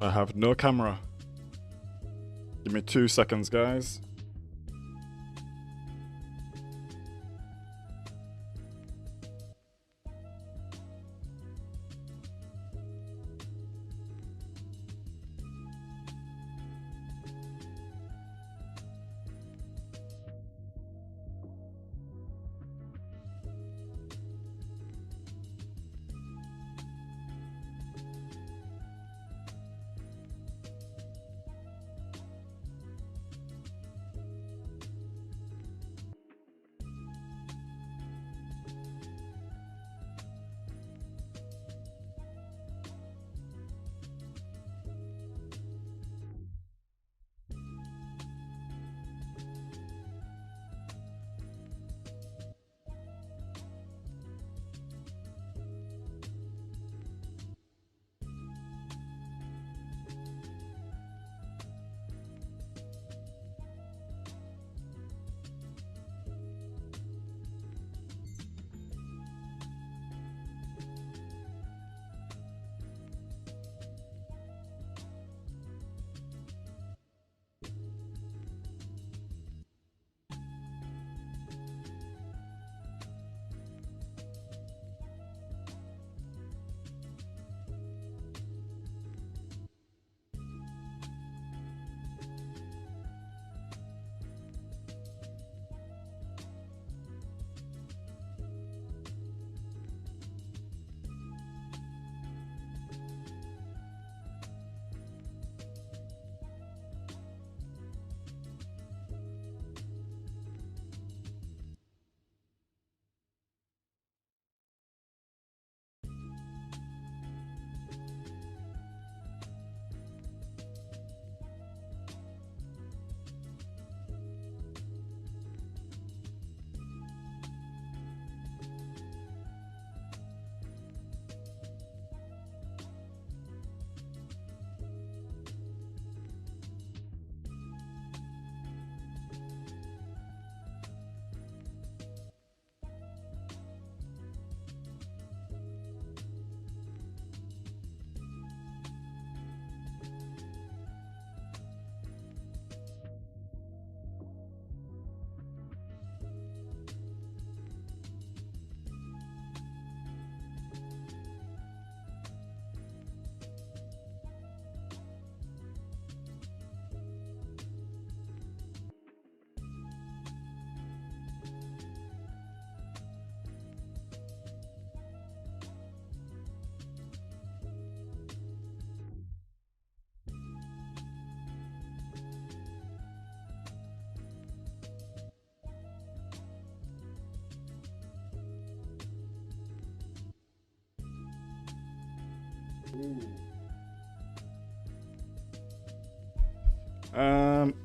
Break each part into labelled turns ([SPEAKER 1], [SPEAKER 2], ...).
[SPEAKER 1] I have no camera. Give me 2 seconds, guys.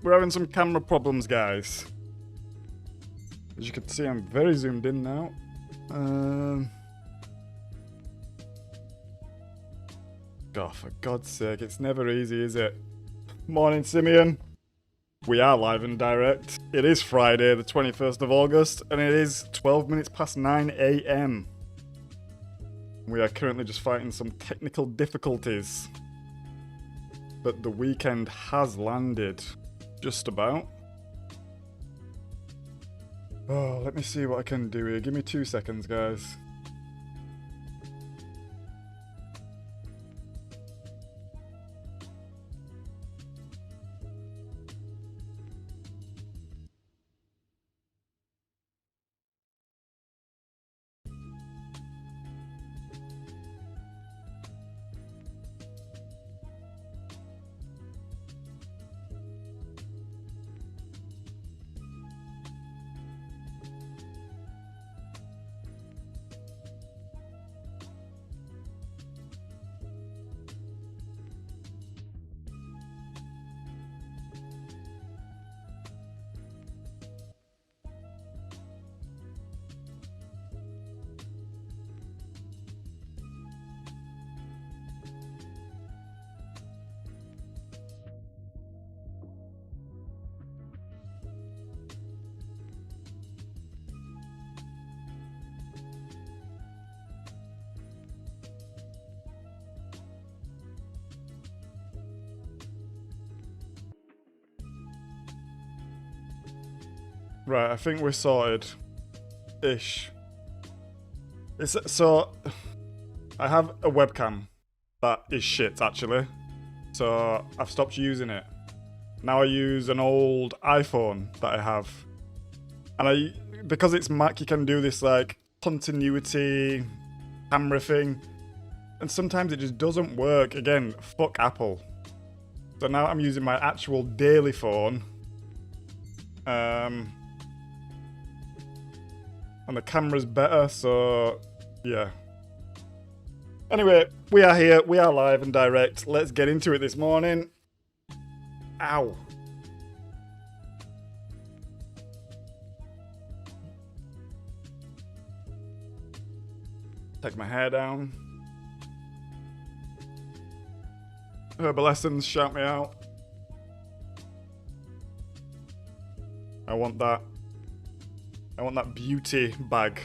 [SPEAKER 1] We're having some camera problems, guys. As you can see, I'm very zoomed in now. God, for God's sake, it's never easy, is it? Morning, Simeon. We are live and direct. It is Friday, the 21st of August, and it is 12 minutes past 9 AM. We are currently just fighting some technical difficulties. But the weekend has landed. Just about. Oh, let me see what I can do here. Give me 2 seconds, guys. Right, I think we're sorted. Ish. So, I have a webcam that is shit, actually. So, I've stopped using it. Now I use an old iPhone that I have. And because it's Mac, you can do this, like, continuity camera thing. And sometimes it just doesn't work. Again, fuck Apple. So now I'm using my actual daily phone. And the camera's better, so yeah. Anyway, we are here, we are live and direct. Let's get into it this morning. Ow. Take my hair down. Herbal Lessons, shout me out. I want that beauty bag.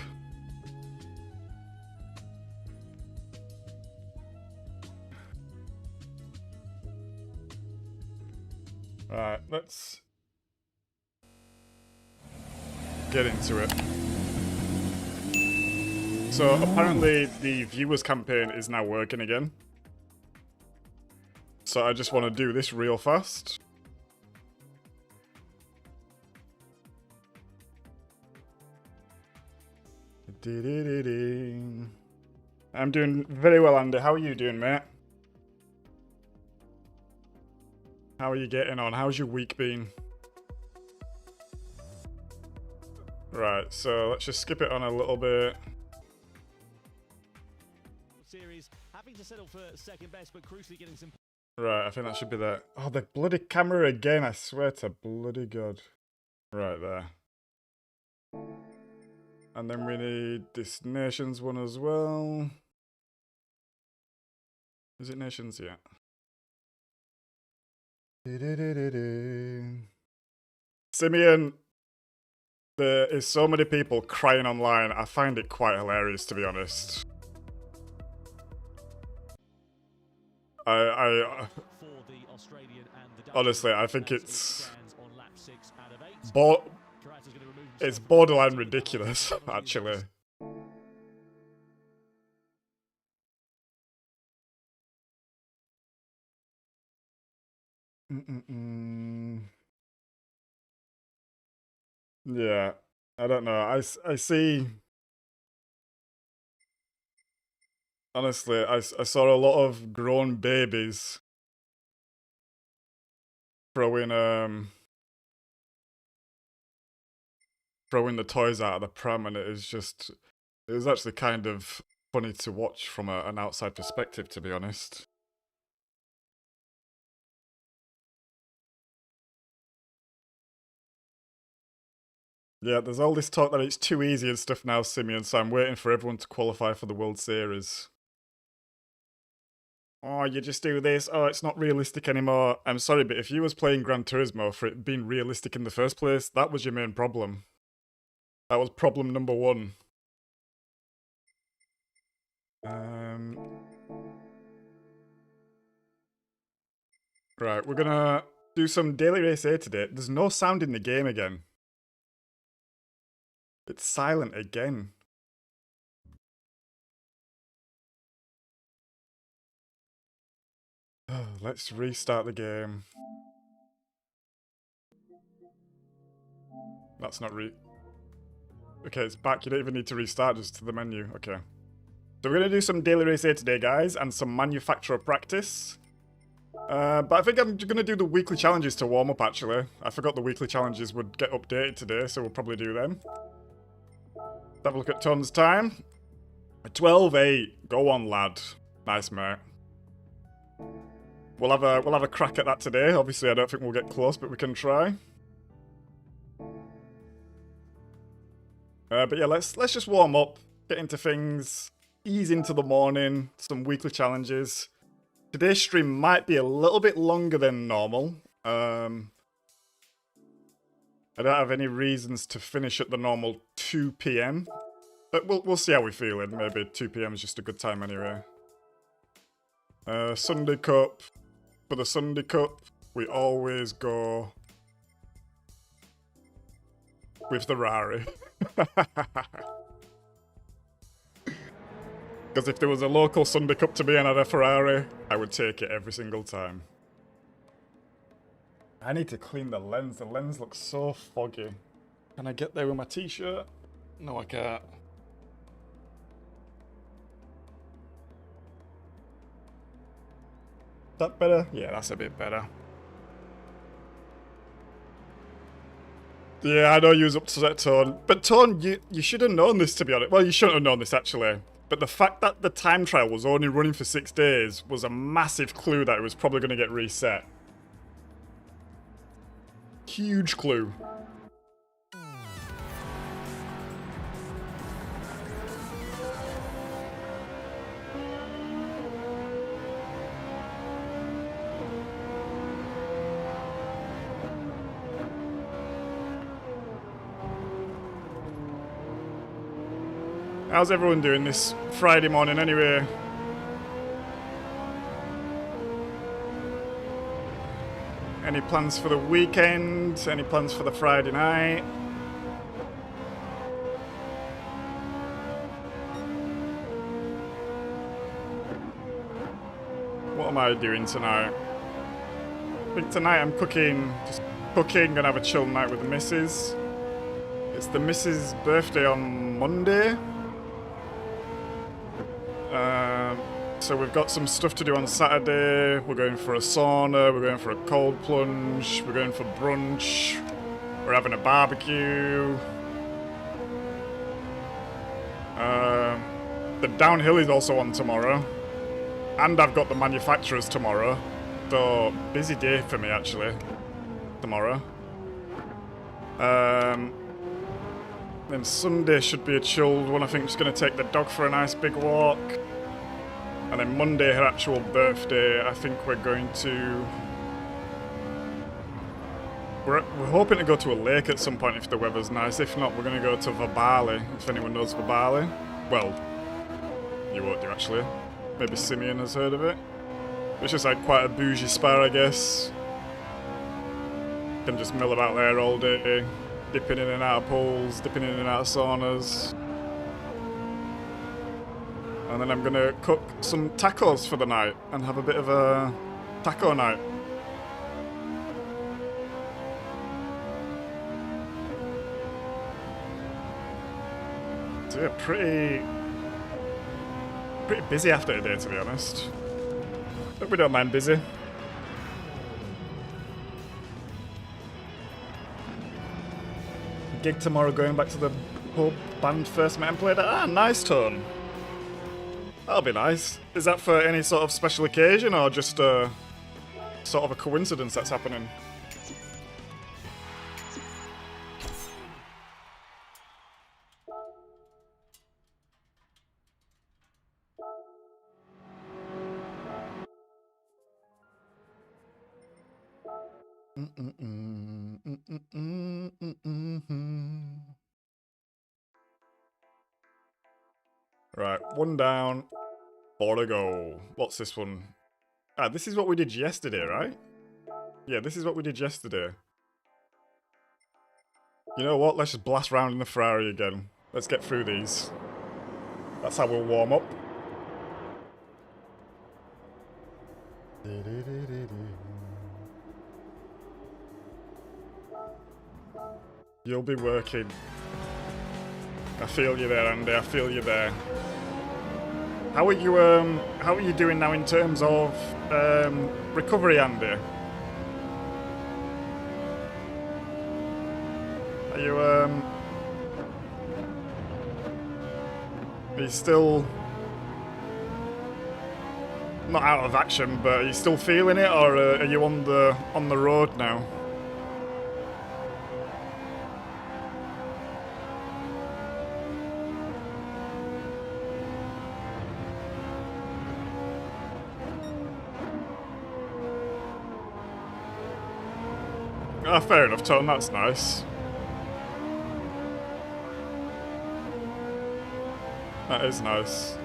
[SPEAKER 1] Alright, let's get into it. So apparently the viewers campaign is now working again. So I just want to do this real fast. I'm doing very well, Andy. How are you doing, mate? How are you getting on? How's your week been? Right, so let's just skip it on a little bit.
[SPEAKER 2] Series having to settle for second best, but crucially getting some.
[SPEAKER 1] Right, I think that should be that. Oh, the bloody camera again, I swear to bloody God. Right there. And then we need this Nations one as well. Is it Nations yet? Simeon, there is so many people crying online. I find it quite hilarious, to be honest. Honestly, I think it's borderline ridiculous, actually. Yeah, I don't know. I see. Honestly, I saw a lot of grown babies throwing the toys out of the pram, and it was actually kind of funny to watch from an outside perspective, to be honest. Yeah, there's all this talk that it's too easy and stuff now, Simeon, so I'm waiting for everyone to qualify for the World Series. Oh, you just do this. Oh, it's not realistic anymore. I'm sorry, but if you was playing Gran Turismo for it being realistic in the first place, that was your main problem. That was problem number one. Right, we're gonna do some Daily Race A today. There's no sound in the game again. It's silent again. Let's restart the game. That's not Okay, it's back. You don't even need to restart, just to the menu. Okay. So we're going to do some Daily Race A today, guys, and some manufacturer practice. But I think I'm going to do the weekly challenges to warm up, actually. I forgot the weekly challenges would get updated today, so we'll probably do them. Let's have a look at Ton's time. 12-8. Go on, lad. Nice, mate. We'll have a crack at that today. Obviously, I don't think we'll get close, but we can try. But yeah, let's just warm up, get into things, ease into the morning, some weekly challenges. Today's stream might be a little bit longer than normal. I don't have any reasons to finish at the normal 2 PM, but we'll see how we're feeling. Maybe 2 PM is just a good time anyway. Sunday Cup. For the Sunday Cup, we always go with the Rari. Because if there was a local Sunday Cup to be and I had a Ferrari, I would take it every single time. I need to clean the lens. The lens looks so foggy. Can I get there with my t-shirt? No, I can't. That better? Yeah, that's a bit better. Yeah, I know you was upset, Tone. But Tone, you should have known this, to be honest. Well, you shouldn't have known this, actually. But the fact that the time trial was only running for 6 days was a massive clue that it was probably going to get reset. Huge clue. How's everyone doing this Friday morning anyway? Any plans for the weekend? Any plans for the Friday night? What am I doing tonight? I think tonight I'm cooking, just cooking, gonna have a chill night with the missus. It's the missus' birthday on Monday. So we've got some stuff to do on Saturday. We're going for a sauna, we're going for a cold plunge, we're going for brunch, we're having a barbecue. The downhill is also on tomorrow. And I've got the manufacturers tomorrow. So, busy day for me actually, tomorrow. Then Sunday should be a chilled one. I think I'm just going to take the dog for a nice big walk. And then Monday, her actual birthday, I think we're going to... We're hoping to go to a lake at some point if the weather's nice. If not, we're going to go to Verbali, if anyone knows Verbali. Well, you won't do actually. Maybe Simeon has heard of it. It's just like quite a bougie spa, I guess. Can just mill about there all day. Dipping in and out of pools, dipping in and out of saunas. And then I'm gonna cook some tacos for the night and have a bit of a taco night. So yeah, pretty busy after today, to be honest. But we don't mind busy. Gig tomorrow, going back to the pub, band first met and played at. Ah, nice, Tone. That'll be nice. Is that for any sort of special occasion or just sort of a coincidence that's happening? Right, one down, 4 to go. What's this one? Ah, this is what we did yesterday, right? Yeah, this is what we did yesterday. You know what? Let's just blast round in the Ferrari again. Let's get through these. That's how we'll warm up. You'll be working. I feel you there, Andy. I feel you there. How are you doing now in terms of recovery, Andy? Are you still not out of action, but are you still feeling it, or are you on the road now? Ah, fair enough, Tone, that's nice. That is nice.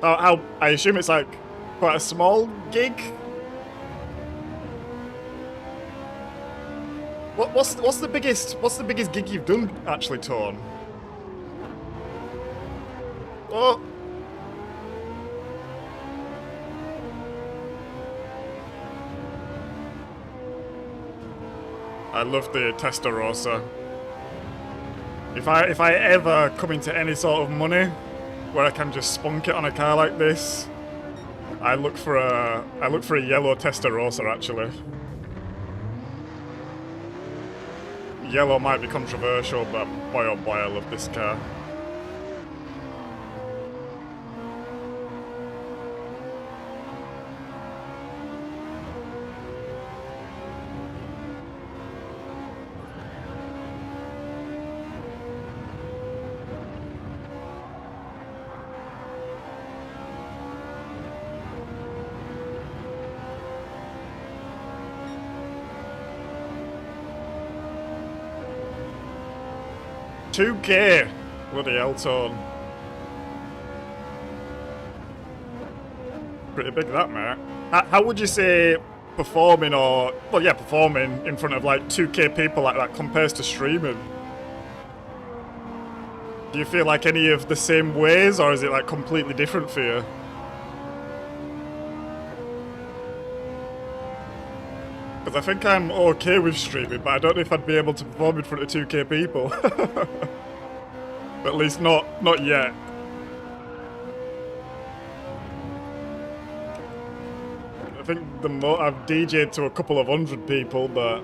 [SPEAKER 1] How I assume it's like quite a small gig? What's the biggest gig you've done actually, Torn? Oh. I love the Testarossa. If I ever come into any sort of money where I can just spunk it on a car like this, I look for a yellow Testarossa actually. Yellow might be controversial, but boy oh boy, I love this car. $2K! Bloody hell, Tone. Pretty big that, mate. How would you say performing performing in front of like 2K people like that compares to streaming? Do you feel like any of the same ways, or is it like completely different for you? Because I think I'm okay with streaming, but I don't know if I'd be able to perform in front of 2K people. At least not yet. I think I've DJ'd to a couple of 100 people, but...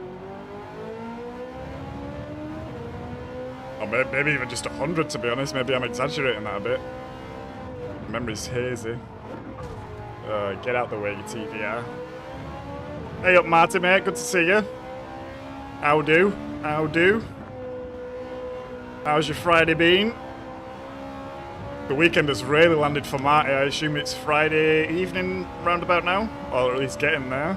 [SPEAKER 1] Or maybe even just 100, to be honest. Maybe I'm exaggerating that a bit. Memory's hazy. Get out the way, you TVR. Hey up, Marty, mate. Good to see you. How do? How's your Friday been? The weekend has really landed for Marty. I assume it's Friday evening roundabout now? Or at least getting there.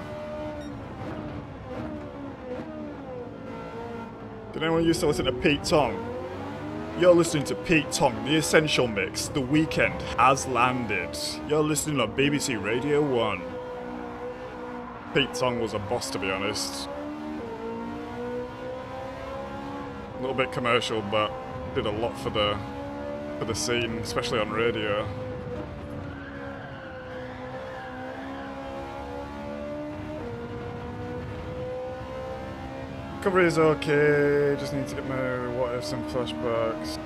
[SPEAKER 1] Did anyone used to listen to Pete Tong? You're listening to Pete Tong, The Essential Mix. The weekend has landed. You're listening on BBC Radio 1. Pete Tong was a boss, to be honest. A little bit commercial, but did a lot for the scene, especially on radio. Cover is okay, just need to get my what if some flashbacks.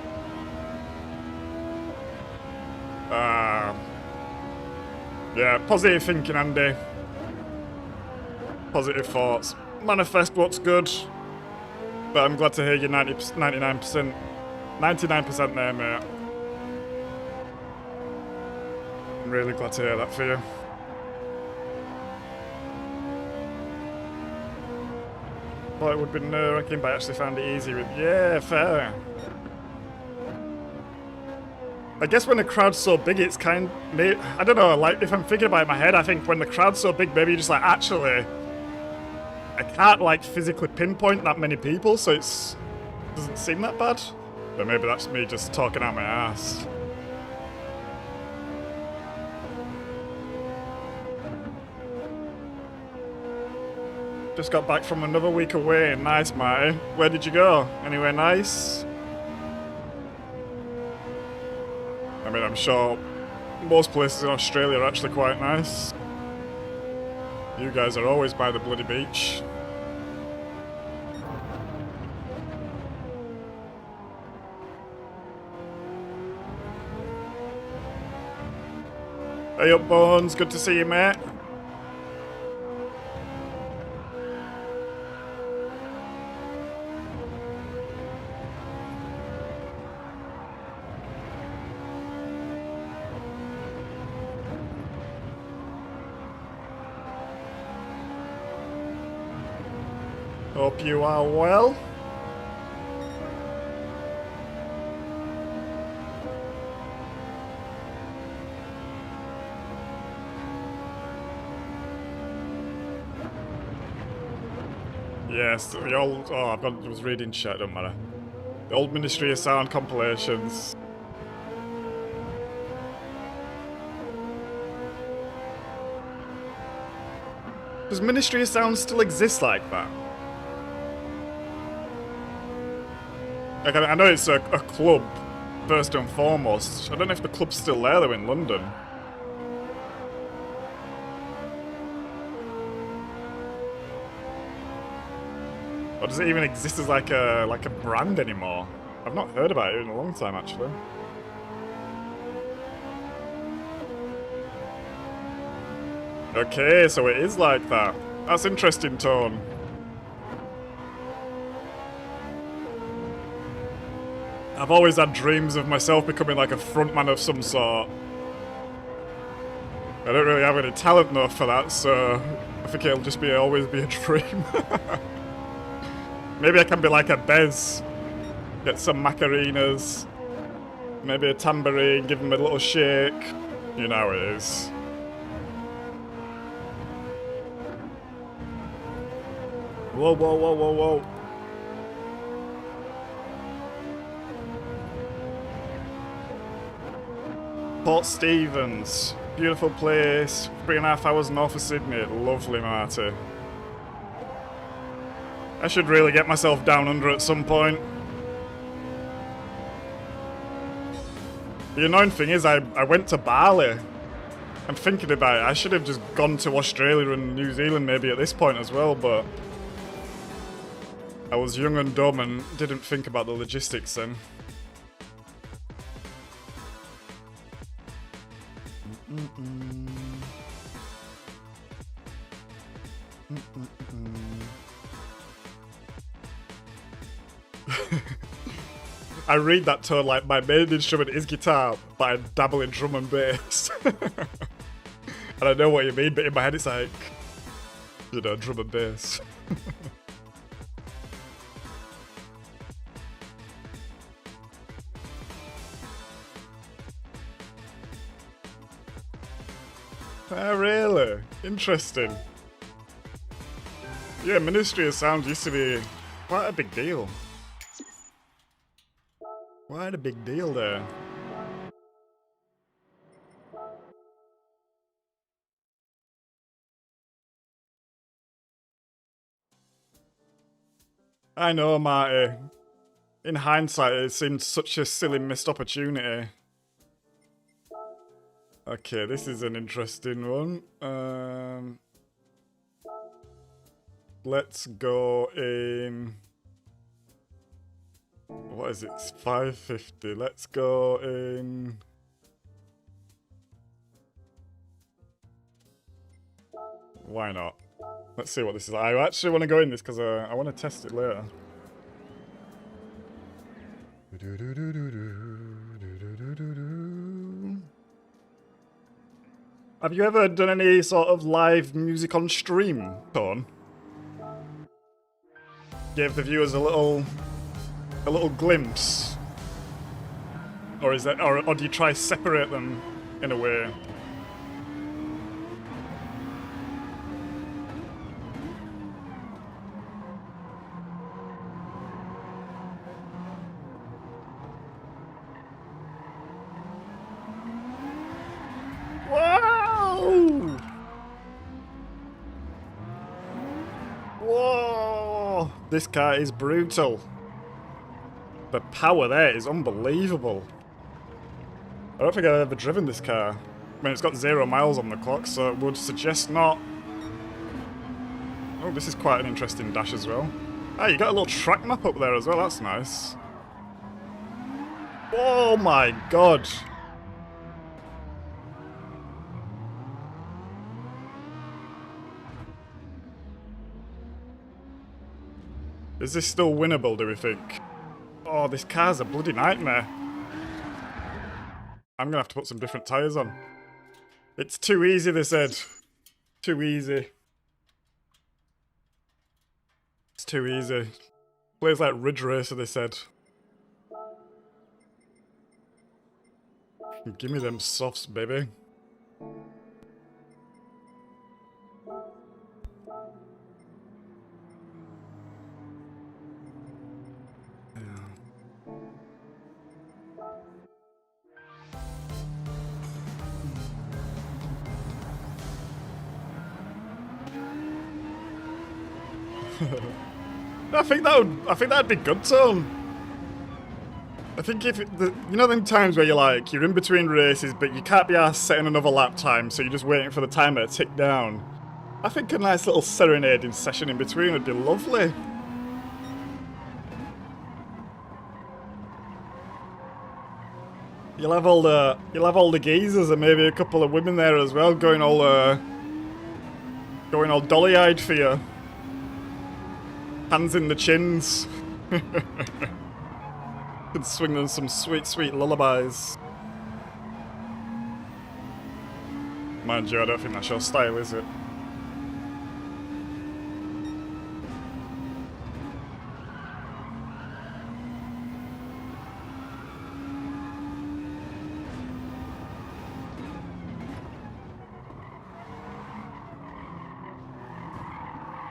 [SPEAKER 1] Yeah, positive thinking, Andy. Positive thoughts. Manifest what's good. But I'm glad to hear you're 99% there, mate. I'm really glad to hear that for you. Thought it would be nerve-wracking, but I actually found it easy with... Yeah, fair. I guess when the crowd's so big, it's kind of... I don't know, like, if I'm thinking about it in my head, I think when the crowd's so big, maybe you're just like, actually... I can't, like, physically pinpoint that many people, so it's... doesn't seem that bad. But maybe that's me just talking out my ass. Just got back from another week away. Nice, Marty. Where did you go? Anywhere nice? I mean, I'm sure most places in Australia are actually quite nice. You guys are always by the bloody beach. Hey up, Bones. Good to see you, mate. Hope you are well. Yes, the old... Oh, I was reading chat, don't matter. The old Ministry of Sound compilations. Does Ministry of Sound still exist like that? Like, I know it's a club, first and foremost. I don't know if the club's still there, though, in London. Or does it even exist as like a brand anymore? I've not heard about it in a long time, actually. Okay, so it is like that. That's interesting, Tone. I've always had dreams of myself becoming like a frontman of some sort. I don't really have any talent enough for that, so I think it'll just always be a dream. Maybe I can be like a Bez. Get some macarinas. Maybe a tambourine, give him a little shake. You know how it is. Whoa, whoa, whoa, whoa, whoa. Port Stevens. Beautiful place. 3.5 hours north of Sydney. Lovely, Marty. I should really get myself down under at some point. The annoying thing is I went to Bali. I'm thinking about it. I should have just gone to Australia and New Zealand maybe at this point as well, but I was young and dumb and didn't think about the logistics then. I read that tone like my main instrument is guitar, but I dabble in drum and bass. And I know what you mean, but in my head it's like, you know, drum and bass. Oh, really? Interesting. Yeah, Ministry of Sound used to be quite a big deal. Quite a big deal there. I know, Marty. In hindsight, it seemed such a silly missed opportunity. Okay, this is an interesting one. Let's go in... What is it? It's 550. Let's go in... Why not? Let's see what this is. I actually want to go in this because I want to test it later. Have you ever done any sort of live music on stream, Tone? Give the viewers a little glimpse, or is that, or do you try separate them in a way? Whoa! Whoa! This car is brutal. The power there is unbelievable. I don't think I've ever driven this car. I mean, it's got 0 miles on the clock, so it would suggest not. Oh, this is quite an interesting dash as well. Ah, you got a little track map up there as well, that's nice. Oh my god! Is this still winnable, do we think? Oh, this car's a bloody nightmare. I'm gonna have to put some different tyres on. It's too easy, they said. Too easy. It's too easy. Plays like Ridge Racer, they said. Give me them softs, baby. I think that'd be good, Tone. I think if, you know them times where you're in between races, but you can't be arsed setting another lap time, so you're just waiting for the timer to tick down. I think a nice little serenading session in between would be lovely. You'll have all the geezers and maybe a couple of women there as well, going all dolly-eyed for you. Hands in the chins. Can swing them some sweet, sweet lullabies. Mind you, I don't think that's your style, is it?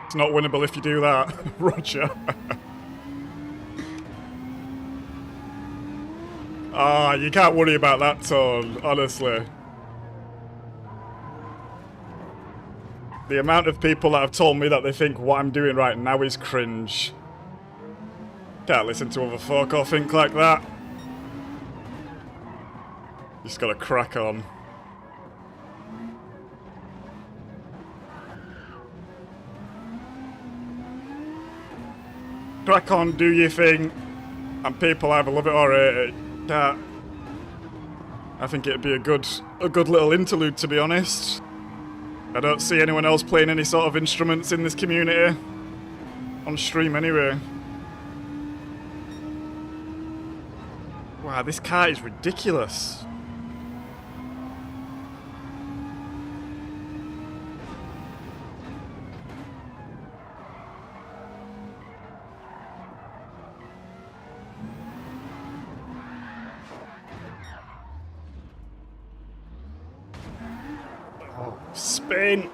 [SPEAKER 1] It's not winnable if you do that, Roger. Ah, you can't worry about that, Tone, honestly. The amount of people that have told me that they think what I'm doing right now is cringe. Can't listen to other folk or think like that. Just gotta crack on. Crack on, do your thing, and people either love it or hate it. I think it'd be a good little interlude, to be honest. I don't see anyone else playing any sort of instruments in this community. On stream anyway. Wow, this car is ridiculous. Spain.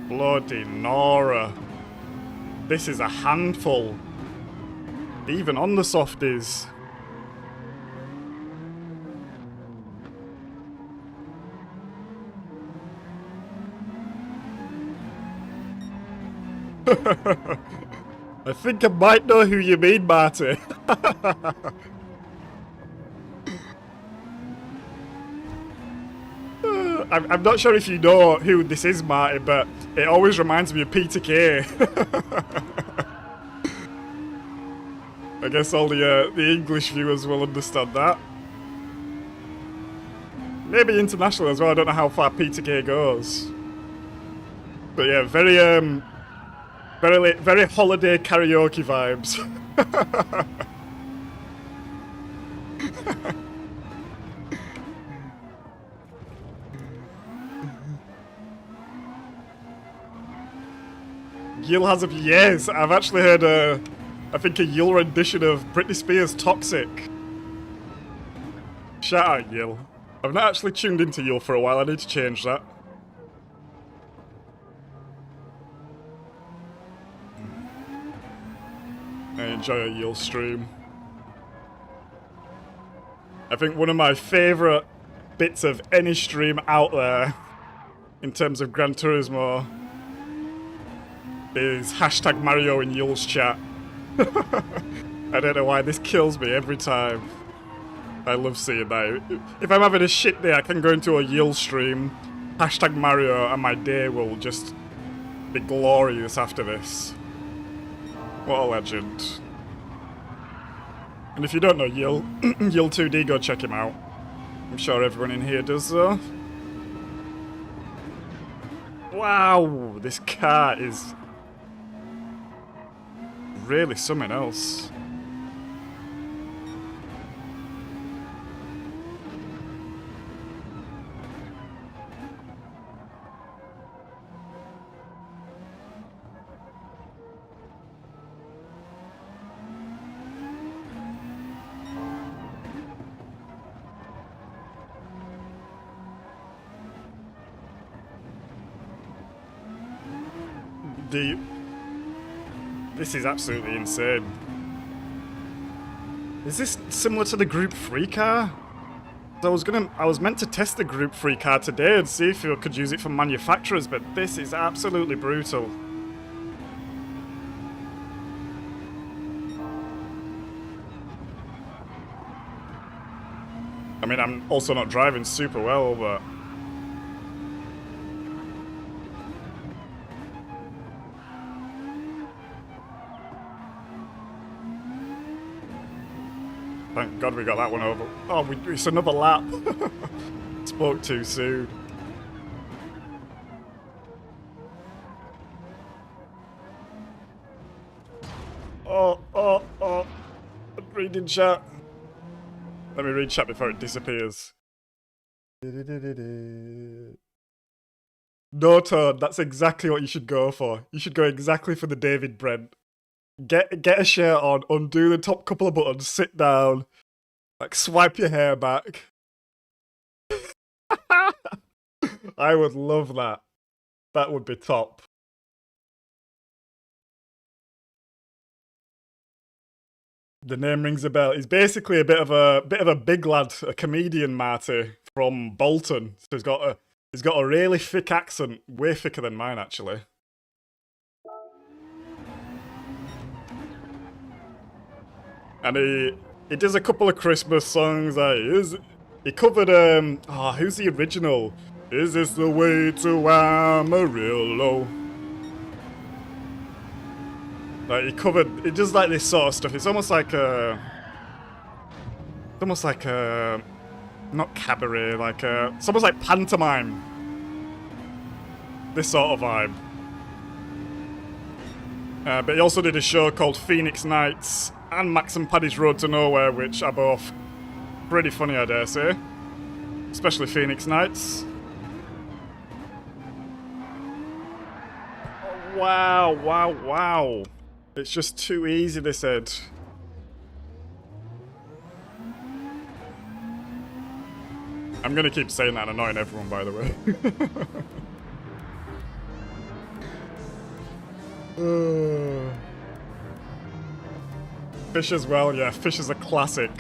[SPEAKER 1] Bloody Nora. This is a handful. Even on the softies. I think I might know who you mean, Marty. I'm not sure if you know who this is, Marty, but it always reminds me of Peter Kay. I guess all the English viewers will understand that. Maybe international as well, I don't know how far Peter Kay goes. But yeah, very holiday karaoke vibes. Yule has a... Yes, I've actually heard I think a Yule rendition of Britney Spears' Toxic. Shout out Yule. I've not actually tuned into Yule for a while, I need to change that. I enjoy a Yule stream. I think one of my favourite bits of any stream out there, in terms of Gran Turismo, is hashtag Mario in Yule's chat. I don't know why, this kills me every time. I love seeing that. If I'm having a shit day, I can go into a Yule stream, hashtag Mario, and my day will just be glorious after this. What a legend. And if you don't know Yule, Yule 2D, go check him out. I'm sure everyone in here does though. Wow, this car is really something else. This is absolutely insane. Is this similar to the Group 3 car? I was meant to test the Group 3 car today and see if you could use it for manufacturers, but this is absolutely brutal. I mean, I'm also not driving super well, but... Thank God we got that one over. Oh, it's another lap. Spoke too soon. Oh. I'm reading chat. Let me read chat before it disappears. No, Toad, that's exactly what you should go for. You should go exactly for the David Brent. Get a shirt on, undo the top couple of buttons, sit down, like swipe your hair back. I would love that. That would be top. The name rings a bell. He's basically a bit of a big lad, a comedian, Marty, from Bolton. So he's got a really thick accent, way thicker than mine actually. And he does a couple of Christmas songs. He covered who's the original? Is this the way to Amarillo? Like he does like this sort of stuff. It's almost like not cabaret, it's almost like pantomime. This sort of vibe. But he also did a show called Phoenix Nights and Max and Paddy's Road to Nowhere, which are both pretty funny, I dare say. Especially Phoenix Nights. Oh, wow. It's just too easy, this Ed. I'm gonna keep saying that and annoying everyone, by the way. Fish as well, yeah, Fish is a classic.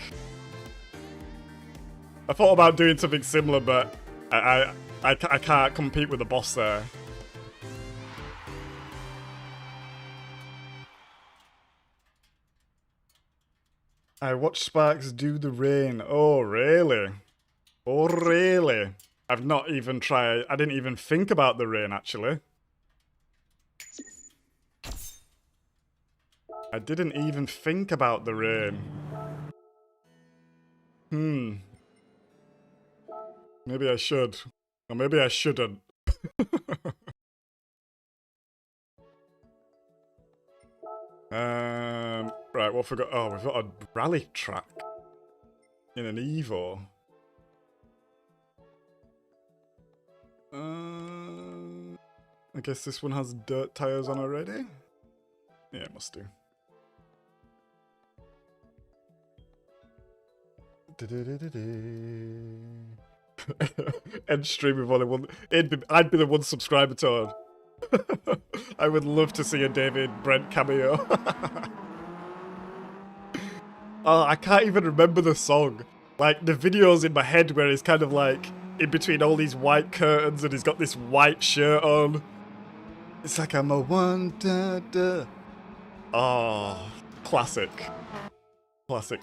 [SPEAKER 1] I thought about doing something similar, but I can't compete with the boss there. I watched Sparks do the rain. Oh, really? Oh, really? I've not even tried. I didn't even think about the rain, actually. I didn't even think about the rain. Maybe I should. Or maybe I shouldn't. Right, what forgot? Oh, we've got a rally track in an Evo. I guess this one has dirt tires on already. Yeah, it must do. End stream with only one. I'd be the one subscriber to it. I would love to see a David Brent cameo. Oh, I can't even remember the song. Like, the video's in my head where he's kind of like in between all these white curtains and he's got this white shirt on. It's like I'm a one da da. Oh, classic. Classic.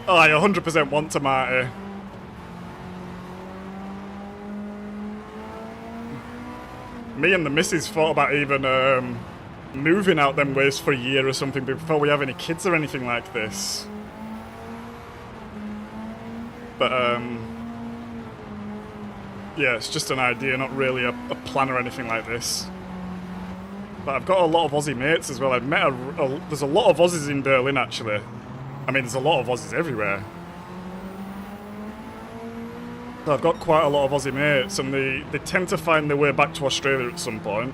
[SPEAKER 1] Oh, I 100% want to, Marty. Me and the missus thought about even moving out them ways for a year or something before we have any kids or anything like this. But yeah, it's just an idea, not really a plan or anything like this. But I've got a lot of Aussie mates as well. I've met there's a lot of Aussies in Berlin, actually. I mean, there's a lot of Aussies everywhere. So I've got quite a lot of Aussie mates, and they tend to find their way back to Australia at some point.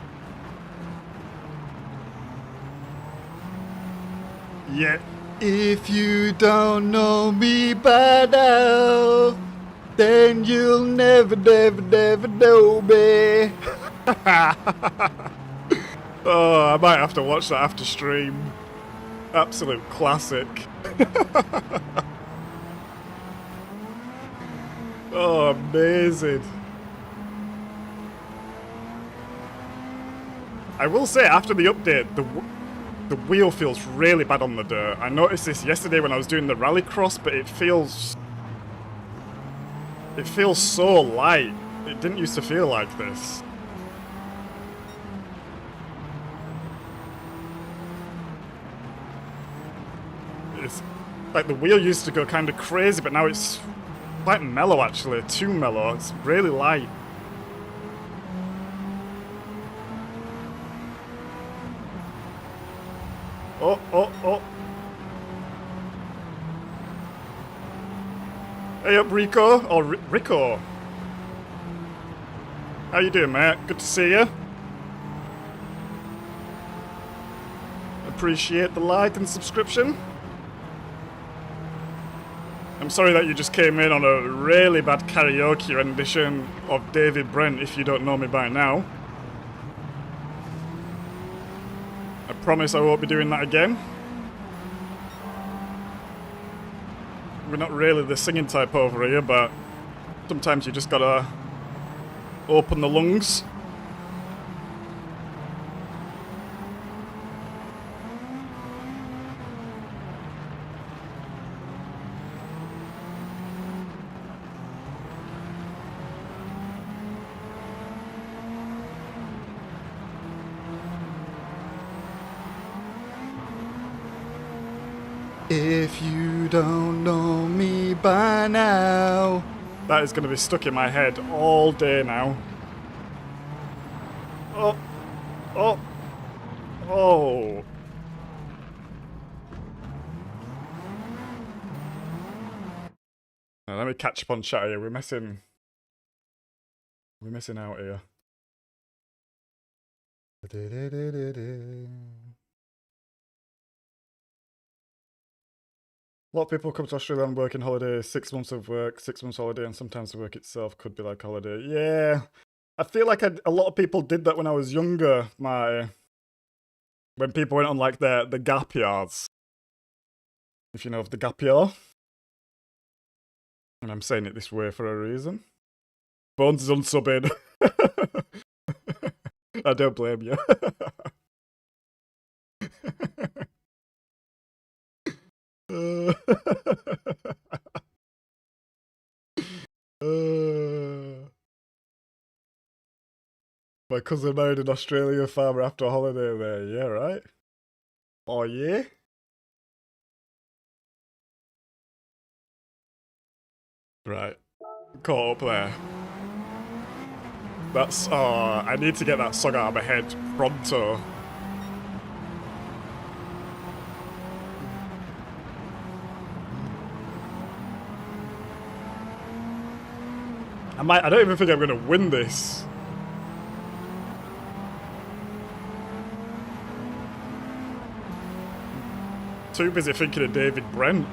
[SPEAKER 1] Yeah. If you don't know me by now, then you'll never know me. Oh, I might have to watch that after stream. Absolute classic. Oh, amazing. I will say, after the update, The wheel feels really bad on the dirt. I noticed this yesterday when I was doing the rallycross, but it feels so light. It didn't used to feel like this. It's like the wheel used to go kind of crazy, but now it's quite mellow actually, too mellow. It's really light. Oh, oh, oh. Hey up, Rico. Or Rico. How you doing, mate? Good to see you. Appreciate the like and subscription. I'm sorry that you just came in on a really bad karaoke rendition of David Brent, if you don't know me by now. I promise I won't be doing that again. We're not really the singing type over here, but sometimes you just gotta open the lungs. If you don't know me by now. That is going to be stuck in my head all day now. Oh. Oh. Oh. Now, let me catch up on chat here. We're missing out here. A lot of people come to Australia on working holiday, 6 months of work, 6 months holiday, and sometimes the work itself could be like holiday. Yeah, I feel like a lot of people did that when I was younger, Marty. When people went on like the gap yards. If you know of the gap year. And I'm saying it this way for a reason. Bones is unsubbing. I don't blame you. My cousin married an Australian farmer after a holiday there. Yeah, right? Oh, yeah? Right. Caught up there. That's... Oh, I need to get that song out of my head pronto. I don't even think I'm going to win this. Too busy thinking of David Brent.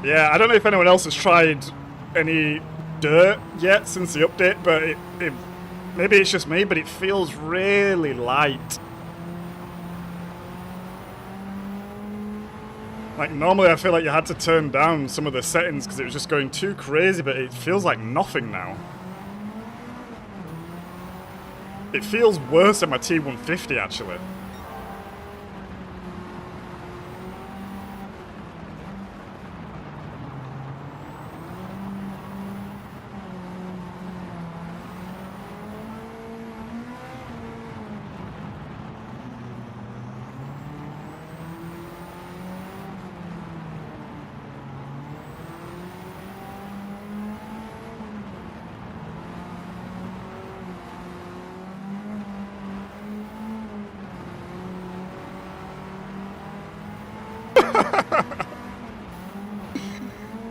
[SPEAKER 1] Yeah, I don't know if anyone else has tried any dirt yet since the update, but maybe it's just me, but it feels really light. Like, normally I feel like you had to turn down some of the settings because it was just going too crazy, but it feels like nothing now. It feels worse than my T150, actually.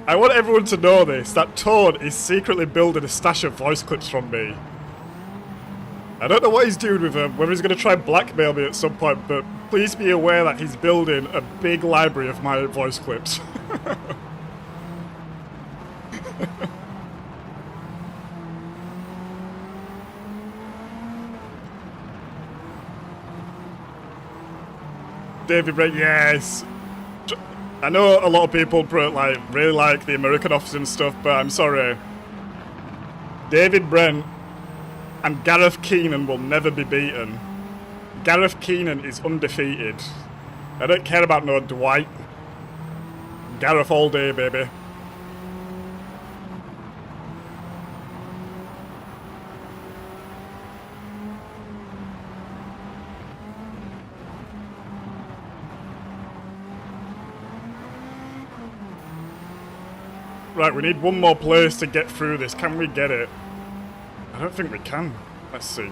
[SPEAKER 1] I want everyone to know this, that Toad is secretly building a stash of voice clips from me. I don't know what he's doing with them, whether he's going to try and blackmail me at some point, but please be aware that he's building a big library of my voice clips. David Brent, yes. I know a lot of people really like the American office and stuff, but I'm sorry. David Brent And Gareth Keenan will never be beaten. Gareth Keenan is undefeated. I don't care about no Dwight. Gareth all day, baby. Right, we need one more place to get through this. Can we get it? I don't think we can. Let's see.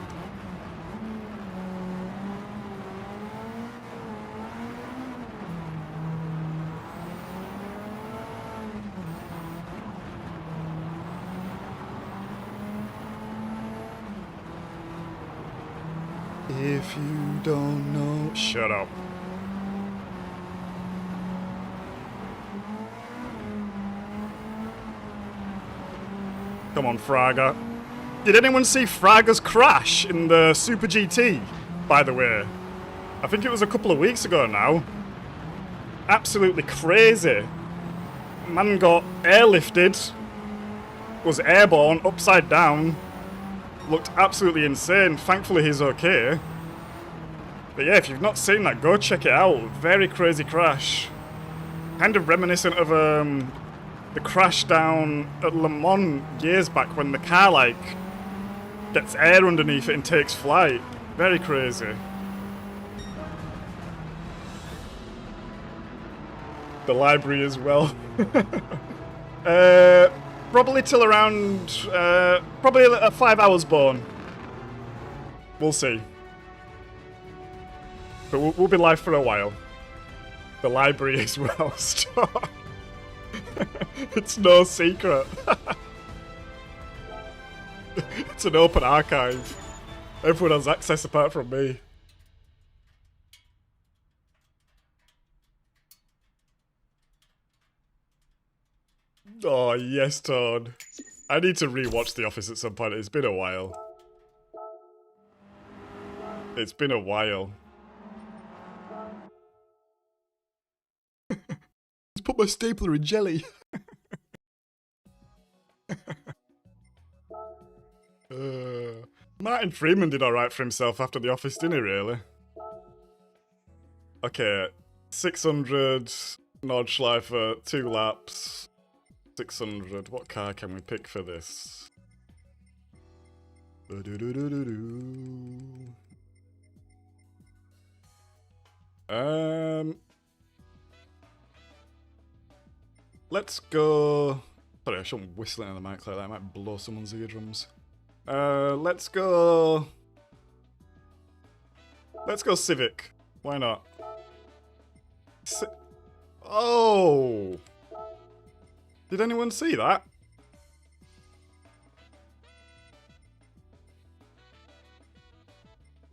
[SPEAKER 1] If you don't know... Shut up. Come on, Fraga. Did anyone see Fraga's crash in the Super GT, by the way? I think it was a couple of weeks ago now. Absolutely crazy. Man got airlifted, was airborne, upside down. Looked absolutely insane. Thankfully he's okay. But yeah, if you've not seen that, go check it out. Very crazy crash. Kind of reminiscent of the crash down at Le Mans years back when the car, like, gets air underneath it and takes flight. Very crazy. The library as well. Probably till around, probably 5 hours born. We'll see. But we'll be live for a while. The library as well. Stop. It's no secret. It's an open archive. Everyone has access apart from me. Oh, yes, Todd. I need to rewatch The Office at some point. It's been a while. It's been a while. Just put my stapler in jelly. Martin Freeman did alright for himself after The Office, didn't he, really? Okay, 600, Nordschleifer, 2 laps, 600. What car can we pick for this? Let's go... Sorry, I shouldn't whistle into the mic like that. I might blow someone's eardrums. Let's go Civic. Why not? Oh! Did anyone see that?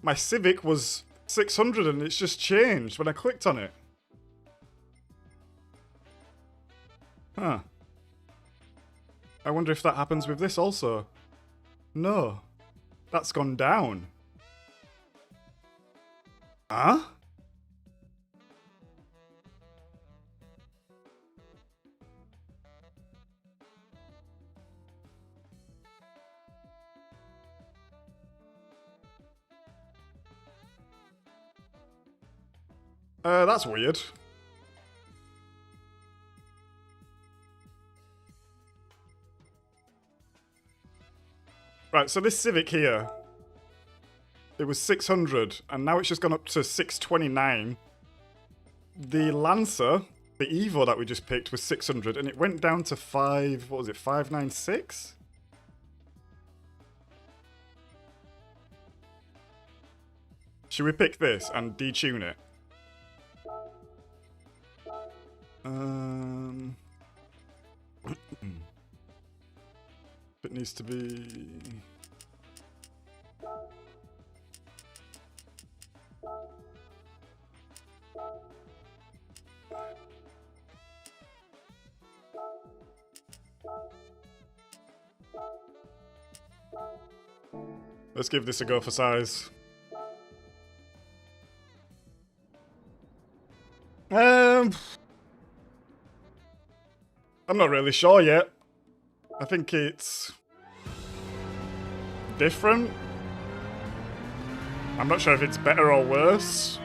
[SPEAKER 1] My Civic was 600 and it's just changed when I clicked on it. Huh. I wonder if that happens with this also. No. That's gone down. Huh? That's weird. Right, so this Civic here, it was 600, and now it's just gone up to 629. The Lancer, the Evo that we just picked, was 600, and it went down to 596? Should we pick this and detune it? It needs to be... Let's give this a go for size. I'm not really sure yet. I think it's different. I'm not sure if it's better or worse.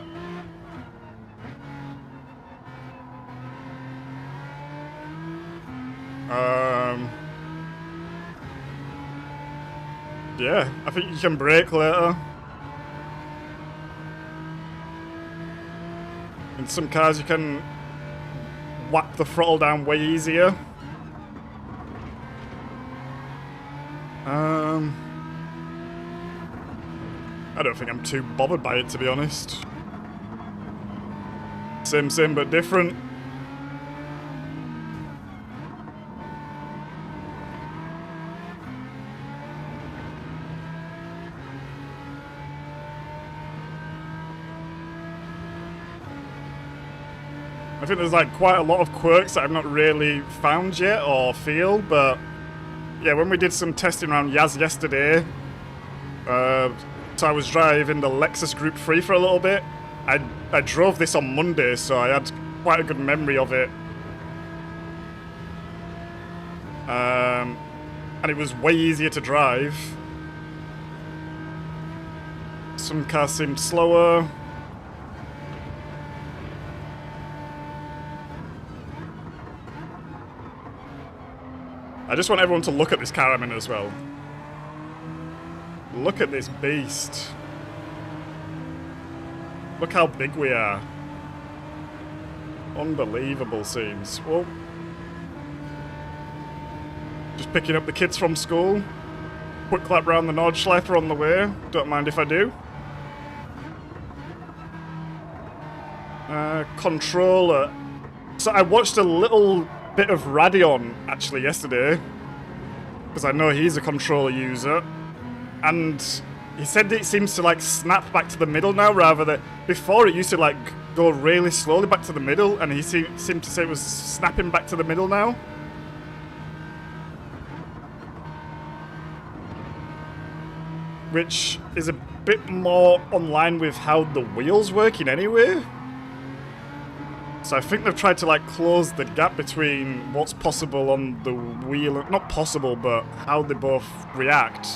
[SPEAKER 1] Yeah, I think you can brake later. In some cars you can whack the throttle down way easier. I don't think I'm too bothered by it, to be honest. Same but different. I think there's like quite a lot of quirks that I've not really found yet or feel, but yeah, when we did some testing around Yaz yesterday, so I was driving the Lexus Group 3 for a little bit. I drove this on Monday, so I had quite a good memory of it. And it was way easier to drive. Some cars seemed slower. I just want everyone to look at this car I'm in as well. Look at this beast. Look how big we are. Unbelievable scenes. Well, just picking up the kids from school. Quick lap round the Nordschleifer on the way. Don't mind if I do. Controller. So I watched a little bit of Radeon actually yesterday, because I know he's a controller user, and he said it seems to like snap back to the middle now, rather than before it used to like go really slowly back to the middle, and he seemed to say it was snapping back to the middle now. Which is a bit more online with how the wheel's working anyway. So I think they've tried to like close the gap between what's possible on the wheel, not possible, but how they both react.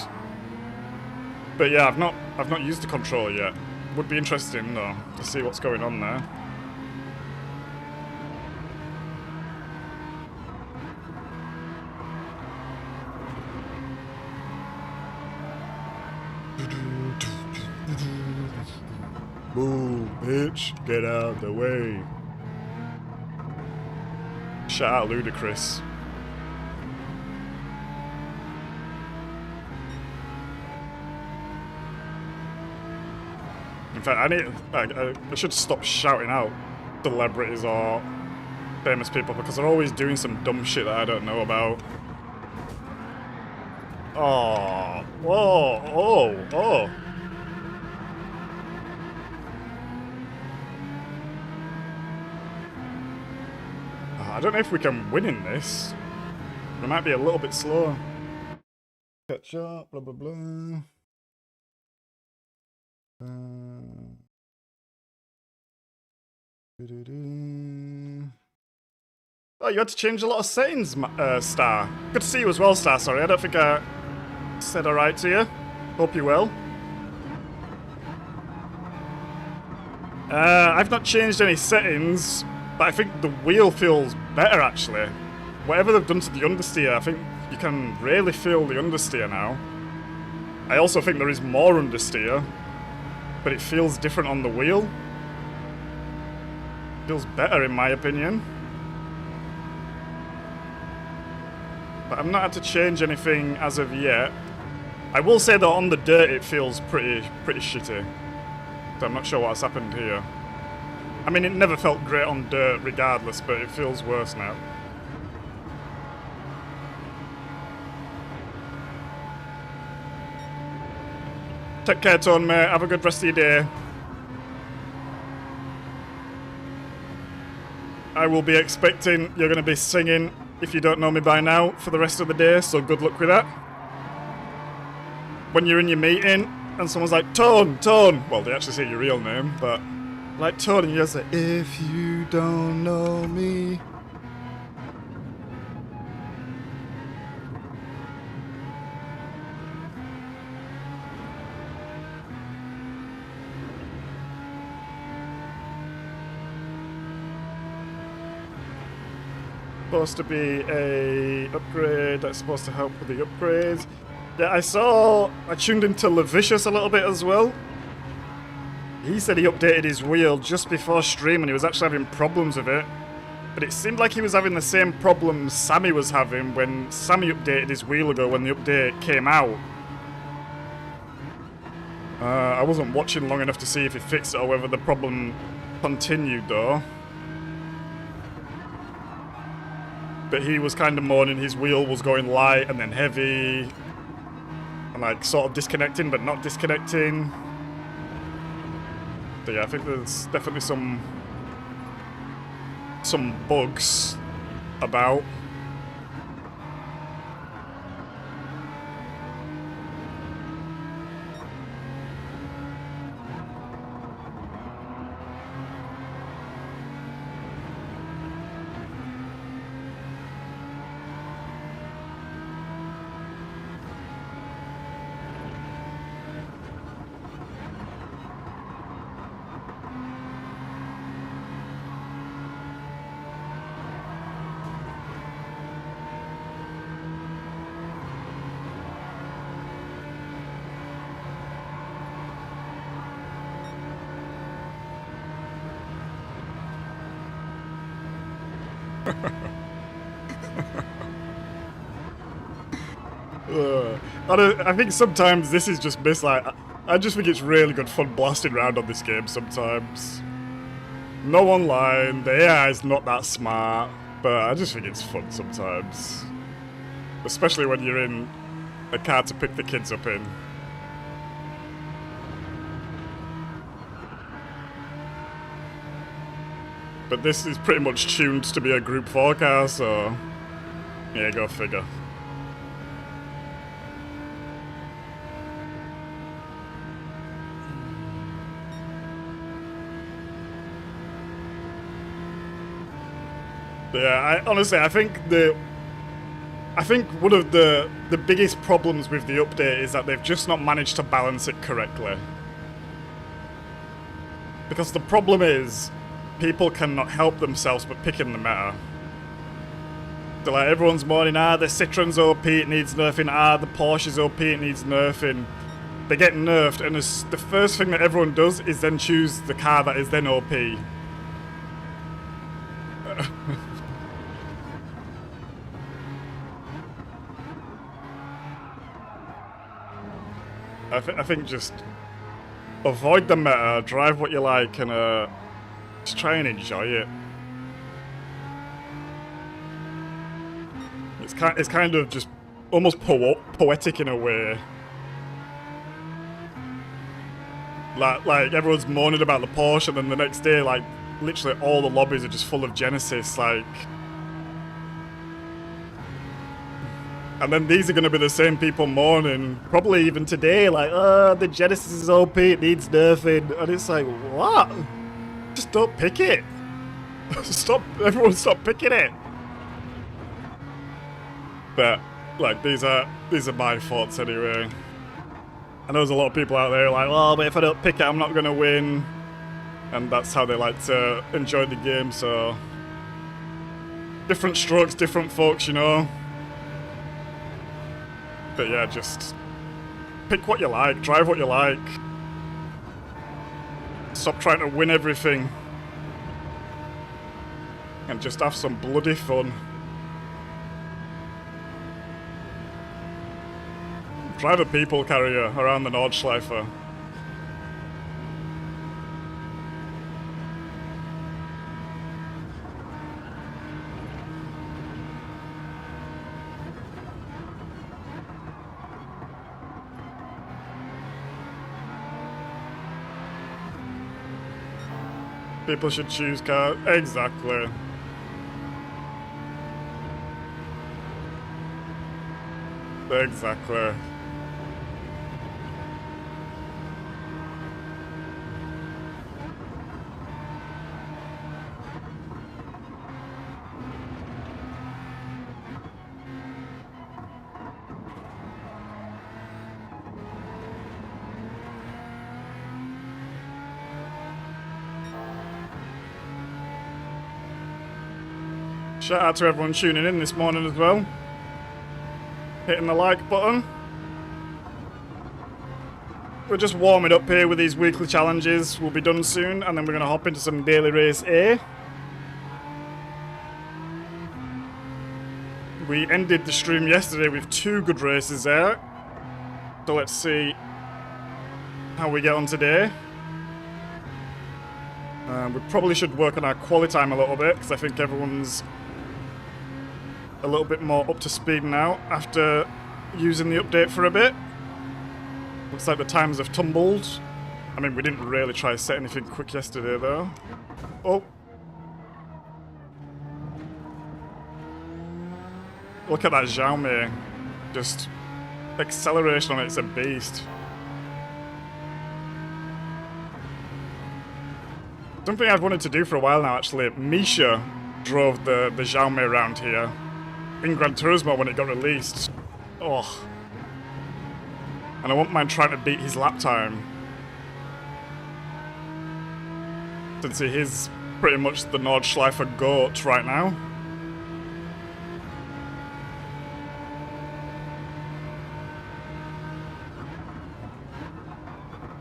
[SPEAKER 1] But yeah, I've not used the controller yet. Would be interesting though to see what's going on there. Move, bitch, get out of the way. Shout out Ludacris. In fact, I should stop shouting out celebrities or famous people, because they're always doing some dumb shit that I don't know about. Oh, whoa, oh. I don't know if we can win in this. We might be a little bit slow. Catch up, blah, blah, blah. Oh, you had to change a lot of settings, Star. Good to see you as well, Star. Sorry, I don't think I said alright to you. Hope you're well. I've not changed any settings, but I think the wheel feels better, actually. Whatever they've done to the understeer, I think you can really feel the understeer now. I also think there is more understeer, but it feels different on the wheel. Feels better, in my opinion. But I've not had to change anything as of yet. I will say that on the dirt it feels pretty shitty. So I'm not sure what's happened here. I mean, it never felt great on dirt regardless, but it feels worse now. Take care, Tone, mate. Have a good rest of your day. I will be expecting you're going to be singing, if you don't know me by now, for the rest of the day, so good luck with that. When you're in your meeting and someone's like, Tone, Tone. Well, they actually say your real name, but like Tone, and you just say, if you don't know me. supposed to be a upgrade that's supposed to help with the upgrades. Yeah, I tuned into Levicious a little bit as well. He said he updated his wheel just before stream and he was actually having problems with it. But it seemed like he was having the same problems Sammy was having when Sammy updated his wheel ago when the update came out. I wasn't watching long enough to see if he fixed it or whether the problem continued though. But he was kind of moaning his wheel was going light and then heavy. And like sort of disconnecting but not disconnecting. So yeah, I think there's definitely some bugs about. I think sometimes this is just I just think it's really good fun blasting around on this game sometimes. No online, the AI is not that smart, but I just think it's fun sometimes. Especially when you're in a car to pick the kids up in. But this is pretty much tuned to be a Group 4 car, so yeah, go figure. Yeah, I think one of the biggest problems with the update is that they've just not managed to balance it correctly. Because the problem is, people cannot help themselves but picking the meta. So like everyone's moaning, the Citroen's OP, it needs nerfing, the Porsche's OP, it needs nerfing. They get nerfed, and the first thing that everyone does is then choose the car that is then OP. I think just avoid the meta, drive what you like, and just try and enjoy it. It's kind of just almost poetic in a way. Like everyone's moaning about the Porsche, and then the next day, like literally all the lobbies are just full of Genesis, like. And then these are going to be the same people moaning, probably even today, like, the Genesis is OP, it needs nerfing. And it's like, what? Just don't pick it. Everyone stop picking it. But, like, these are my thoughts anyway. I know there's a lot of people out there like, well, but if I don't pick it, I'm not going to win. And that's how they like to enjoy the game, so. Different strokes, different folks, you know. But yeah, just pick what you like, drive what you like. Stop trying to win everything. And just have some bloody fun. Drive a people carrier around the Nordschleife. People should choose cars. Exactly. Exactly. Shout out to everyone tuning in this morning as well. Hitting the like button. We're just warming up here with these weekly challenges. We'll be done soon, and then we're going to hop into some daily race A. We ended the stream yesterday with 2 good races there. So let's see how we get on today. We probably should work on our quality time a little bit, because I think everyone's a little bit more up to speed now after using the update for a bit. Looks like the times have tumbled. I mean, we didn't really try to set anything quick yesterday though. Oh. Look at that Xiaomi. Just acceleration on it's a beast. Something I've wanted to do for a while now, actually. Misha drove the Xiaomi around here in Gran Turismo when it got released. Oh. And I won't mind trying to beat his lap time. Since he is pretty much the Nordschleifer GOAT right now.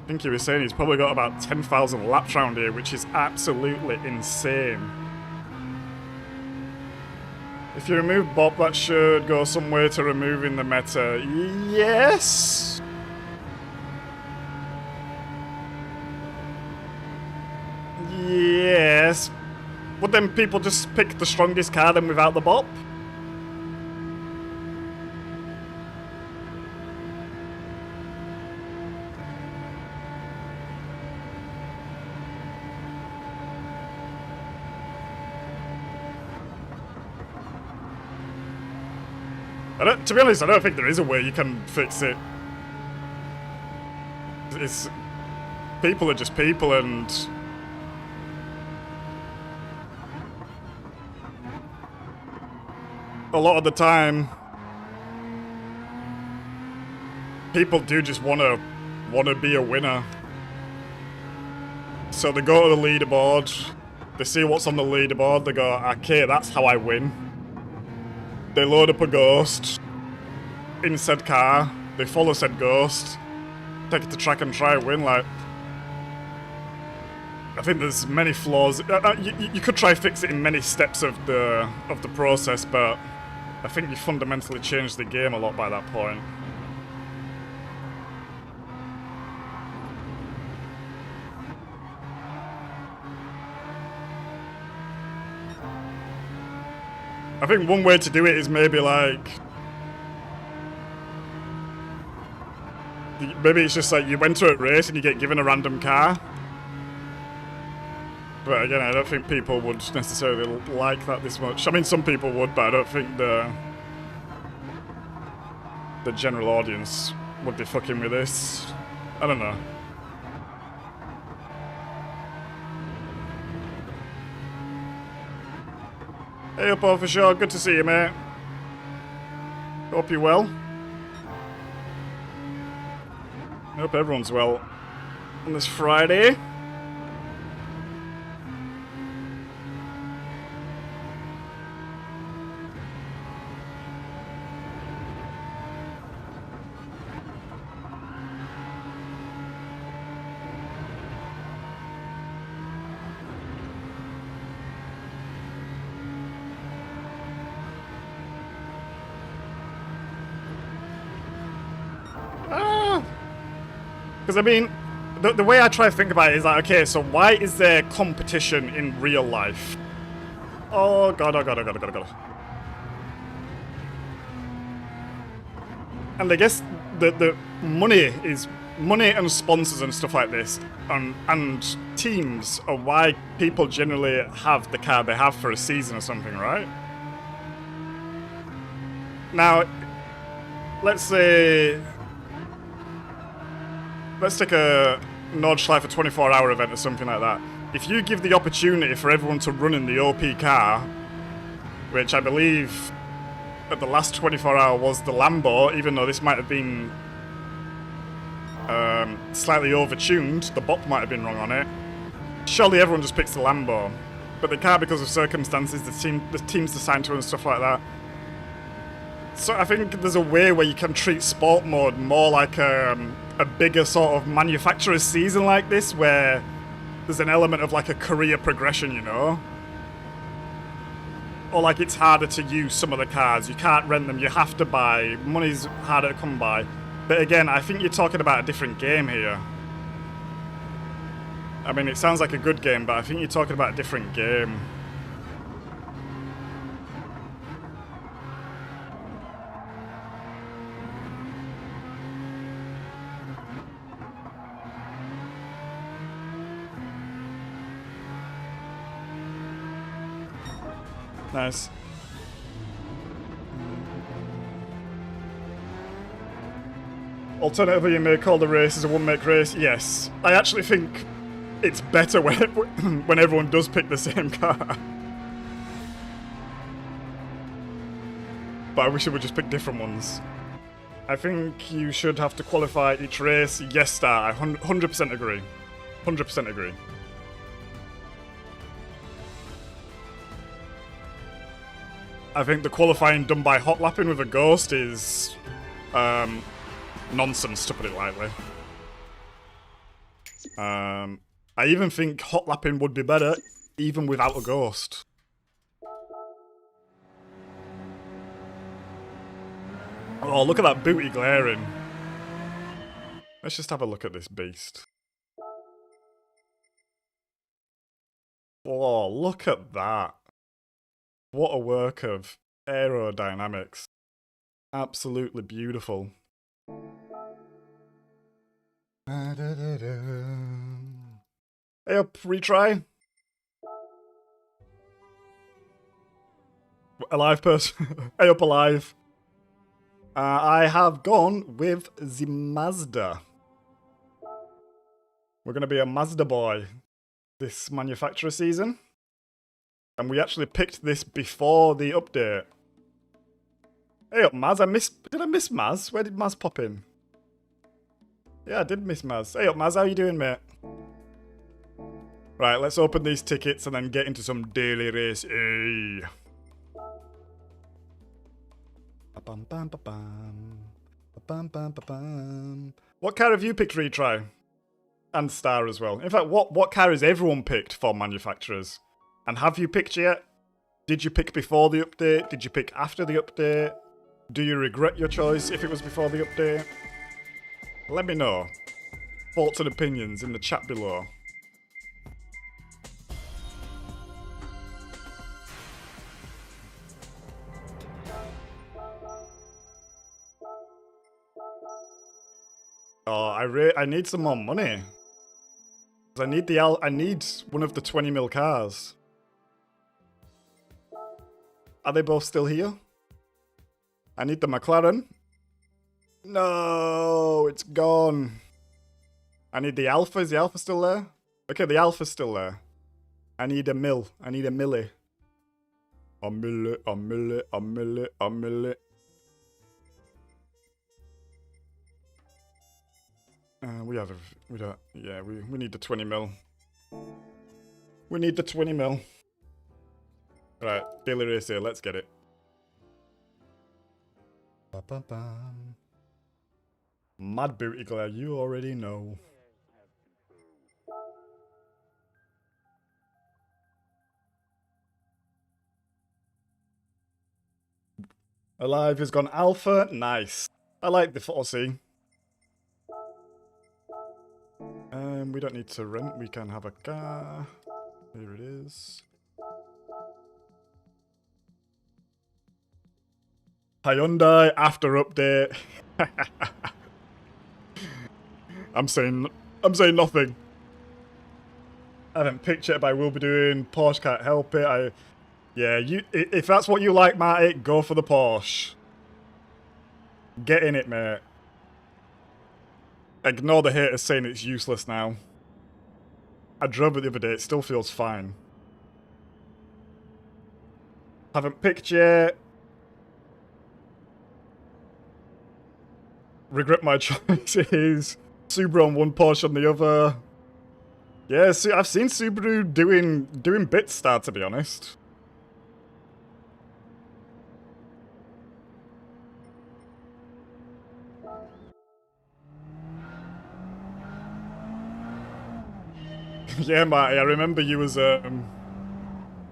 [SPEAKER 1] I think he was saying he's probably got about 10,000 laps around here, which is absolutely insane. If you remove Bob, that should go some way to removing the meta. Yes? Yes. Would then people just pick the strongest car then without the bop? To be honest, I don't think there is a way you can fix it. People are just people, and a lot of the time, people do just want to be a winner. So they go to the leaderboard, they see what's on the leaderboard, they go, okay, that's how I win. They load up a ghost in said car, they follow said ghost, take it to track and try and win. Like, I think there's many flaws. You could try fix it in many steps of the process, but I think you fundamentally changed the game a lot by that point. I think one way to do it is maybe like, maybe it's just like you enter a race and you get given a random car. But again, I don't think people would necessarily like that this much. I mean, some people would, but I don't think the general audience would be fucking with this. I don't know. Hey up, for sure. Good to see you, mate. Hope you're well. Hope everyone's well on this Friday. Because, I mean, the way I try to think about it is like, okay, so why is there competition in real life? Oh god, oh god, oh god, oh god, oh god. And I guess the money and sponsors and stuff like this, and teams are why people generally have the car they have for a season or something, right? Now, let's say, let's take a Nordschleifer 24-hour event or something like that. If you give the opportunity for everyone to run in the OP car, which I believe at the last 24-hour was the Lambo, even though this might have been slightly overtuned, the bop might have been wrong on it. Surely everyone just picks the Lambo. but they can't because of circumstances the team's assigned to and stuff like that. So I think there's a way where you can treat sport mode more like a bigger sort of manufacturer's season like this, where there's an element of like a career progression, you know? Or like it's harder to use some of the cars. You can't rent them, you have to buy. Money's harder to come by. But again, I think you're talking about a different game here. I mean, it sounds like a good game, but I think you're talking about a different game. Nice. Alternatively, you may call the race as a one-make race. Yes. I actually think it's better when everyone does pick the same car. But I wish it would just pick different ones. I think you should have to qualify each race. Yes, Star. I 100% agree. 100% agree. I think the qualifying done by hot lapping with a ghost is nonsense, to put it lightly. I even think hot lapping would be better even without a ghost. Oh, look at that booty glaring. Let's just have a look at this beast. Oh, look at that. What a work of aerodynamics. Absolutely beautiful. Hey up, retry. Alive person. Hey up, alive. I have gone with the Mazda. We're going to be a Mazda boy this manufacturer season. And we actually picked this before the update. Hey up, Maz. Did I miss Maz? Where did Maz pop in? Yeah, I did miss Maz. Hey up, Maz. How you doing, mate? Right, let's open these tickets and then get into some daily race. Hey. What car have you picked, retry? And Star as well. In fact, what car has everyone picked for manufacturers? And have you picked yet? Did you pick before the update? Did you pick after the update? Do you regret your choice if it was before the update? Let me know. Thoughts and opinions in the chat below. Oh, I need some more money. I need I need one of the 20 mil cars. Are they both still here? I need the McLaren. No, it's gone. I need the Alpha. Is the Alpha still there? Okay, the Alpha's still there. I need a mil. I need a milli. A milli, a milli, a milli, a milli. We need the 20 mil. We need the 20 mil. Right, daily race here, let's get it. Ba-ba-bam. Mad booty glare, you already know. Alive has gone Alpha, nice. I like the 4C. We don't need to rent, we can have a car. Here it is. Hyundai after update. I'm saying nothing. I haven't picked it, but I will be doing. Porsche can't help it. If that's what you like, Marty, go for the Porsche. Get in it, mate. Ignore the haters saying it's useless now. I drove it the other day, it still feels fine. Haven't picked yet. Regret my choices. Subaru on one, Porsche on the other. Yeah, see, I've seen Subaru doing Bitstar, to be honest. Yeah, Marty, I remember you was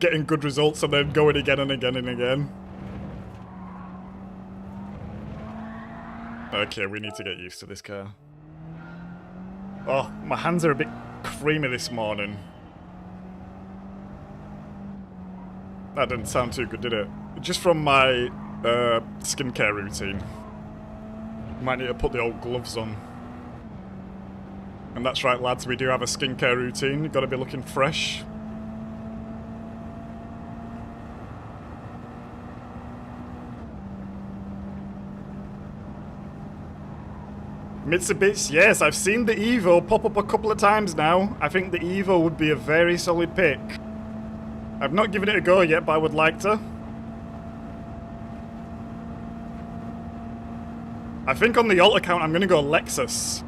[SPEAKER 1] getting good results and then going again and again and again. Okay, we need to get used to this car. Oh, my hands are a bit creamy this morning. That didn't sound too good, did it? Just from my skincare routine. Might need to put the old gloves on. And that's right, lads, we do have a skincare routine. You've got to be looking fresh. Mitsubishi, yes, I've seen the Evo pop up a couple of times now. I think the Evo would be a very solid pick. I've not given it a go yet, but I would like to. I think on the alt account I'm going to go Lexus.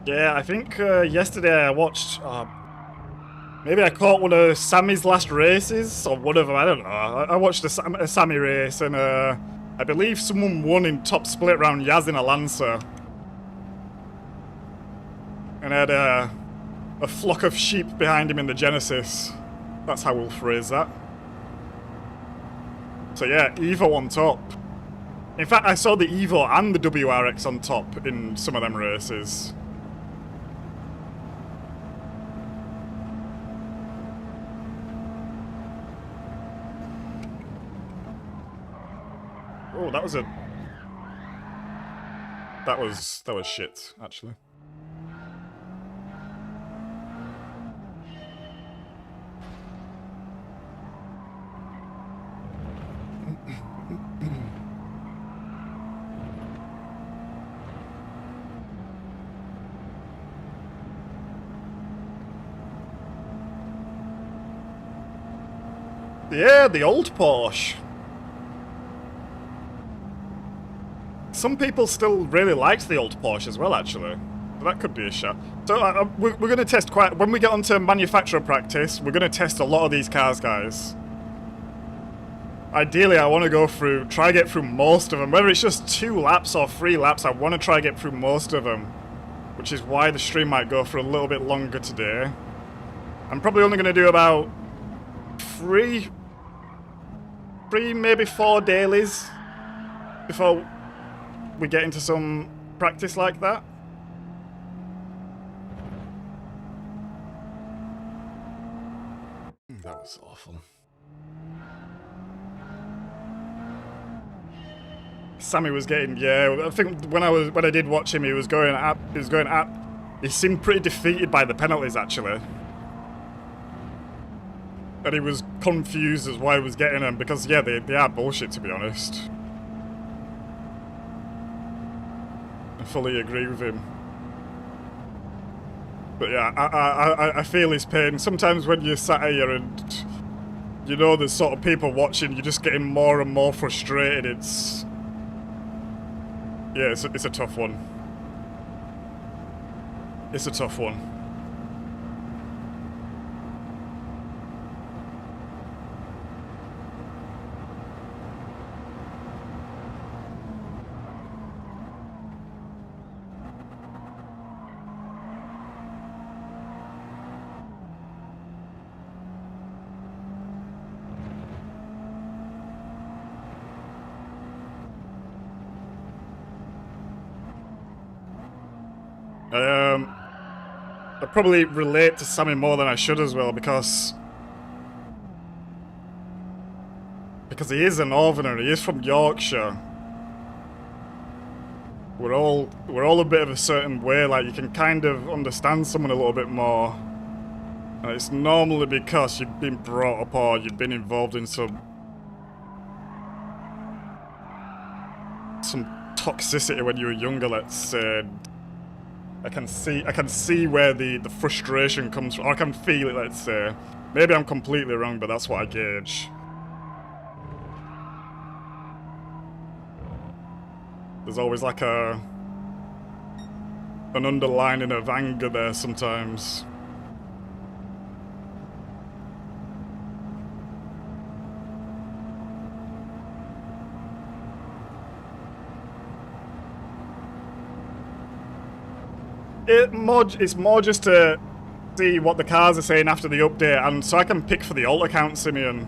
[SPEAKER 1] Yeah, I think yesterday I watched... maybe I caught one of Sammy's last races, or one of them, I don't know. I watched a Sammy race, and I believe someone won in top split round Yaz in a Lancer. And had a flock of sheep behind him in the Genesis. That's how we'll phrase that. So yeah, Evo on top. In fact, I saw the Evo and the WRX on top in some of them races. Oh, that was shit, actually. Yeah, the old Porsche. Some people still really liked the old Porsche as well, actually. So that could be a shot. So we're going to test quite... When we get onto manufacturer practice, we're going to test a lot of these cars, guys. Ideally, I want to try get through most of them. Whether it's just 2 laps or 3 laps, I want to try get through most of them. Which is why the stream might go for a little bit longer today. I'm probably only going to do about 3, maybe 4 dailies before we get into some practice like that. That was awful. Sammy was getting, yeah, I think when I did watch him, he seemed pretty defeated by the penalties, actually. And he was confused as why he was getting them, because yeah, they are bullshit, to be honest. I fully agree with him. But yeah, I feel his pain. Sometimes when you're sat here and you know there's sort of people watching, you're just getting more and more frustrated. It's... Yeah, it's a tough one. It's a tough one. I probably relate to Sammy more than I should as well, because he is a northerner, he is from Yorkshire. We're all a bit of a certain way, like you can kind of understand someone a little bit more. And it's normally because you've been brought up or you've been involved in some toxicity when you were younger, let's say. I can see where the frustration comes from, or I can feel it, let's say. Maybe I'm completely wrong, but that's what I gauge. There's always like an underlining of anger there sometimes. It's more just to see what the cars are saying after the update, and so I can pick for the alt account, Simeon.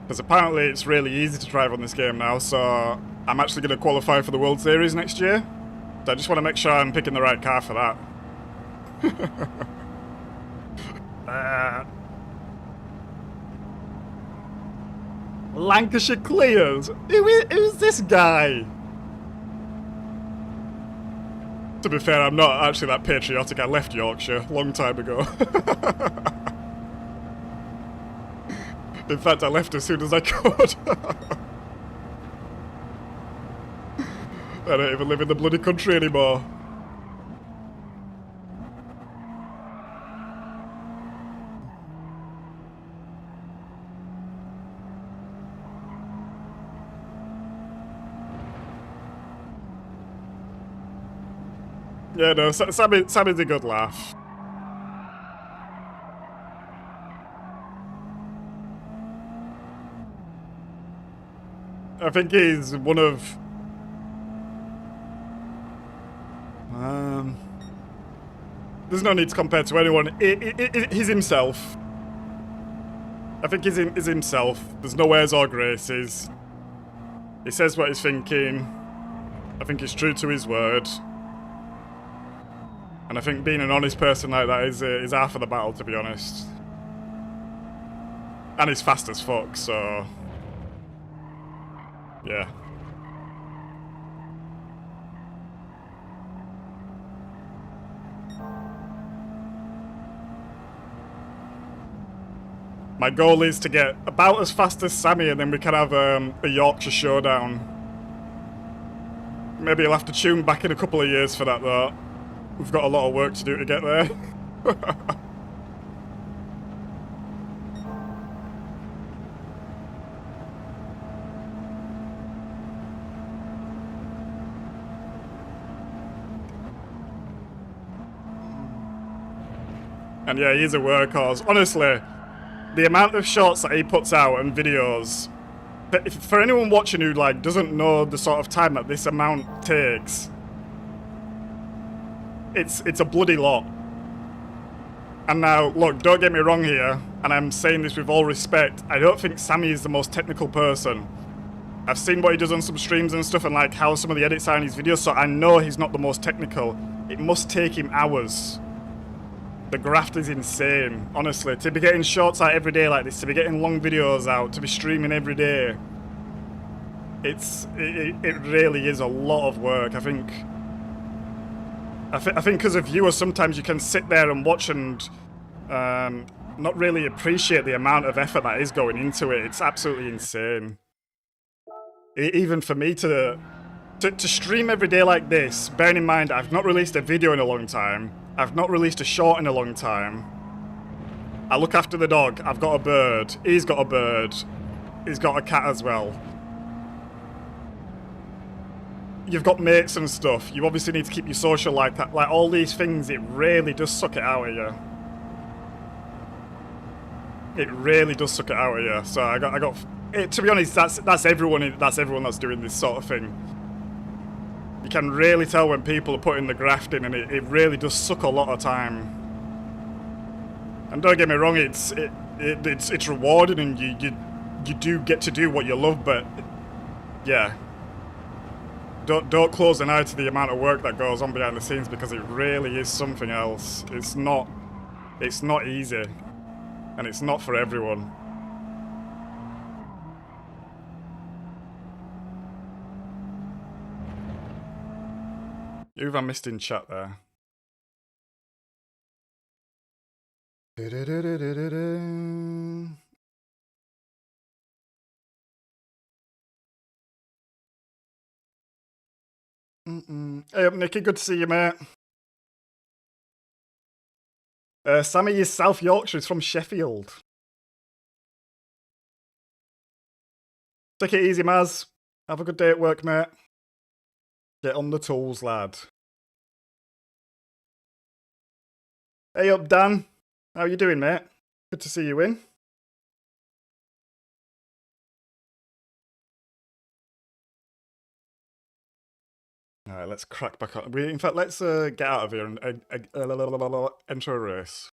[SPEAKER 1] Because apparently it's really easy to drive on this game now, so I'm actually going to qualify for the World Series next year. So I just want to make sure I'm picking the right car for that. Lancashire clears? Who's this guy? To be fair, I'm not actually that patriotic. I left Yorkshire a long time ago. In fact, I left as soon as I could. I don't even live in the bloody country anymore. Yeah, no, Sammy's a good laugh. I think he's one of... there's no need to compare to anyone. He's himself. I think he's himself. There's no airs or graces. He says what he's thinking. I think he's true to his word. And I think being an honest person like that is half of the battle, to be honest. And he's fast as fuck, so... yeah. My goal is to get about as fast as Sammy, and then we can have a Yorkshire showdown. Maybe he'll have to tune back in a couple of years for that, though. We've got a lot of work to do to get there. And yeah, he's a workhorse. Honestly, the amount of shots that he puts out and videos, for anyone watching who like doesn't know the sort of time that this amount takes, it's a bloody lot. And now, look, don't get me wrong here, and I'm saying this with all respect, I don't think Sammy is the most technical person. I've seen what he does on some streams and stuff, and like how some of the edits are in his videos, so I know he's not the most technical. It must take him hours. The graft is insane, honestly. To be getting shorts out every day like this, to be getting long videos out, to be streaming every day, it really is a lot of work. I think because of viewers, sometimes you can sit there and watch and not really appreciate the amount of effort that is going into it. It's absolutely insane. Even for me to stream every day like this, bearing in mind I've not released a video in a long time, I've not released a short in a long time. I look after the dog, I've got a bird, he's got a bird, he's got a cat as well. You've got mates and stuff, you obviously need to keep your social like that. Like all these things, it really does suck it out of you. It really does suck it out of you. So I got to be honest, that's everyone that's doing this sort of thing. You can really tell when people are putting the graft in, and it really does suck a lot of time. And don't get me wrong, it's rewarding, and you do get to do what you love, but yeah. Don't close an eye to the amount of work that goes on behind the scenes, because it really is something else. It's not easy, and it's not for everyone. Who have I missed in chat there? Hey up, Nicky, good to see you, mate. Sammy is South Yorkshire, he's from Sheffield. Take it easy, Maz. Have a good day at work, mate. Get on the tools, lad. Hey up, Dan. How you doing, mate? Good to see you in. Alright, let's crack back on. In fact, let's get out of here and enter a race.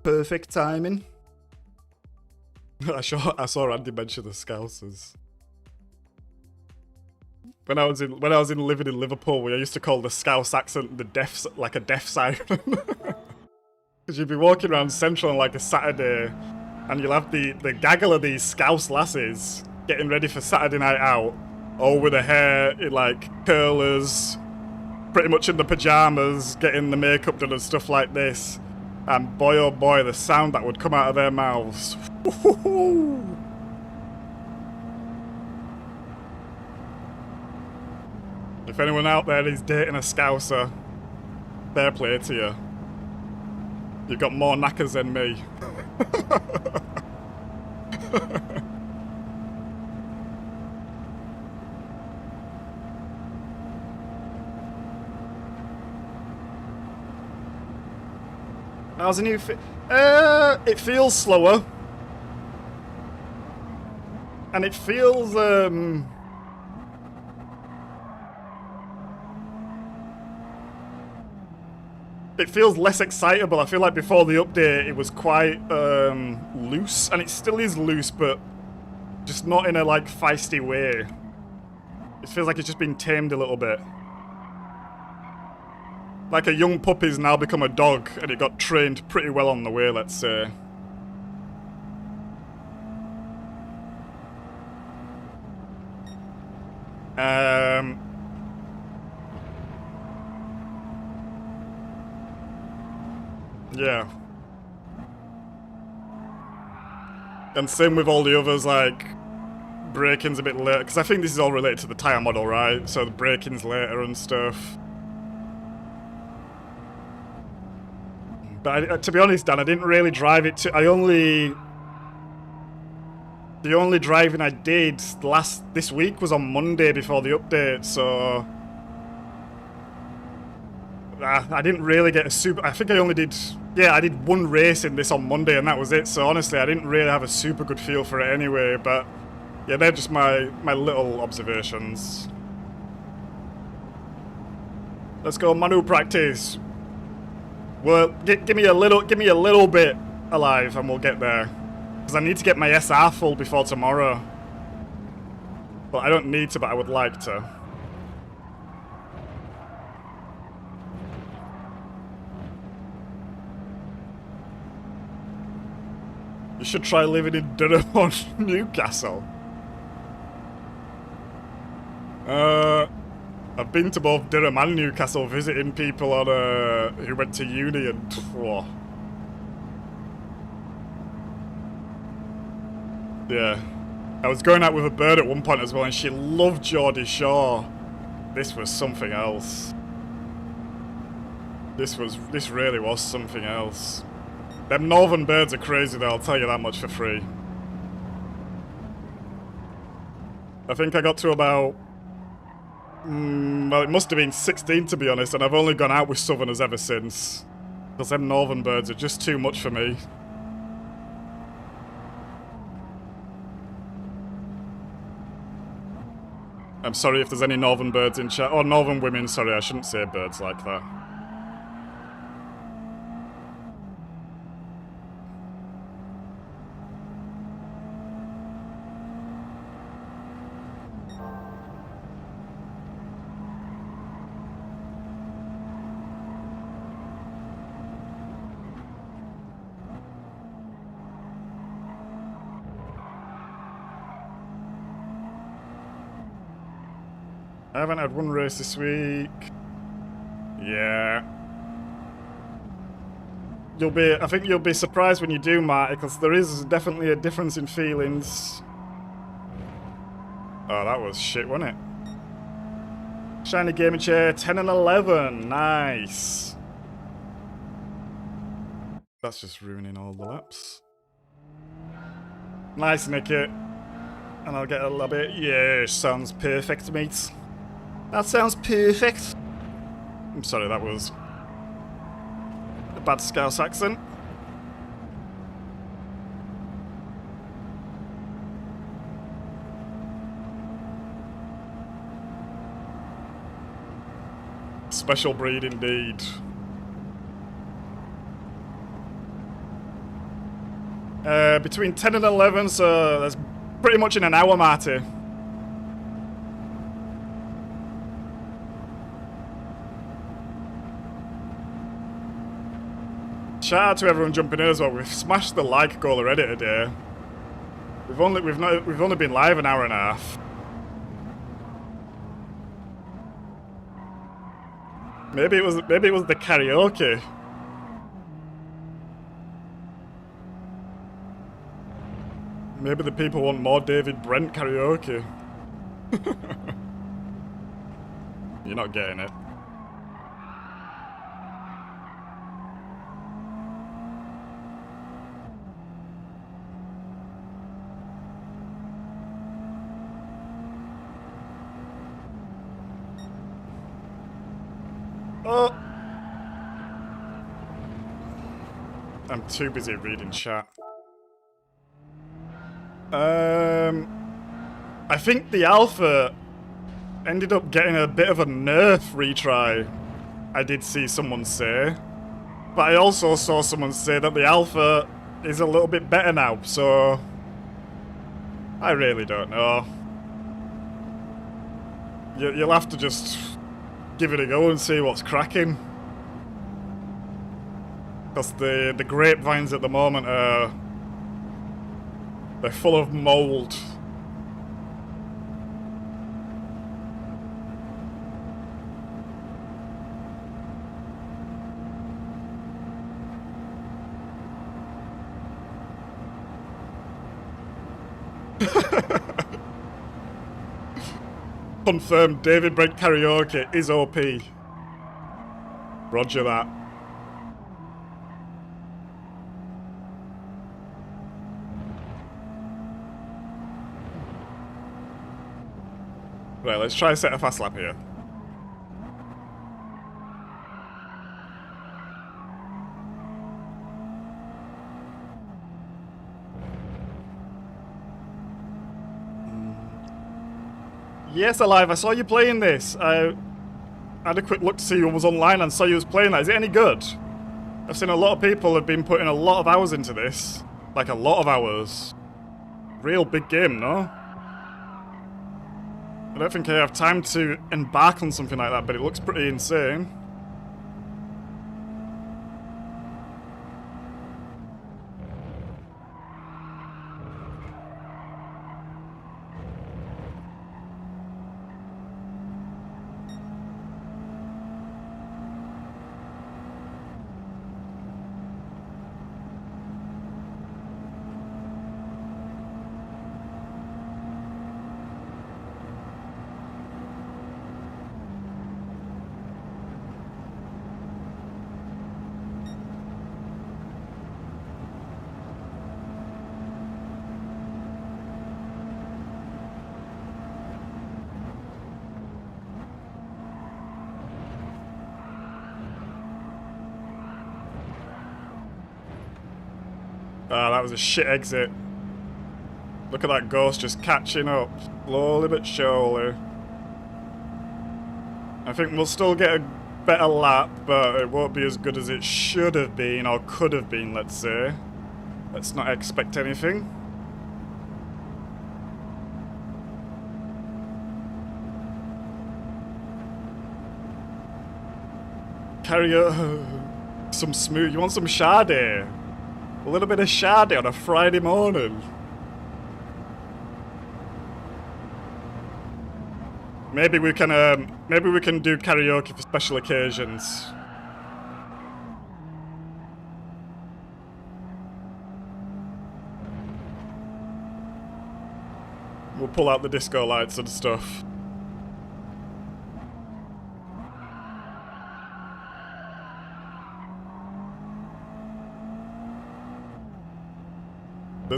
[SPEAKER 1] Perfect timing. I saw Andy mention the Scousers. When I was living in Liverpool, I used to call the Scouse accent the deaf, like a deaf siren. Because you'd be walking around Central on like a Saturday, and you'll have the gaggle of these Scouse lasses getting ready for Saturday night out, all with their hair in like curlers, pretty much in the pajamas, getting the makeup done and stuff like this. And boy oh boy, the sound that would come out of their mouths. If anyone out there is dating a Scouser, fair play to you. You've got more knackers than me. How's the new it feels slower. And it feels, it feels less excitable. I feel like before the update it was quite loose, and it still is loose, but just not in a like feisty way. It feels like it's just been tamed a little bit. Like a young puppy's now become a dog, and it got trained pretty well on the way, let's say. Yeah. And same with all the others, like, braking's a bit later, because I think this is all related to the tyre model, right? So the braking's later and stuff. But to be honest, Dan, I didn't really drive it the only driving I did this week was on Monday before the update, so I didn't really get a super. I think I only did, yeah, I did one race in this on Monday, and that was it. So honestly, I didn't really have a super good feel for it anyway. But yeah, they're just my little observations. Let's go, Manu practice. Well, give me a little bit alive, and we'll get there. Because I need to get my SR full before tomorrow. Well, I don't need to, but I would like to. You should try living in Durham or Newcastle. I've been to both Durham and Newcastle visiting people on who went to uni, and oh. Yeah. I was going out with a bird at one point as well, and she loved Geordie Shore. This was something else. This really was something else. Them northern birds are crazy though, I'll tell you that much for free. I think I got to about Well, it must have been 16 to be honest, and I've only gone out with Southerners ever since. Because them Northern birds are just too much for me. I'm sorry if there's any Northern birds in chat. Or Northern women, sorry, I shouldn't say birds like that. I haven't had one race this week. Yeah. I think you'll be surprised when you do, Marty, because there is definitely a difference in feelings. Oh, that was shit, wasn't it? Shiny gaming chair, 10 and 11. Nice. That's just ruining all the laps. Nice, Nicky. And I'll get a little bit. Yeah, sounds perfect, mate. That sounds perfect. I'm sorry, that was a bad Scouse accent. Special breed indeed. Between 10 and 11, so that's pretty much in an hour, Marty. Shout out to everyone jumping in as well. We've smashed the like goal already today. We've only been live an hour and a half. Maybe it was the karaoke. Maybe the people want more David Brent karaoke. You're not getting it. Oh! I'm too busy reading chat. I think the alpha ended up getting a bit of a nerf retry, I did see someone say. But I also saw someone say that the alpha is a little bit better now, so I really don't know. You'll have to just give it a go and see what's cracking. Because the grapevines at the moment are... they're full of mold. Confirmed, David Brent karaoke is OP. Roger that. Right, let's try and set a fast lap here. Yes, Alive, I saw you playing this. I had a quick look to see who was online and saw you was playing that. Is it any good? I've seen a lot of people have been putting a lot of hours into this. Like a lot of hours. Real big game, no? I don't think I have time to embark on something like that, but it looks pretty insane. Ah, that was a shit exit. Look at that ghost just catching up, slowly but surely. I think we'll still get a better lap, but it won't be as good as it should have been, or could have been, let's say. Let's not expect anything. Carry some smooth. You want some Sade? A little bit of Sade on a Friday morning. Maybe we can do karaoke for special occasions. We'll pull out the disco lights and stuff.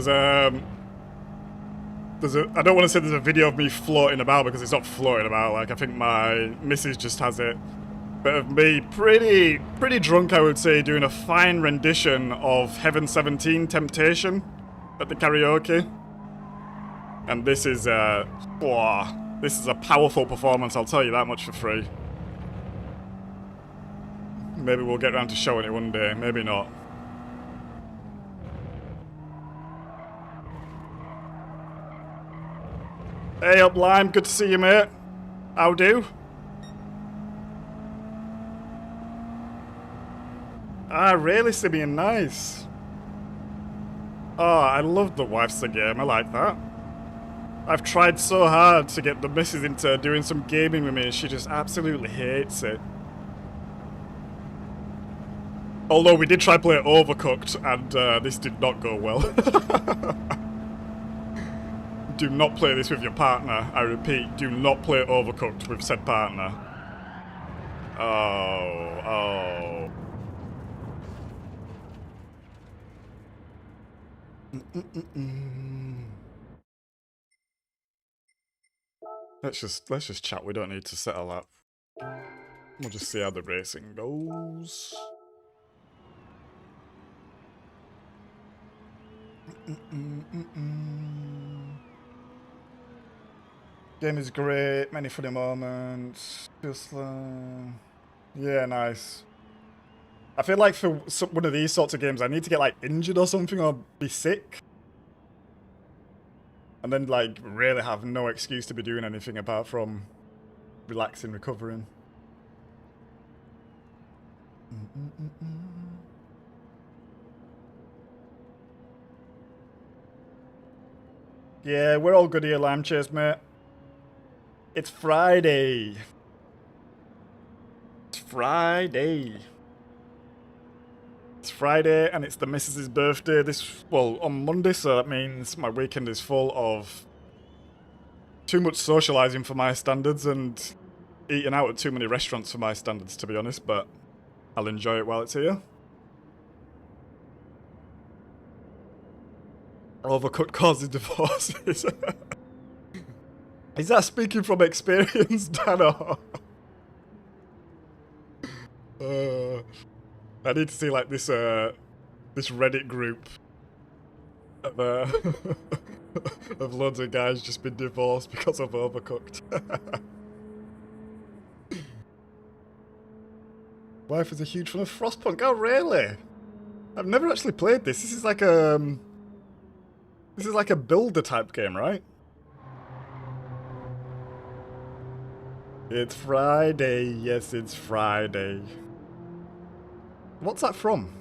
[SPEAKER 1] I don't want to say there's a video of me floating about because it's not floating about. Like, I think my missus just has it. But of me, pretty drunk, I would say, doing a fine rendition of Heaven 17 Temptation at the karaoke. And this is a powerful performance, I'll tell you that much for free. Maybe we'll get around to showing it one day, maybe not. Hey up, Lime, good to see you, mate. How do? Ah, really, Simeon, nice. Oh, I love the Wife's the Game, I like that. I've tried so hard to get the missus into doing some gaming with me and she just absolutely hates it. Although we did try play Overcooked and this did not go well. Do not play this with your partner. I repeat, do not play Overcooked with said partner. Oh. Let's just chat. We don't need to settle that. We'll just see how the racing goes. Game is great, many funny moments. Feels yeah, nice. I feel like for one of these sorts of games, I need to get like injured or something or be sick. And then like really have no excuse to be doing anything apart from relaxing, recovering. Yeah, we're all good here, Lime Chase, mate. It's Friday. It's Friday. It's Friday and it's the missus's birthday on Monday, so that means my weekend is full of too much socialising for my standards and eating out at too many restaurants for my standards, to be honest, but I'll enjoy it while it's here. Overcooked causes divorces. Is that speaking from experience, Dano? I need to see like this Reddit group of of loads of guys just been divorced because of Overcooked. Wife is a huge fan of Frostpunk. Oh, really? I've never actually played this. This is like a builder type game, right? It's Friday. Yes, it's Friday. What's that from?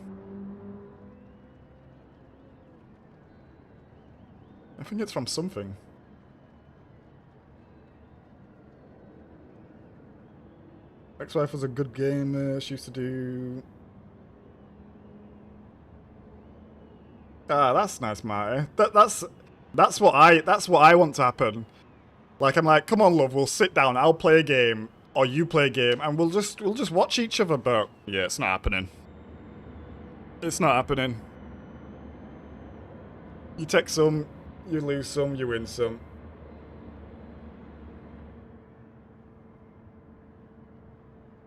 [SPEAKER 1] I think it's from something. Ex-wife was a good gamer. She used to do... Ah, that's nice, Marty. That's what I want to happen. Like, I'm like, come on, love, we'll sit down, I'll play a game, or you play a game, and we'll just watch each other, but yeah, it's not happening. It's not happening. You take some, you lose some, you win some.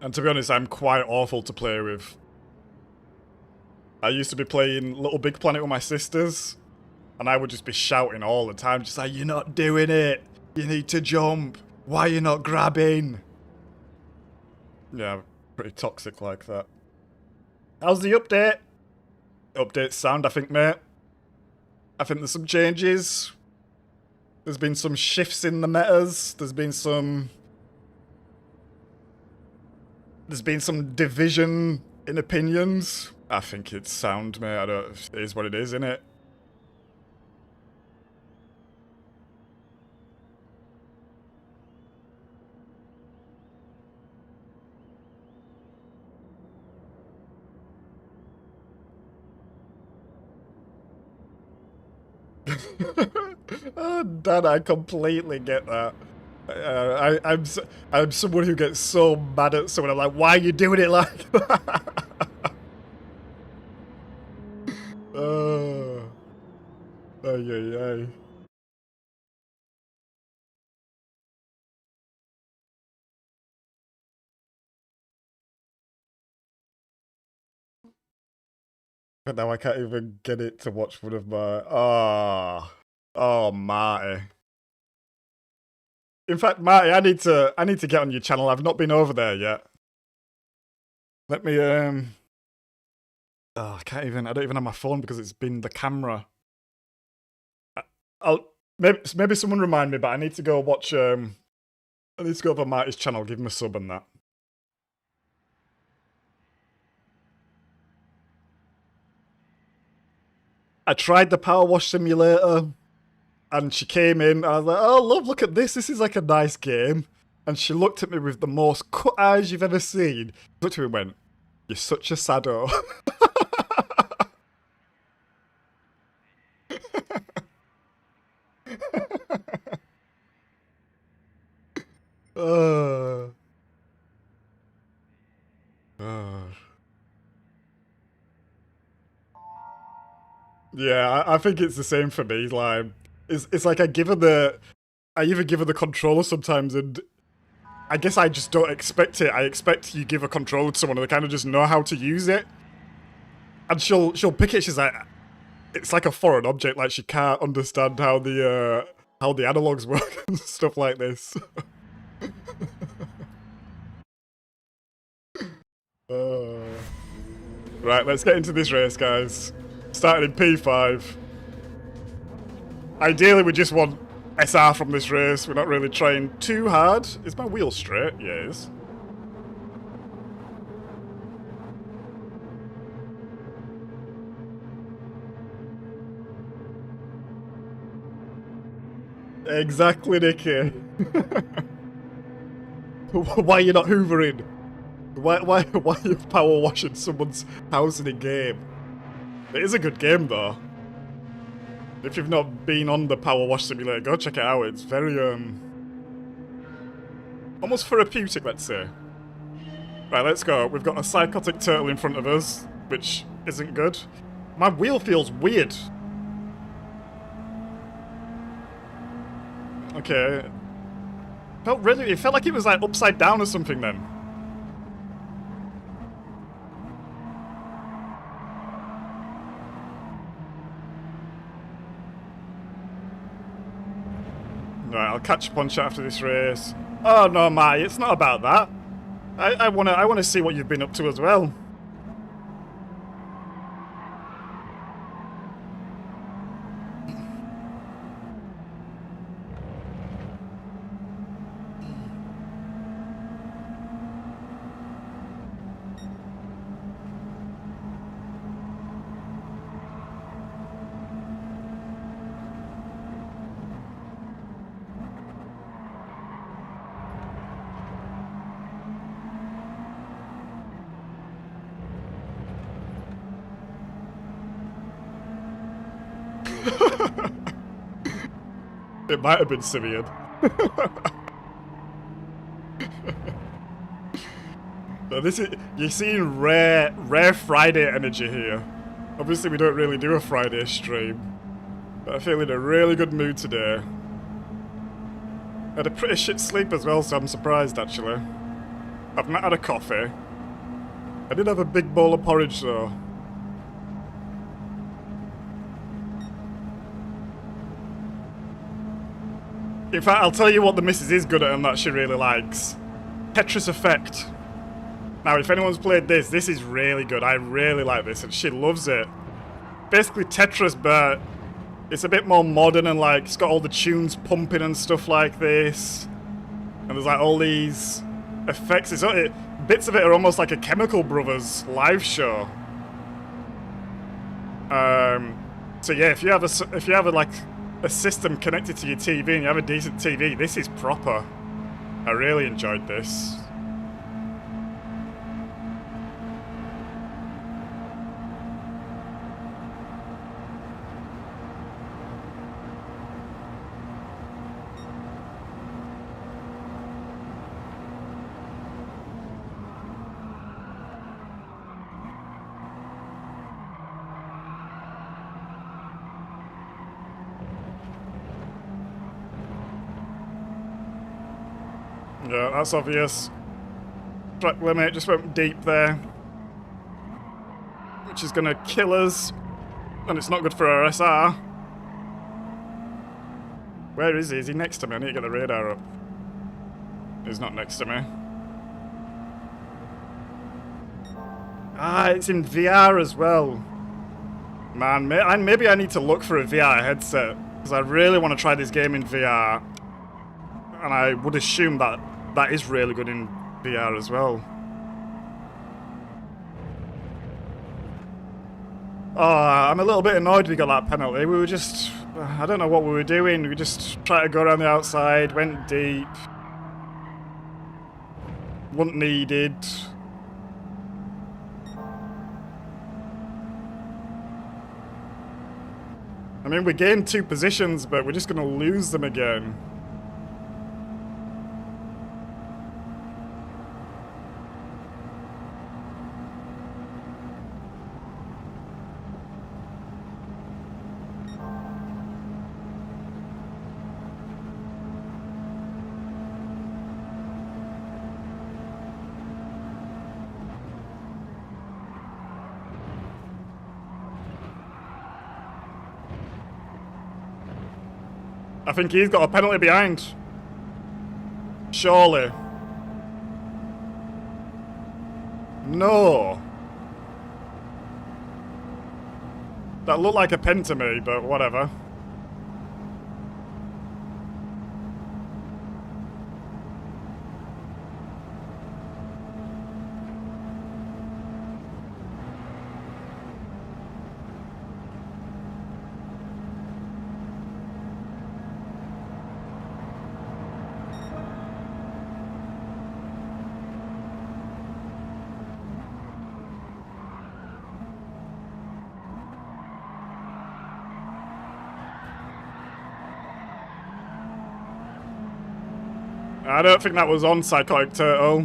[SPEAKER 1] And to be honest, I'm quite awful to play with. I used to be playing Little Big Planet with my sisters, and I would just be shouting all the time, just like, "You're not doing it! You need to jump! Why are you not grabbing?" Yeah, pretty toxic like that. How's the update? Update sound, I think, mate. I think there's some changes. There's been some shifts in the metas. There's been some division in opinions. I think it's sound, mate. It is what it is, innit? Oh, Dad, I completely get that. I'm someone who gets so mad at someone. I'm like, why are you doing it like that? Ay, ay, ay. But now I can't even get it to watch one of my... Oh, Marty. In fact, Marty, I need to get on your channel. I've not been over there yet. Let me, Oh, I don't even have my phone because it's been the camera. Maybe someone remind me, but I need to go watch, I need to go over Marty's channel, give him a sub and that. I tried the Power Wash Simulator, and she came in, and I was like, "Oh, love, look at this. This is like a nice game." And she looked at me with the most cut eyes you've ever seen. Looked at me and went, "You're such a sado." Yeah, I think it's the same for me. Like, it's like I either give her the controller sometimes, and I guess I just don't expect it. I expect you give a controller to someone and they kind of just know how to use it, and she'll pick it. She's like, it's like a foreign object. Like she can't understand how the analogs work and stuff like this. Right, let's get into this race, guys. Starting in P5. Ideally, we just want SR from this race. We're not really trying too hard. Is my wheel straight? Yeah, it is. Exactly, Nicky. Why are you not hoovering? Why are you power washing someone's house in a game? It is a good game, though. If you've not been on the Power Wash Simulator, go check it out. It's very, almost therapeutic, let's say. Right, let's go. We've got a psychotic turtle in front of us, which isn't good. My wheel feels weird. Okay. It felt like it was like upside down or something then. Right, I'll catch up on chat after this race. Oh no, Mai, it's not about that. I wanna see what you've been up to as well. It might have been Simeon. So you're seeing rare Friday energy here. Obviously we don't really do a Friday stream, but I feel in a really good mood today. I had a pretty shit sleep as well, so I'm surprised actually. I've not had a coffee. I did have a big bowl of porridge though. In fact, I'll tell you what the missus is good at and that she really likes. Tetris Effect. Now, if anyone's played this is really good. I really like this, and she loves it. Basically Tetris, but it's a bit more modern and like it's got all the tunes pumping and stuff like this. And there's like all these effects. Bits of it are almost like a Chemical Brothers live show. So yeah, if you have a system connected to your TV and you have a decent TV, this is proper. I really enjoyed this. Yeah, that's obvious. Track limit just went deep there, which is gonna kill us, and it's not good for our SR. Where is he? Is he next to me? I need to get the radar up. He's not next to me. Ah, it's in VR as well. Man, maybe I need to look for a VR headset, because I really want to try this game in VR. And I would assume that that is really good in VR as well. Oh, I'm a little bit annoyed we got that penalty. We were just... I don't know what we were doing. We just tried to go around the outside, went deep. Wasn't needed. I mean, we gained 2 positions, but we're just going to lose them again. I think he's got a penalty behind. Surely. No. That looked like a pen to me, but whatever. I don't think that was on Psychotic Turtle.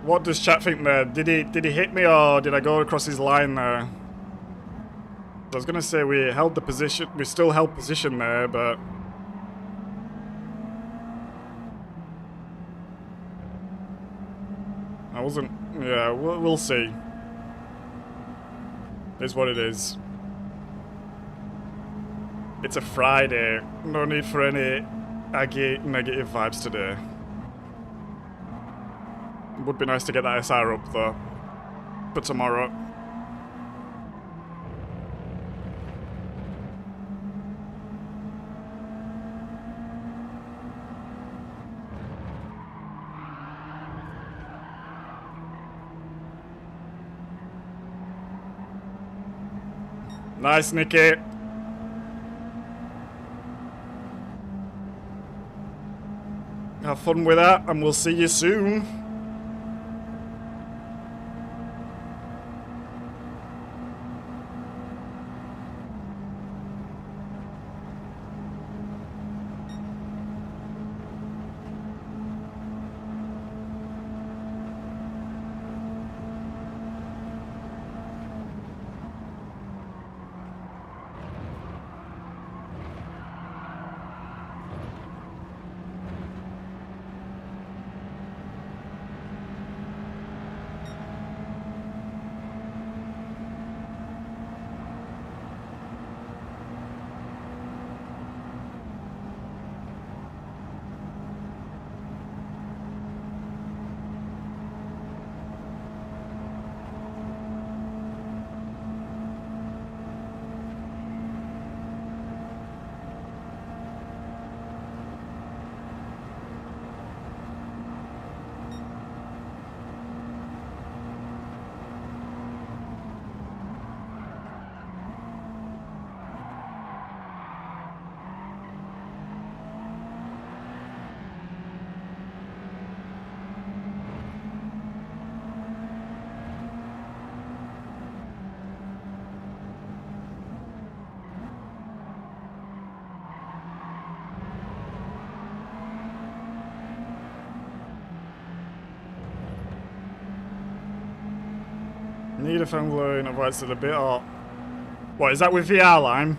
[SPEAKER 1] What does chat think there? Did he hit me or did I go across his line there? I was gonna say we held the position, we still held position there, but I wasn't. Yeah, we'll see. It's what it is. It's a Friday. No need for any aggy negative vibes today. Would be nice to get that SR up though for tomorrow. Nice, Nicky. Have fun with that, and we'll see you soon. Need a fan blowing, otherwise it's a bit hot. What, is that with VR line?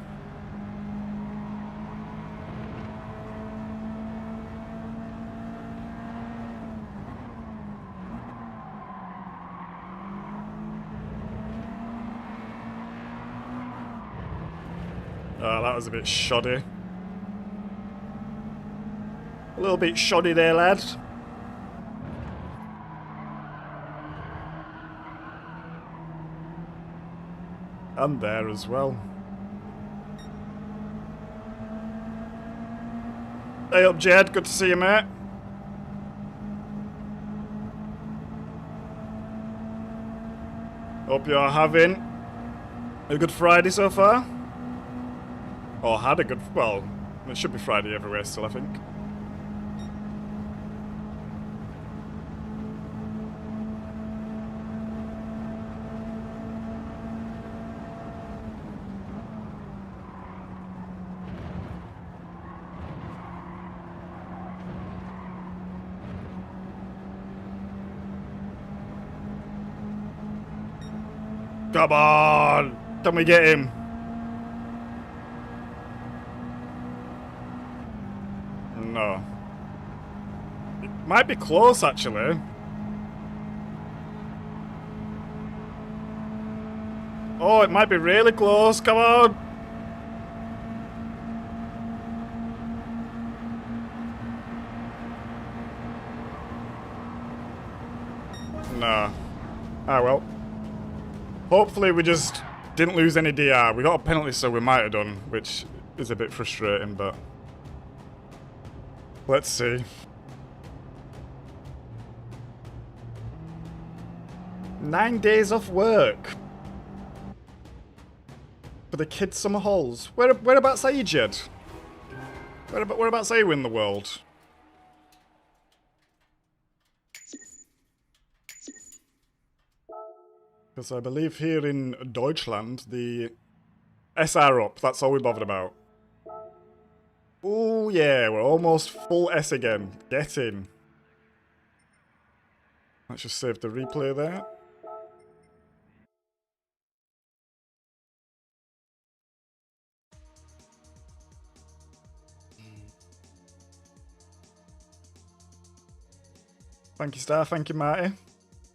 [SPEAKER 1] Oh, that was a bit shoddy. A little bit shoddy there, lad. And there as well. Hey up, Jed. Good to see you, mate. Hope you're having a good Friday so far. Or had a good... Well, it should be Friday everywhere still, I think. Come on! Can we get him? No. It might be close, actually. Oh, it might be really close. Come on! No. Ah, well. Hopefully we just didn't lose any DR. We got a penalty, so we might have done, which is a bit frustrating, but... Let's see. 9 days off work. For the kids' summer halls. Whereabouts are you, Jed? Whereabouts are you in the world? Because I believe here in Deutschland, the SR up, that's all we're bothered about. Oh yeah, we're almost full S again. Get in. Let's just save the replay there. Thank you, Star. Thank you, Marty.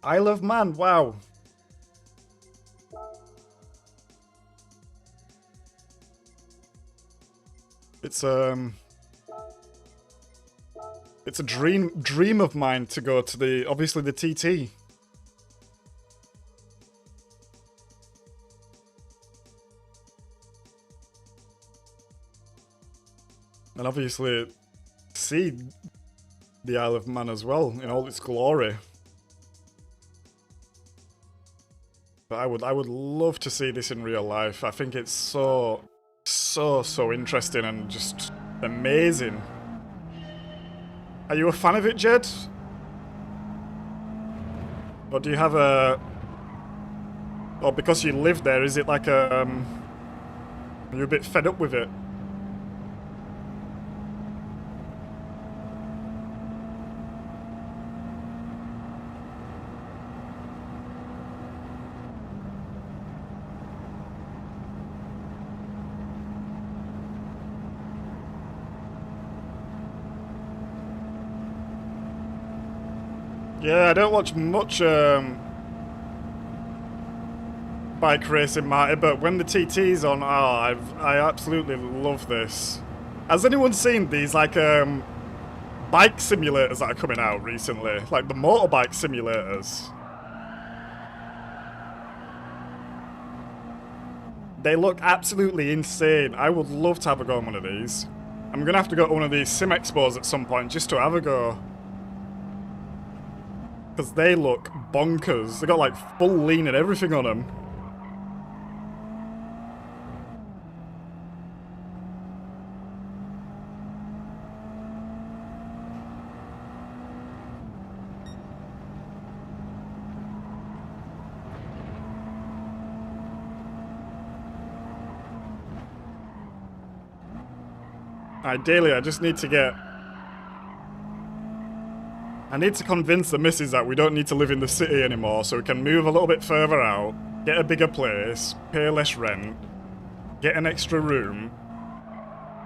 [SPEAKER 1] Isle of Man. Wow. It's a dream of mine to go to the, obviously the TT. And obviously see the Isle of Man as well in all its glory. But I would love to see this in real life. I think it's so interesting and just amazing. Are you a fan of it, Jed? Or do you have a... Or because you live there, is it like a... Are you a bit fed up with it? Yeah, I don't watch much bike racing, Marty, but when the TT's on, I absolutely love this. Has anyone seen these, like, bike simulators that are coming out recently? Like the motorbike simulators? They look absolutely insane. I would love to have a go on one of these. I'm gonna have to go to one of these sim expos at some point just to have a go. Because they look bonkers. They got like full lean and everything on them. Ideally, I just need to get... I need to convince the missus that we don't need to live in the city anymore, so we can move a little bit further out, get a bigger place, pay less rent, get an extra room,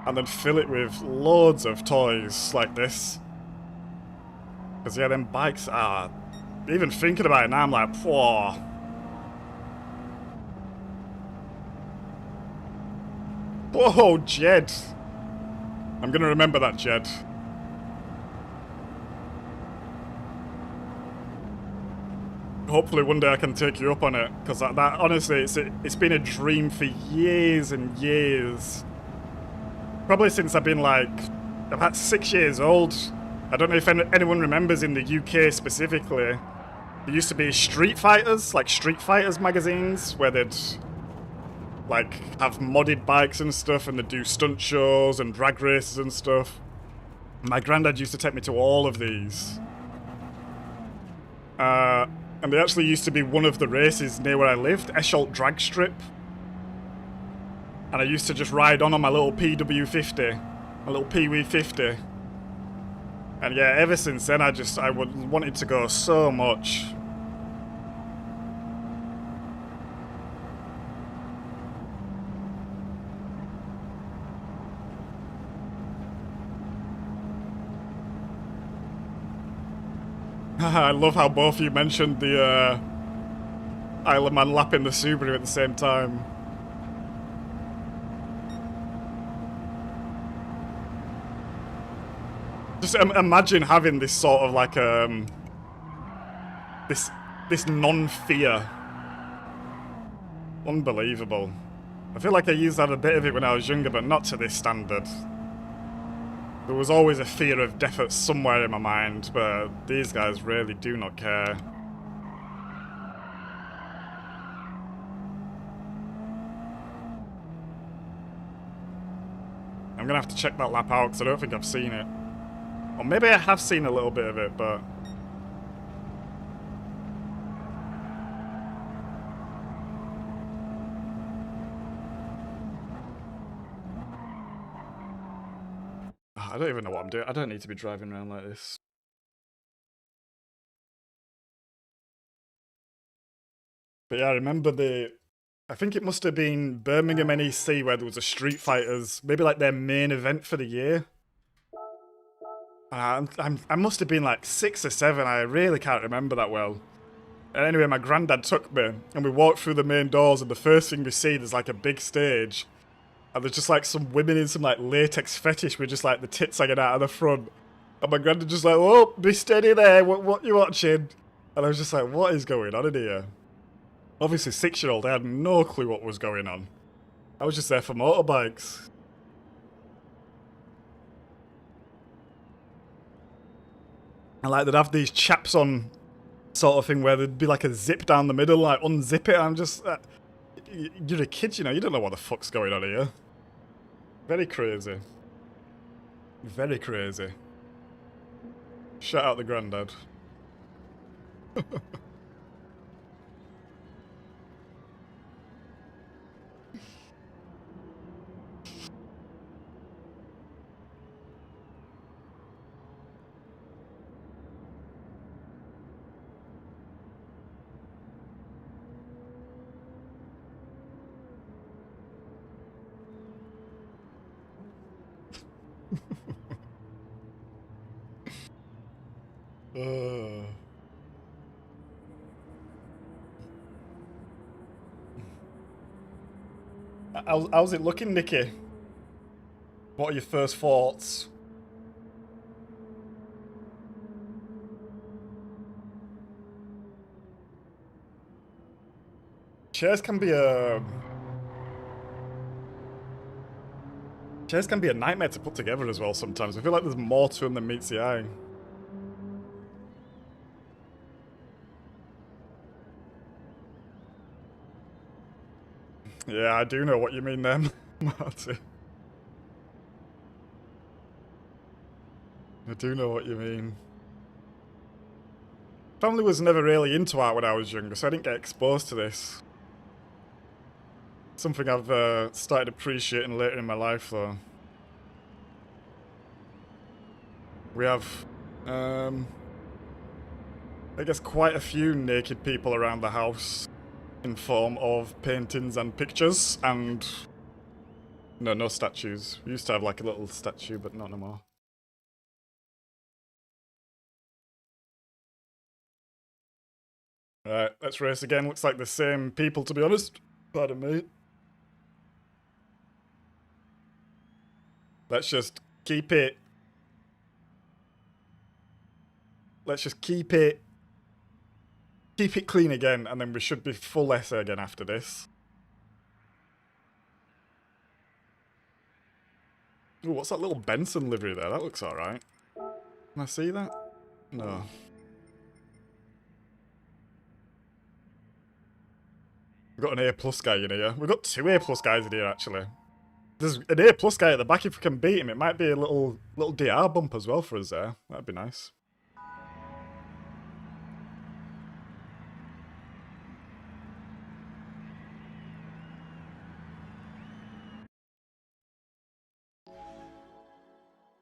[SPEAKER 1] and then fill it with loads of toys like this. Because yeah, them bikes are... Even thinking about it now, I'm like, whoa. Whoa, Jed. I'm gonna remember that, Jed. Hopefully one day I can take you up on it, because that honestly, it's been a dream for years and years. Probably since I've been like, about 6 years old. I don't know if anyone remembers in the UK specifically. There used to be Street Fighters, like Street Fighters magazines, where they'd like have modded bikes and stuff, and they'd do stunt shows and drag races and stuff. My granddad used to take me to all of these. And they actually used to be one of the races near where I lived, Eschalt Drag Strip. And I used to just ride on my little PW50, my little PW50. And yeah, ever since then I wanted to go so much. I love how both of you mentioned the Isle of Man lapping the Subaru at the same time. Just imagine having this sort of like this non-fear. Unbelievable. I feel like I used to have a bit of it when I was younger, but not to this standard. There was always a fear of death somewhere in my mind, but these guys really do not care. I'm gonna have to check that lap out because I don't think I've seen it. Or maybe I have seen a little bit of it, but... I don't even know what I'm doing. I don't need to be driving around like this. But yeah, I remember I think it must have been Birmingham NEC where there was a Street Fighters, maybe like their main event for the year. I must have been like 6 or 7, I really can't remember that well. And anyway, my granddad took me, and we walked through the main doors, and the first thing we see, there's like a big stage. And there's just like some women in some like latex fetish with just like the tits hanging out of the front. And my granddad just like, oh, be steady there, what you watching? And I was just like, what is going on in here? Obviously 6-year-old, I had no clue what was going on. I was just there for motorbikes. And like they'd have these chaps on sort of thing where there'd be like a zip down the middle, like unzip it. I'm just, you're a kid, you know, you don't know what the fuck's going on here. Very crazy. Very crazy. Shout out the granddad. How's it looking, Nikki? What are your first thoughts? Chairs can be a nightmare to put together as well sometimes. I feel like there's more to them than meets the eye. Yeah, I do know what you mean then, Marty. I do know what you mean. Family was never really into art when I was younger, so I didn't get exposed to this. Something I've started appreciating later in my life, though. We have I guess quite a few naked people around the house in form of paintings and pictures and... No statues. We used to have like a little statue, but not no more. Alright, let's race again. Looks like the same people, to be honest. Pardon me. Let's just keep it. Let's just keep it clean again, and then we should be full essay again after this. Ooh, what's that little Benson livery there? That looks alright. Can I see that? No. We've got an A+ guy in here. We've got 2 A+ guys in here, actually. There's an A+ guy at the back. If we can beat him, it might be a little DR bump as well for us there. That'd be nice.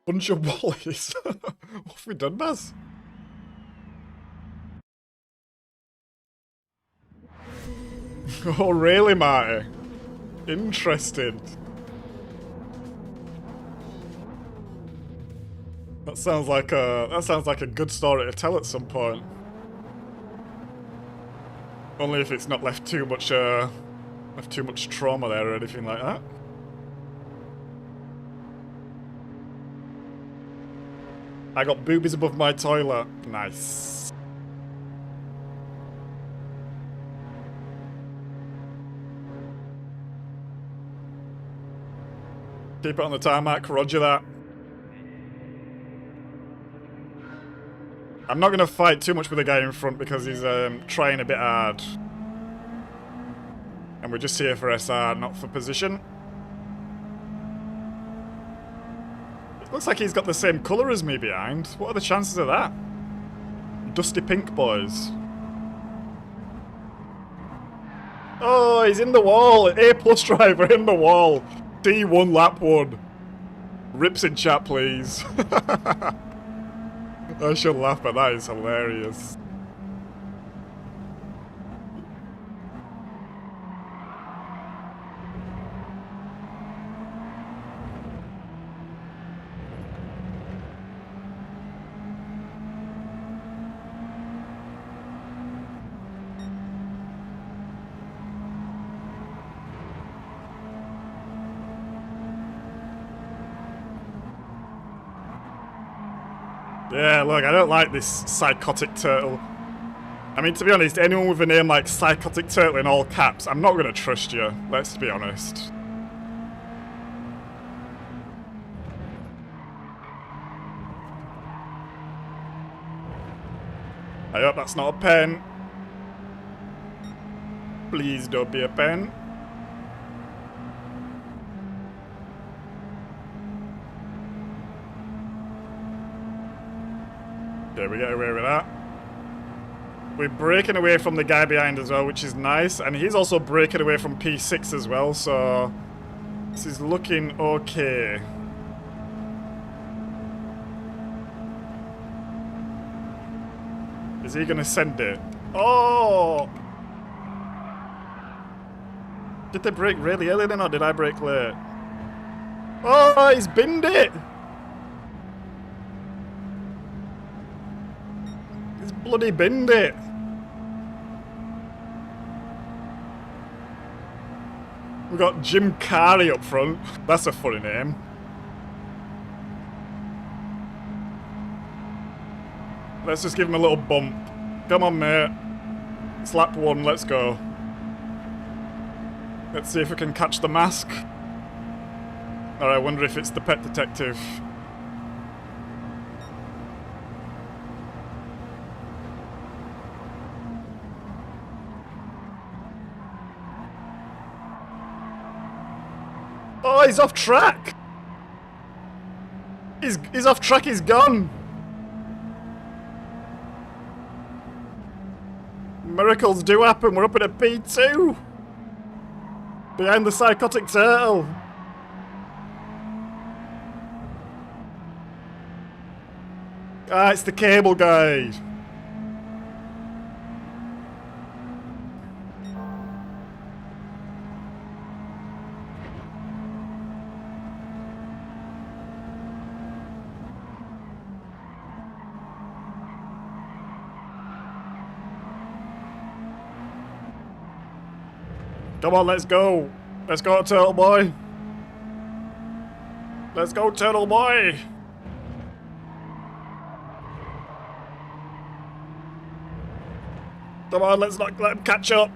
[SPEAKER 1] Bunch of wallies. What have we done, Baz? Oh, really, Marty? Interesting. That sounds like a good story to tell at some point. Only if it's not left too much trauma there or anything like that. I got boobies above my toilet. Nice. Keep it on the tarmac, roger that. I'm not going to fight too much with the guy in front because he's trying a bit hard. And we're just here for SR, not for position. It looks like he's got the same colour as me behind. What are the chances of that? Dusty pink, boys. Oh, he's in the wall. A+ driver in the wall. D1 lap 1. Rips in chat, please. I should laugh, but that is hilarious. Yeah, look, I don't like this psychotic turtle. I mean, to be honest, anyone with a name like Psychotic Turtle in all caps, I'm not going to trust you, let's be honest. I hope that's not a pen. Please don't be a pen. Okay, we get away with that. We're breaking away from the guy behind as well, which is nice. And he's also breaking away from P6 as well, so this is looking okay. Is he gonna send it? Oh! Did they break really early then, or did I break late? Oh, he's binned it! Bloody binned it. We got Jim Carrey up front. That's a funny name. Let's just give him a little bump. Come on, mate. It's lap 1, let's go. Let's see if we can catch the mask. Or I wonder if it's the pet detective. Oh, he's off track! He's off track, he's gone! Miracles do happen, we're up at a P2! Behind the Psychotic Turtle! Ah, it's the cable guy! Come on, let's go. Let's go, Turtle Boy. Let's go, Turtle Boy. Come on, let's not let him catch up.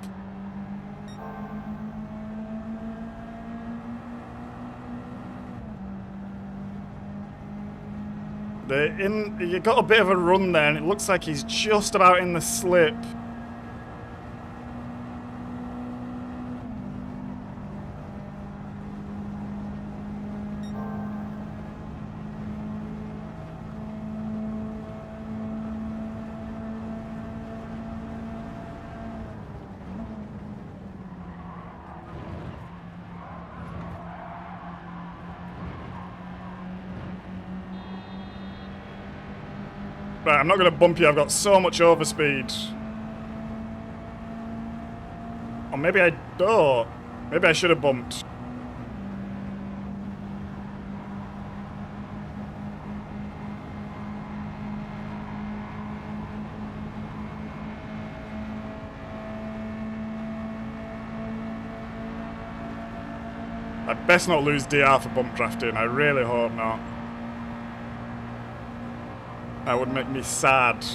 [SPEAKER 1] You got a bit of a run there, and it looks like he's just about in the slip. Right, I'm not going to bump you, I've got so much overspeed. Or maybe I don't. Maybe I should have bumped. I best not lose DR for bump drafting, I really hope not. That would make me sad.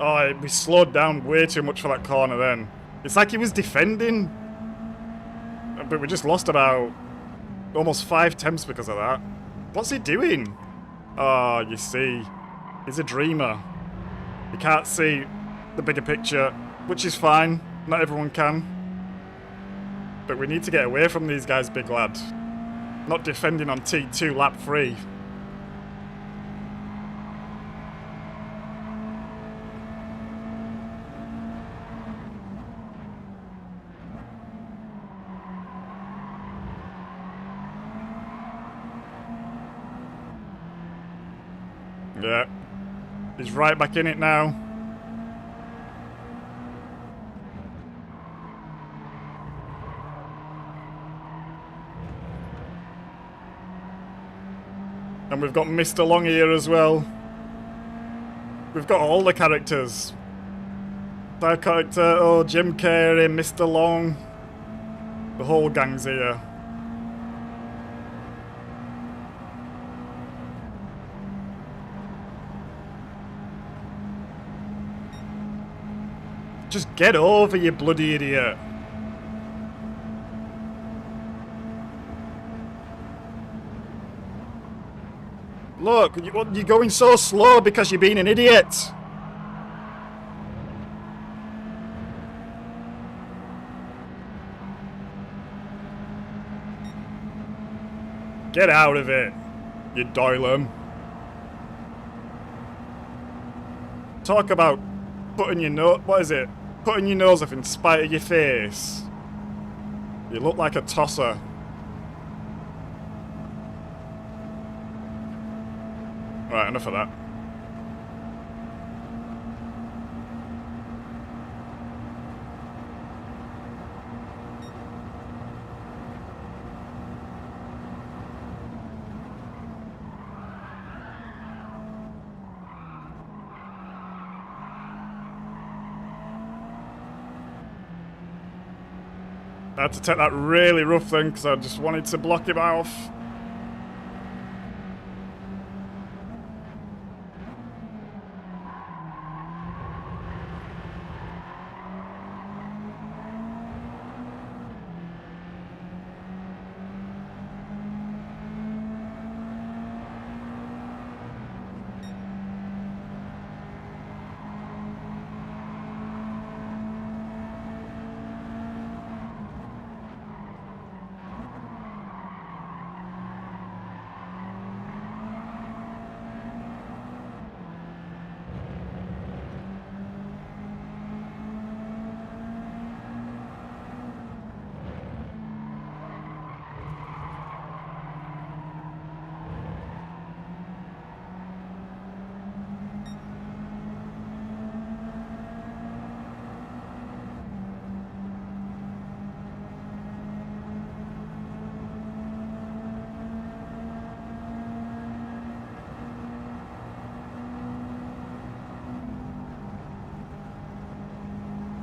[SPEAKER 1] Oh, we slowed down way too much for that corner then. It's like he was defending. But we just lost about almost 5 temps because of that. What's he doing? Oh, you see. He's a dreamer. He can't see the bigger picture, which is fine. Not everyone can. But we need to get away from these guys, big lad. Not defending on T2 lap 3. Yeah. He's right back in it now. And we've got Mr. Long here as well. We've got all the characters. Side character, oh, Jim Carrey, Mr. Long. The whole gang's here. Just get over, you bloody idiot. Look, you're going so slow because you're being an idiot. Get out of it, you doylem. Talk about putting your nose, what is it? Putting your nose off in spite of your face. You look like a tosser. Right, enough of that. I had to take that really rough thing because I just wanted to block him off.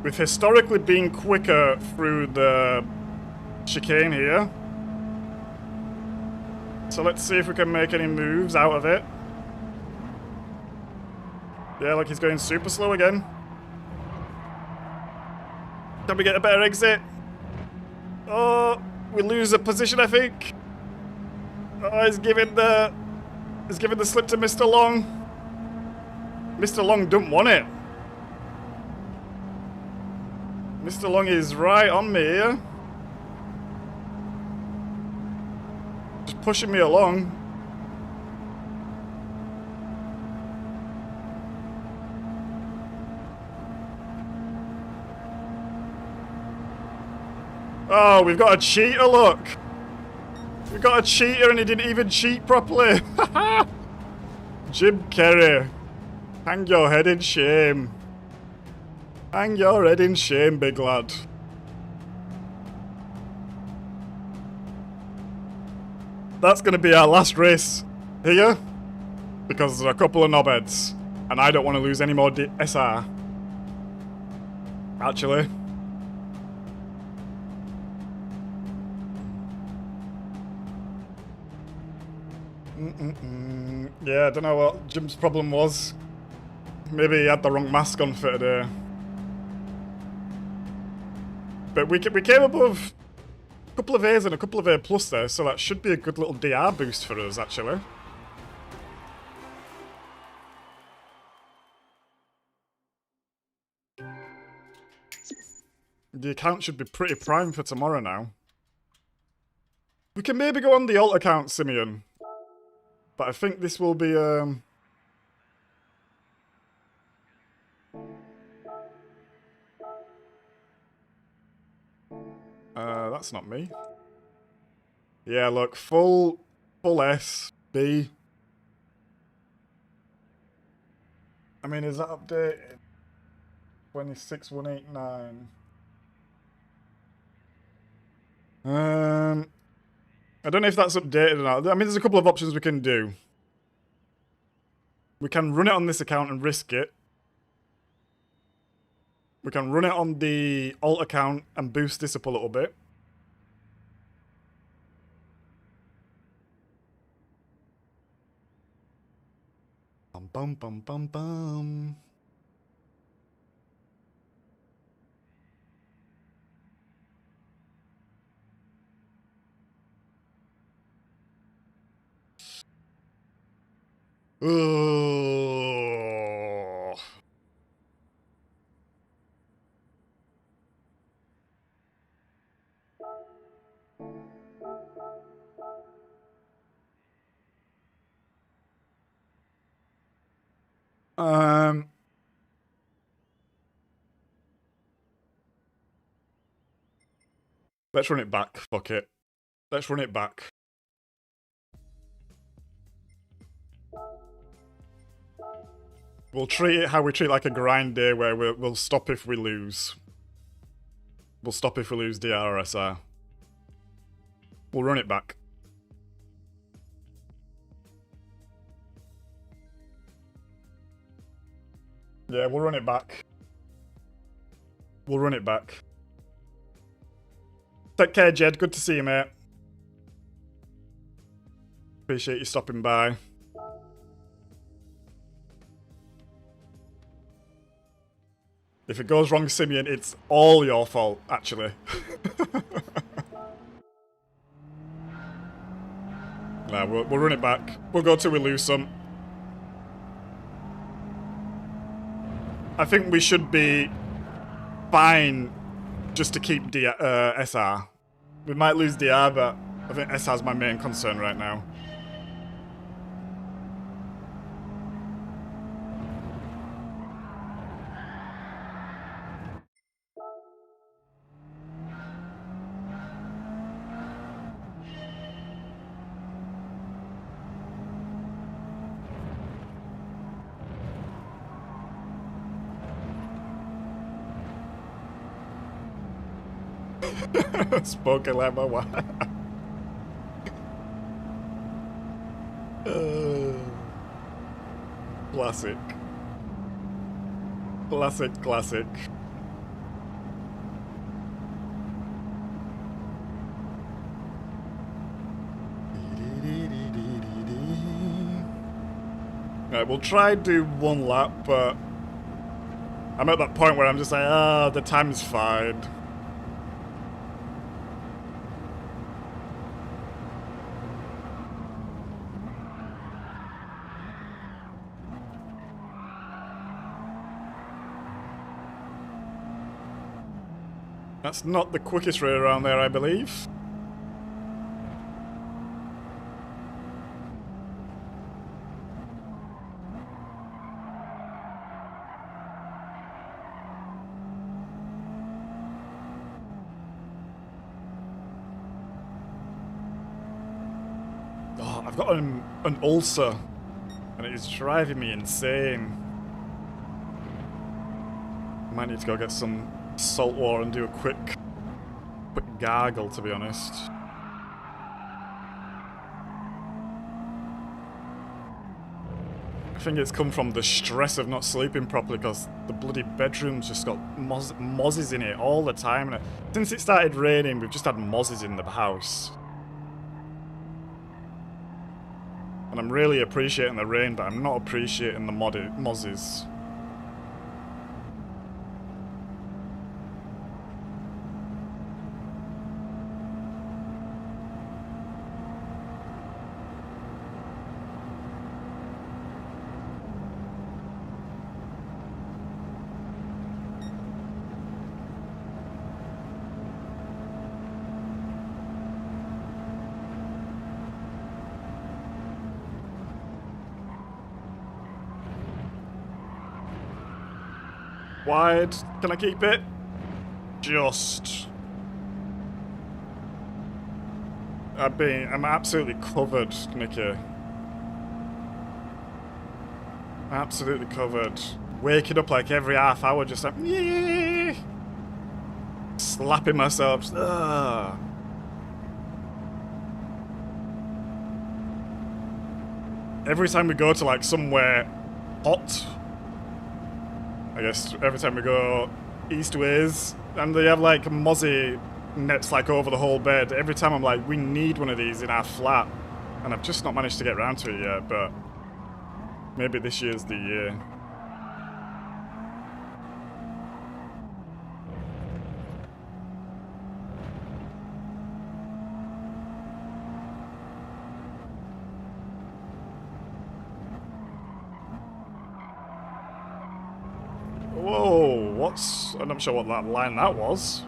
[SPEAKER 1] We've historically been quicker through the chicane here. So let's see if we can make any moves out of it. Yeah, look, he's going super slow again. Can we get a better exit? Oh, we lose a position, I think. Oh, he's giving the slip to Mr. Long. Mr. Long don't want it. Mr. Long is right on me here. Just pushing me along. Oh, we've got a cheater, look. We've got a cheater and he didn't even cheat properly. Jim Kerry. Hang your head in shame. Hang your head in shame, big lad. That's going to be our last race here. Because there's a couple of knobheads. And I don't want to lose any more SR. Actually. Yeah, I don't know what Jim's problem was. Maybe he had the wrong mask on for today. But we came above a couple of A's and a couple of A plus there, so that should be a good little DR boost for us, actually. The account should be pretty prime for tomorrow now. We can maybe go on the alt account, Simeon. But I think this will be, that's not me. Yeah, look, full S, B. I mean, is that updated? 26189. I don't know if that's updated or not. I mean, there's a couple of options we can do. We can run it on this account and risk it. We can run it on the alt account and boost this up a little bit. Bum bum bum bum bum. Oh. Let's run it back. Fuck it. Let's run it back. We'll treat it how we treat like a grind day where we'll stop if we lose. We'll stop if we lose DRSR. We'll run it back. Yeah, we'll run it back. We'll run it back. Take care, Jed. Good to see you, mate. Appreciate you stopping by. If it goes wrong, Simeon, it's all your fault, actually. Nah, we'll run it back. We'll go till we lose some. I think we should be fine just to keep SR. We might lose DR, but I think SR is my main concern right now. Spoken like my wife. Classic. Classic, classic. Right, we'll try do one lap, but I'm at that point where I'm just like, ah, the time's fine. That's not the quickest rate around there, I believe. Oh, I've got an ulcer, and it is driving me insane. Might need to go get some salt water and do a quick gargle, to be honest. I think it's come from the stress of not sleeping properly, because the bloody bedroom's just got mozzies in it all the time. And since it started raining, we've just had mozzies in the house. And I'm really appreciating the rain, but I'm not appreciating the mozzies. Wide. Can I keep it? Just. I'm absolutely covered, Nicky. Absolutely covered. Waking up like every half hour, just like, yeah. Slapping myself. Ugh. Every time we go to like somewhere hot, I guess every time we go eastways, and they have like mozzie nets like over the whole bed, every time I'm like, we need one of these in our flat, and I've just not managed to get around to it yet, but maybe this year's the year. Whoa, I'm not sure what that line that was.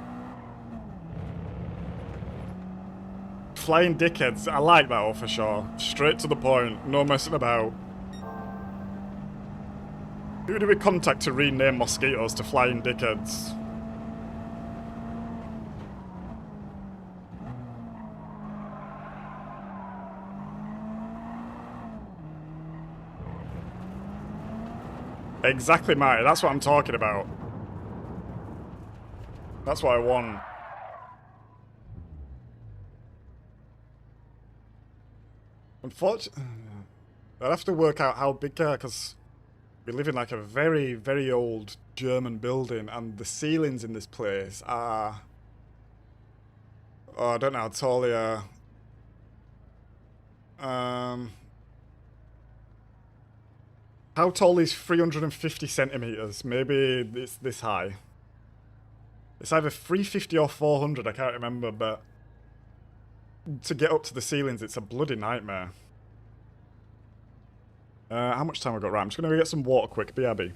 [SPEAKER 1] Flying dickheads, I like that, oh, for sure. Straight to the point, no messing about. Who do we contact to rename mosquitoes to flying dickheads? Exactly, Marty. That's what I'm talking about. That's what I want. Unfortunately, I'd have to work out how big they are, because we live in like a very, very old German building, and the ceilings in this place are... Oh, I don't know how tall they are. How tall is 350 centimeters? Maybe it's this high. It's either 350 or 400, I can't remember, but to get up to the ceilings, it's a bloody nightmare. How much time have I got? Right, I'm just going to go get some water quick. BRB.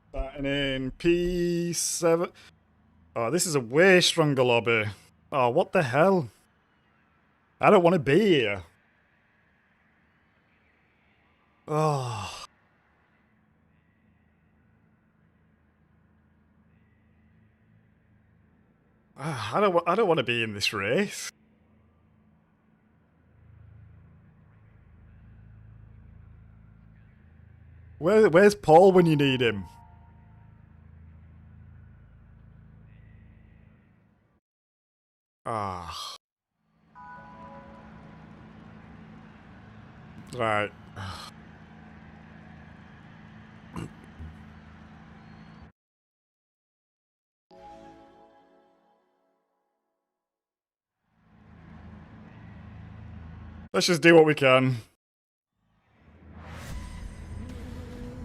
[SPEAKER 1] Starting in P7. Oh, this is a way stronger lobby. Oh, what the hell? I don't want to be here. Oh. I don't want to be in this race. Where's Paul when you need him? Ah. Right. Let's just do what we can.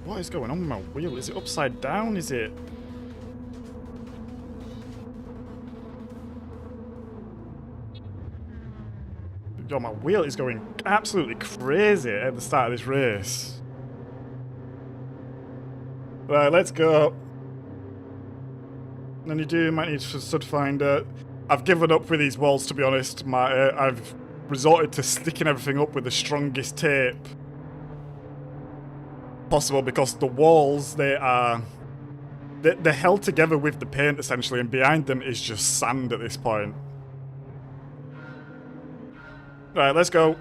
[SPEAKER 1] What is going on with my wheel? Is it upside down? Is it... Yo, my wheel is going absolutely crazy at the start of this race. Right, let's go. And you might need to stud finder. I've given up with these walls, to be honest. I've resorted to sticking everything up with the strongest tape possible, because the walls, they're held together with the paint, essentially, and behind them is just sand at this point. Right, let's go.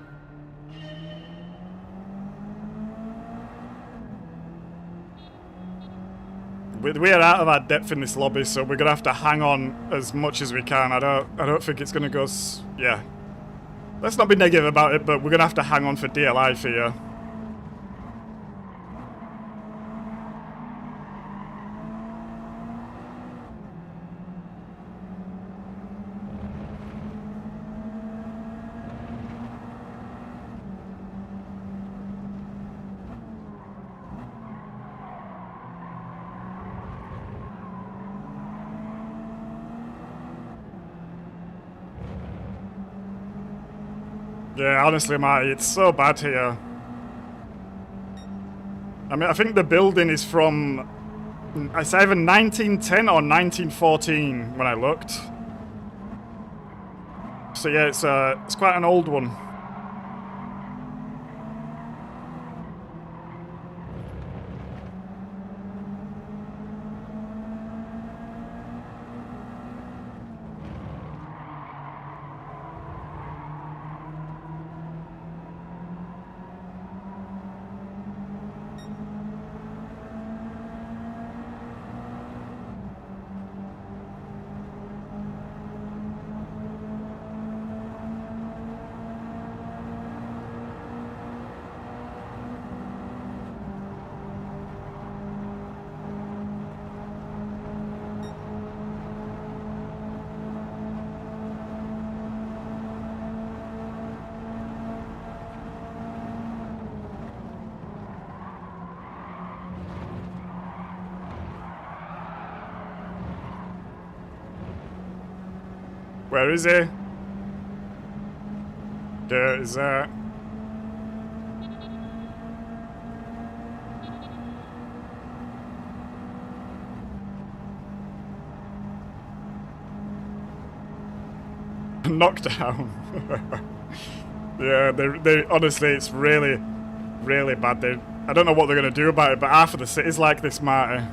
[SPEAKER 1] We are out of our depth in this lobby, so we're gonna have to hang on as much as we can. I don't think it's gonna go. Yeah. Let's not be negative about it, but we're gonna have to hang on for dear life here. Yeah, honestly, Marty, it's so bad here. I mean, I think the building is from... It's either 1910 or 1914 when I looked. So yeah, it's quite an old one. Where is he? There is that. Knockdown. Yeah, they honestly, it's really, really bad. I don't know what they're gonna do about it, but half of the city's like this, Marty.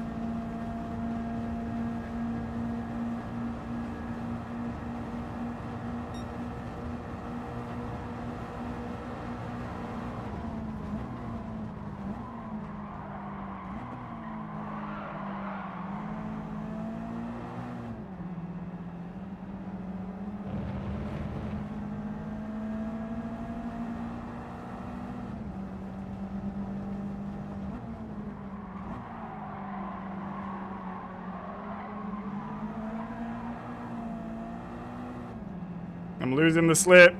[SPEAKER 1] I'm losing the slip.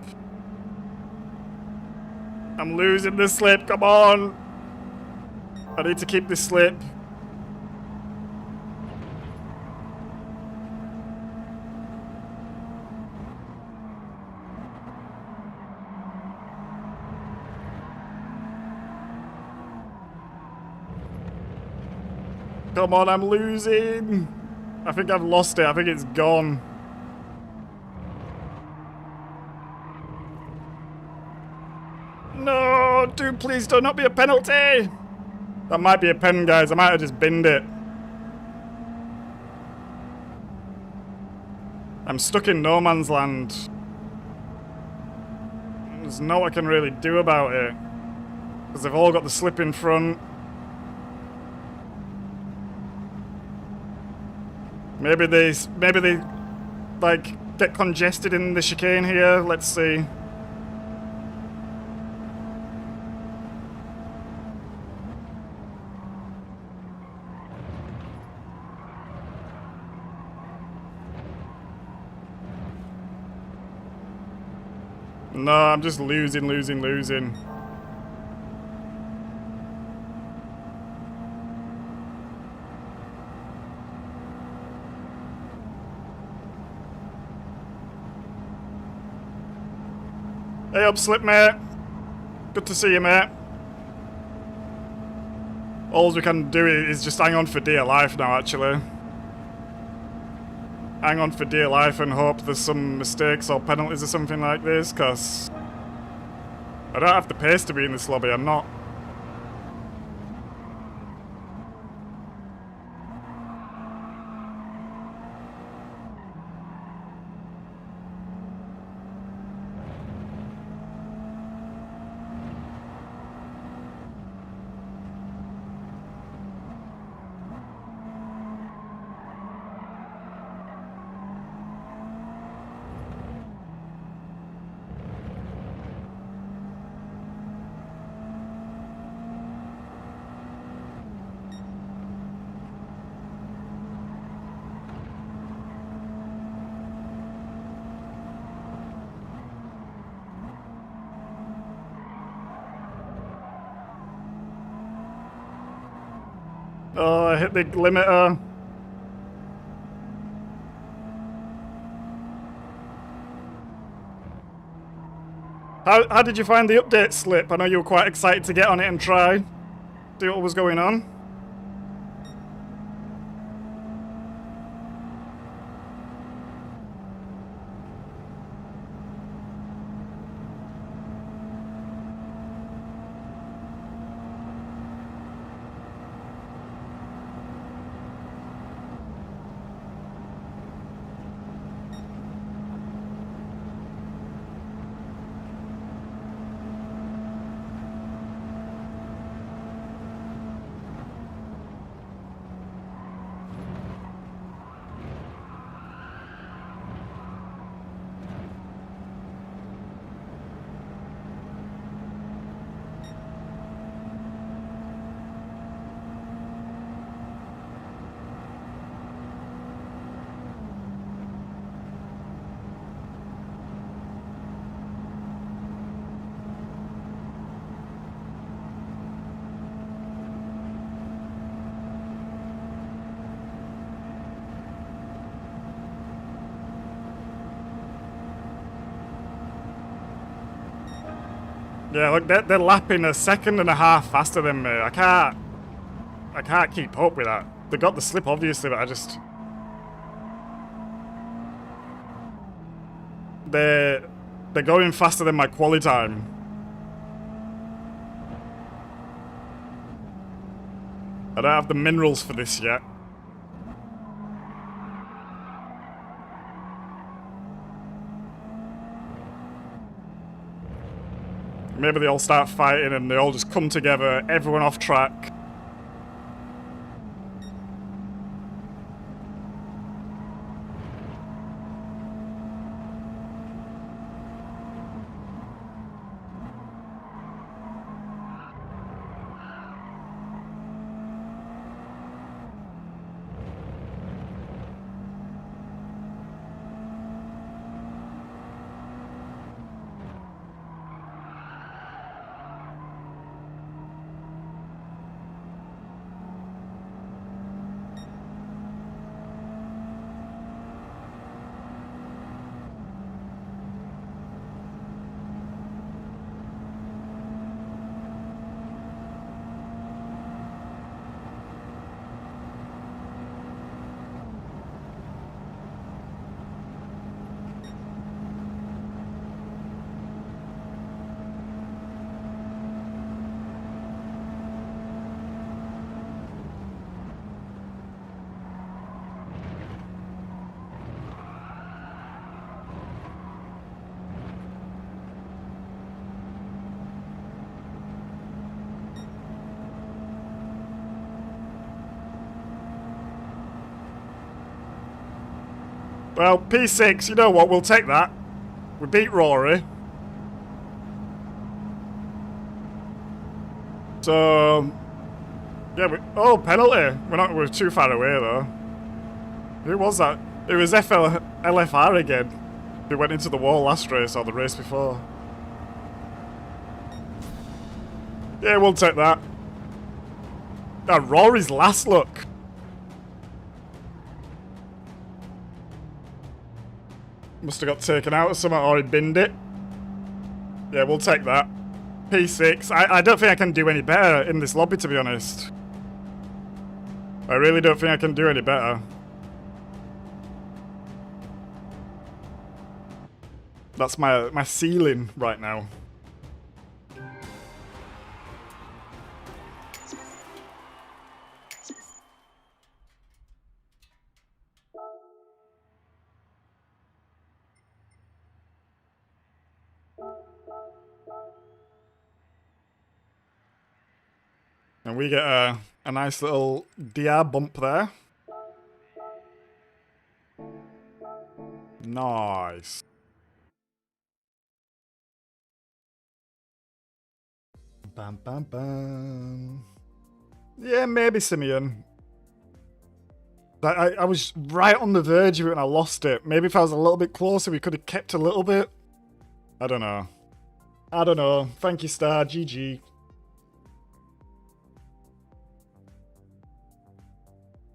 [SPEAKER 1] I'm losing the slip, come on. I need to keep this slip. Come on, I'm losing. I think I've lost it. I think it's gone. dude, please do not be a penalty. That might be a pen, guys. I might have just binned it. I'm stuck in no man's land. There's no I can really do about it. Because they've all got the slip in front. Maybe they like get congested in the chicane here. Let's see. No, I'm just losing. Hey up, Slip, mate. Good to see you, mate. All we can do is just hang on for dear life now, actually. Hang on for dear life and hope there's some mistakes or penalties or something like this, because I don't have the pace to be in this lobby, I'm not. Oh, I hit the limiter. How did you find the update, Slip? I know you were quite excited to get on it and try. See what was going on. Yeah, look, they're lapping a second and a half faster than me. I can't keep up with that. They got the slip, obviously, but I just... They're going faster than my quali time. I don't have the minerals for this yet. Maybe they all start fighting and they all just come together, everyone off track. Well, P6, you know what? We'll take that. We beat Rory. So, yeah, oh, penalty. We're too far away, though. Who was that? It was LFR again, who went into the wall last race or the race before. Yeah, we'll take that. Rory's last look. Must have got taken out or something, or he binned it. Yeah, we'll take that. P6. I don't think I can do any better in this lobby, to be honest. I really don't think I can do any better. That's my ceiling right now. And we get a nice little DR bump there. Nice. Bam, bam, bam. Yeah, maybe Simeon. I was right on the verge of it and I lost it. Maybe if I was a little bit closer, we could have kept a little bit. I don't know. I don't know. Thank you, Star. GG.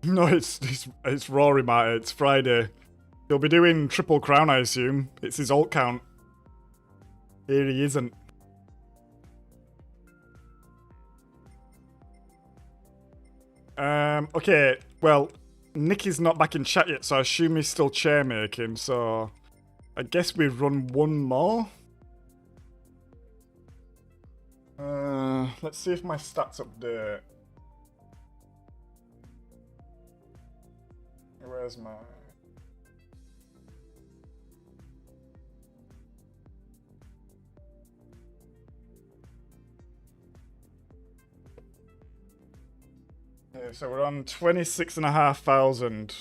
[SPEAKER 1] No, it's Rory, mate. It's Friday. He'll be doing Triple Crown, I assume. It's his alt count. Here he isn't. Okay, well, Nicky's not back in chat yet, so I assume he's still chair making, so I guess we run one more. Let's see if my stats update. Where's my... Okay, so we're on 26,500.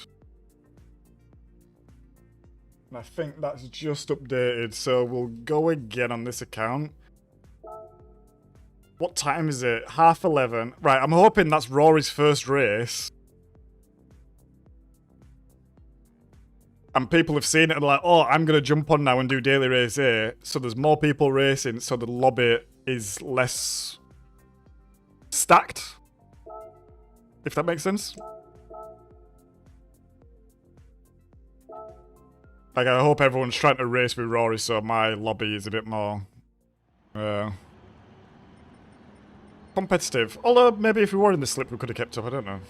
[SPEAKER 1] And I think that's just updated, so we'll go again on this account. What time is it? 11:30. Right, I'm hoping that's Rory's first race. And people have seen it and are like, oh, I'm going to jump on now and do daily race A. So there's more people racing, so the lobby is less stacked. If that makes sense. Like, I hope everyone's trying to race with Rory, so my lobby is a bit more competitive. Although, maybe if we were in the slip, we could have kept up, I don't know.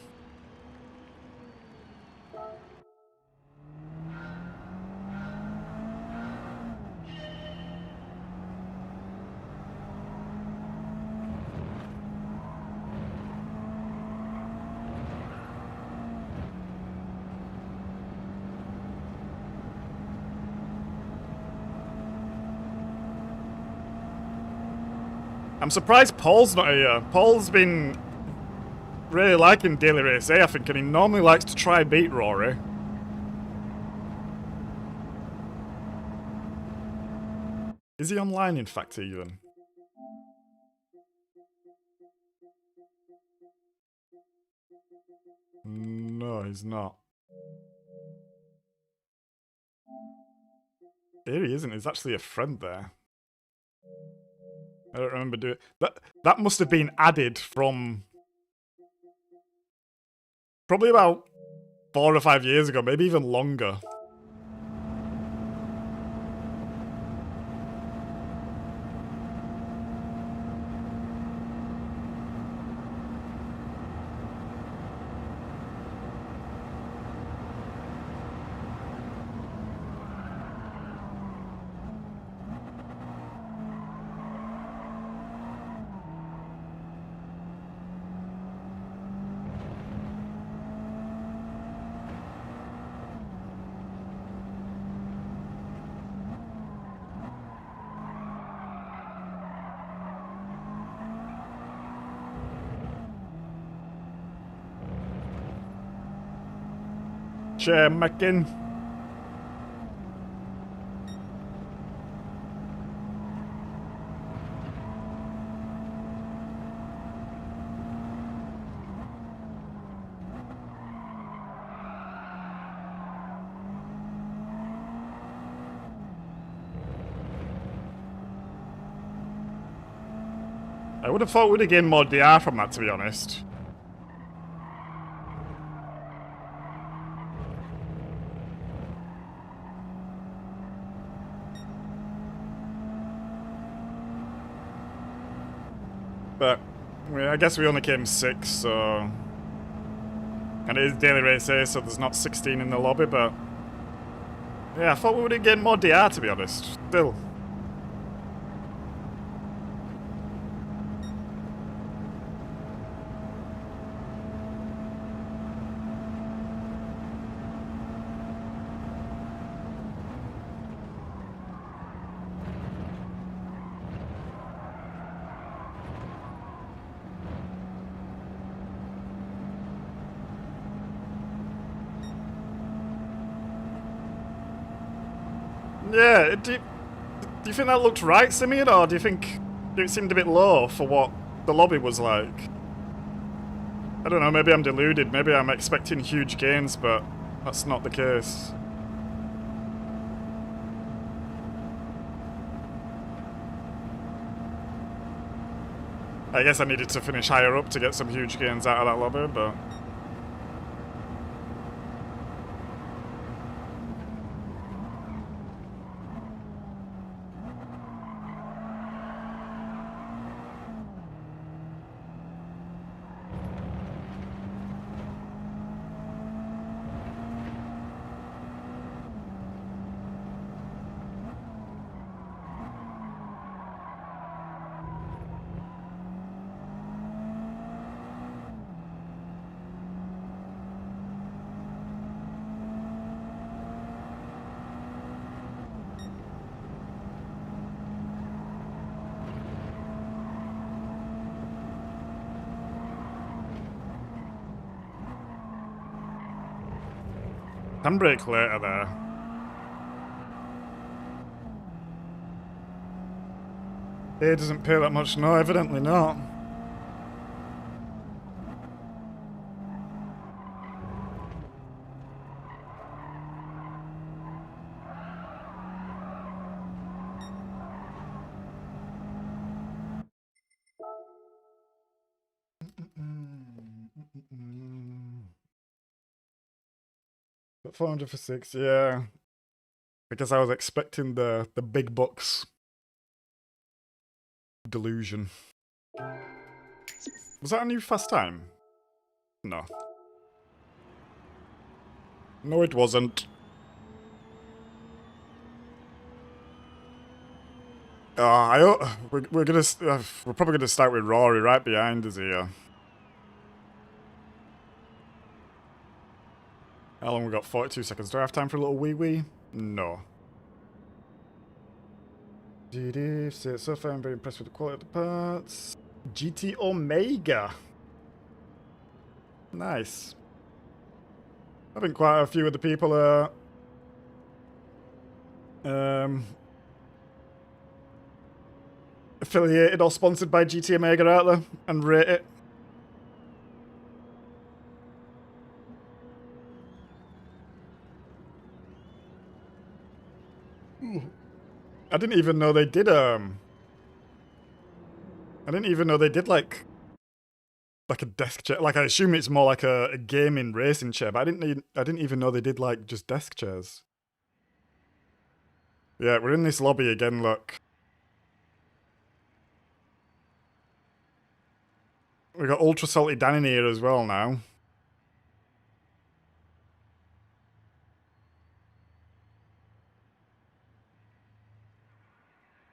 [SPEAKER 1] I'm surprised Paul's not here. Paul's been really liking Daily Race A, I think, and he normally likes to try and beat Rory. Is he online, in fact, even? No, he's not. Here he isn't. He's actually a friend there. I don't remember doing that must have been added from probably about 4 or 5 years ago, maybe even longer. Chair Mackin. I would have thought we'd have gained more DR from that, to be honest. But I guess we only came 6, so... And it is daily race A, so there's not 16 in the lobby, but... Yeah, I thought we would have gained more DR, to be honest. Still. Yeah, do you think that looked right, Simeon, or do you think it seemed a bit low for what the lobby was like? I don't know, maybe I'm deluded, maybe I'm expecting huge gains, but that's not the case. I guess I needed to finish higher up to get some huge gains out of that lobby, but... Handbrake later there. It doesn't pay that much, no, evidently not. But 400 for 6, yeah. Because I was expecting the big bucks. Delusion. Was that a new fast time? No. No, it wasn't. We're probably gonna start with Rory right behind us here. How long we got? 42 seconds. Do I have time for a little wee-wee? No. So far I'm very impressed with the quality of the parts. GT Omega. Nice. I think quite a few of the people are affiliated or sponsored by GT Omega out there and rate it. I didn't even know they did like a desk chair. Like I assume it's more like a gaming racing chair, but I didn't even know they did like just desk chairs. Yeah, we're in this lobby again, look. We got Ultra Salty Dan in here as well now.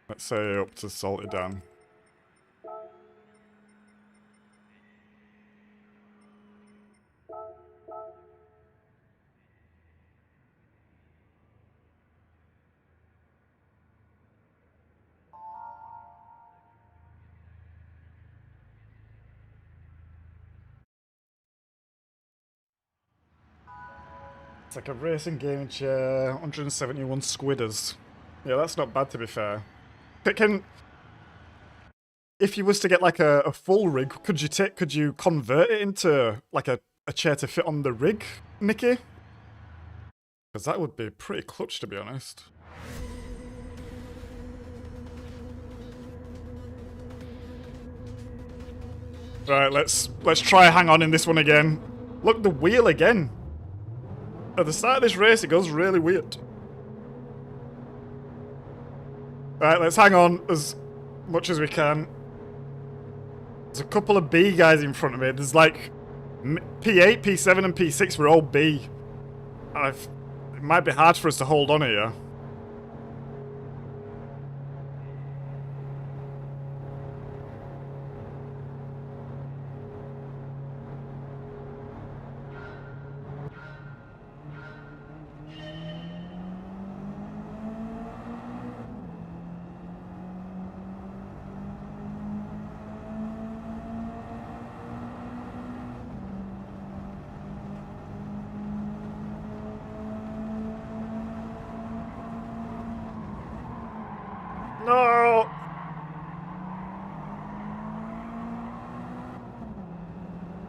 [SPEAKER 1] Let's say up to Salty Dan. It's like a racing gaming chair, 171 squidders. Yeah, that's not bad to be fair. If you was to get like a full rig, could you convert it into like a chair to fit on the rig, Nicky? Because that would be pretty clutch, to be honest. Right, let's try hang on in this one again. Look, the wheel again. At the start of this race, it goes really weird. Right, let's hang on as much as we can. There's a couple of B guys in front of me. There's like P8, P7 and P6 were all B. It might be hard for us to hold on here. No!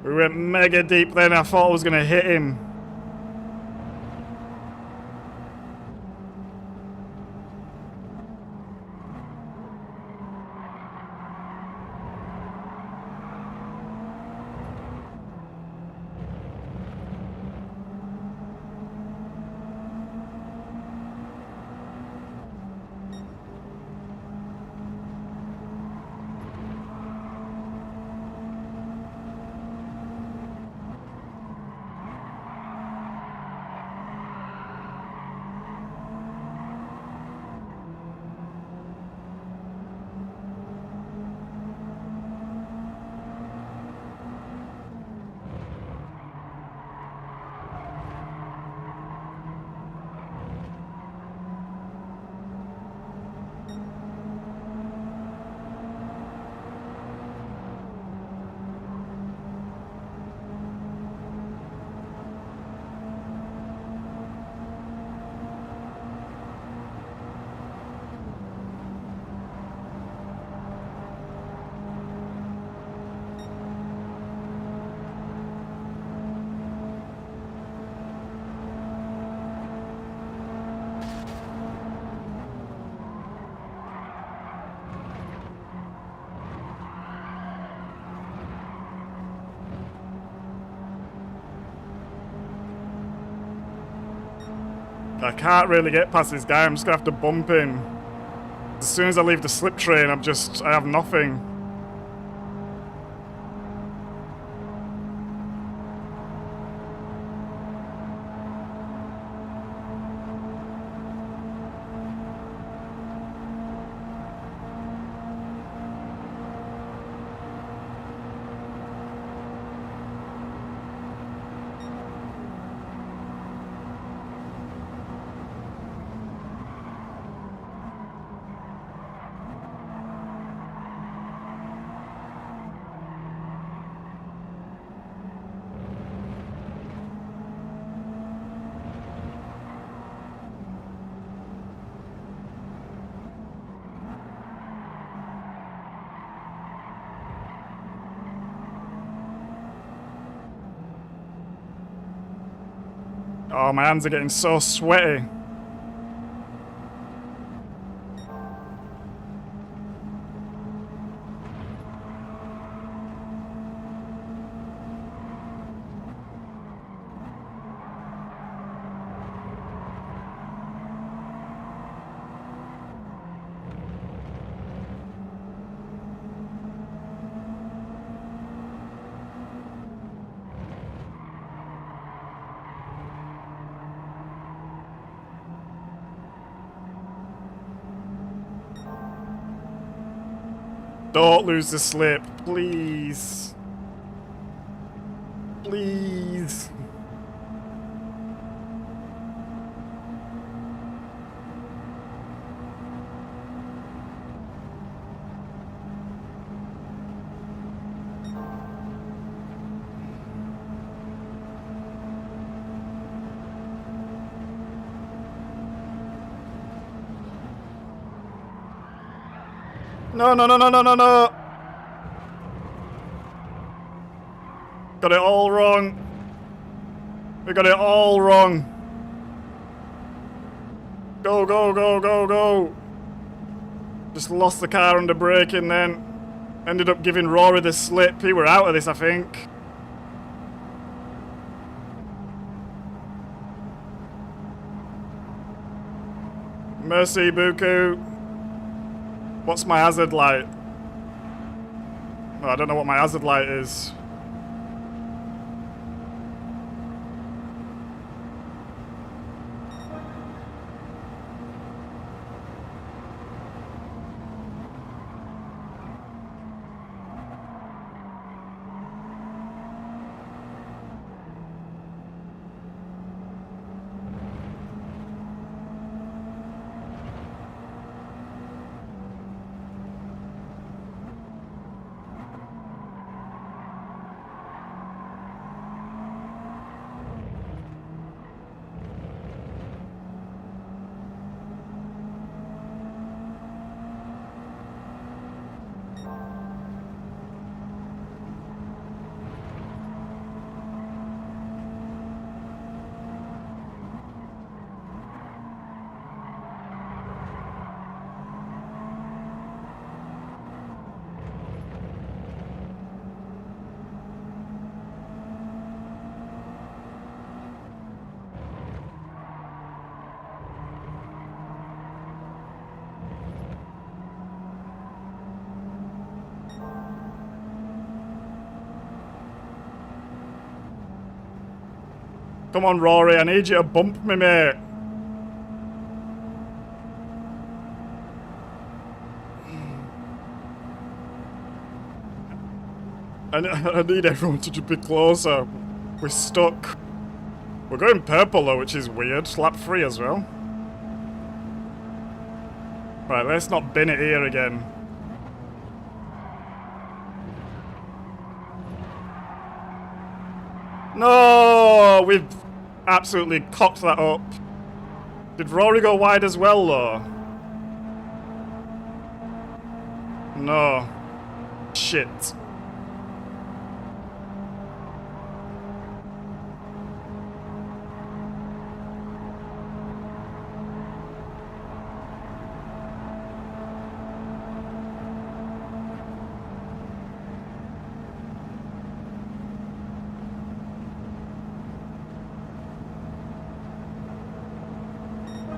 [SPEAKER 1] We went mega deep then. I thought I was going to hit him. I can't really get past this guy. I'm just gonna have to bump him. As soon as I leave the slip train, I have nothing. Oh, my hands are getting so sweaty. Don't lose the slip, please. Please. No, no, no, no, no, no, no. Got it all wrong. We got it all wrong. Go, go, go, go, go. Just lost the car under braking then. Ended up giving Rory the slip. He were out of this, I think. Mercy, Buku. What's my hazard light? Oh, I don't know what my hazard light is. Come on, Rory, I need you to bump me, mate. I need everyone to be closer. We're stuck. We're going purple though, which is weird. Lap 3 as well. Right, let's not bin it here again. No, we've absolutely cocked that up. Did Rory go wide as well, though? No. Shit.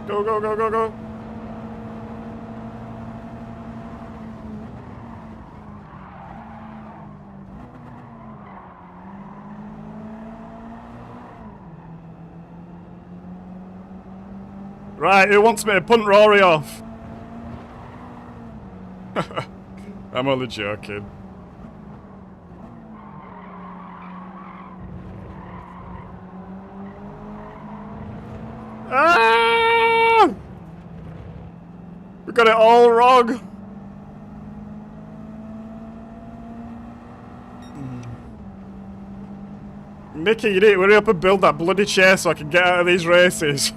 [SPEAKER 1] Go, go, go, go, go. Right, who wants me to punt Rory off? I'm only joking. Ah! We got it all wrong. Mickey, you need to hurry up and build that bloody chair so I can get out of these races.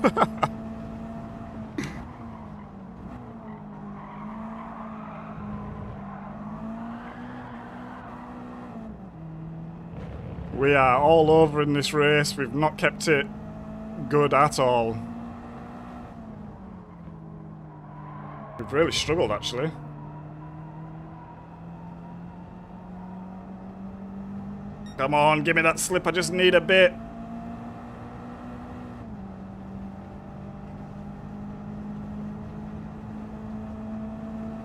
[SPEAKER 1] We are all over in this race. We've not kept it good at all. We've really struggled, actually. Come on, give me that slip. I just need a bit.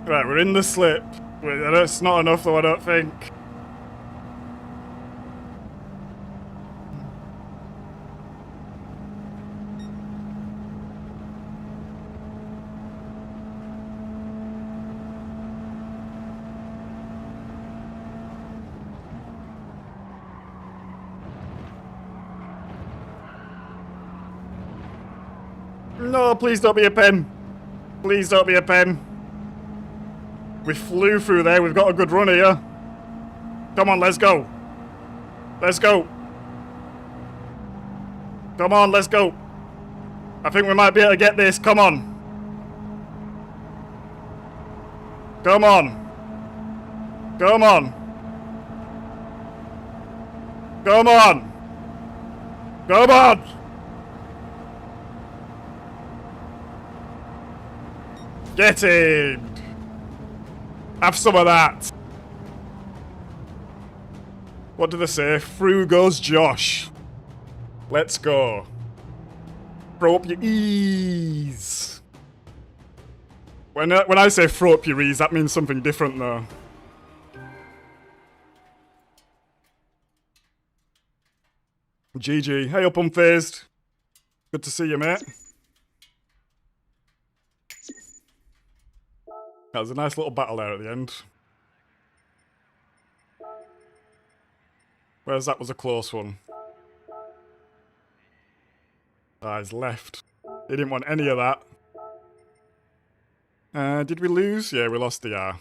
[SPEAKER 1] Right, we're in the slip. That's not enough, though, I don't think. No, please don't be a pen. Please don't be a pen. We flew through there. We've got a good run here. Come on, let's go. Let's go. Come on, let's go. I think we might be able to get this. Come on. Come on. Come on. Come on. Come on. Get in! Have some of that! What do they say? Through goes Josh. Let's go. Throw up your ease. When I say throw up your ease, that means something different though. GG. Hey up, Unfazed. Good to see you, mate. That was a nice little battle there at the end. Whereas that was a close one. Ah, he's left. He didn't want any of that. Did we lose? Yeah, we lost the R.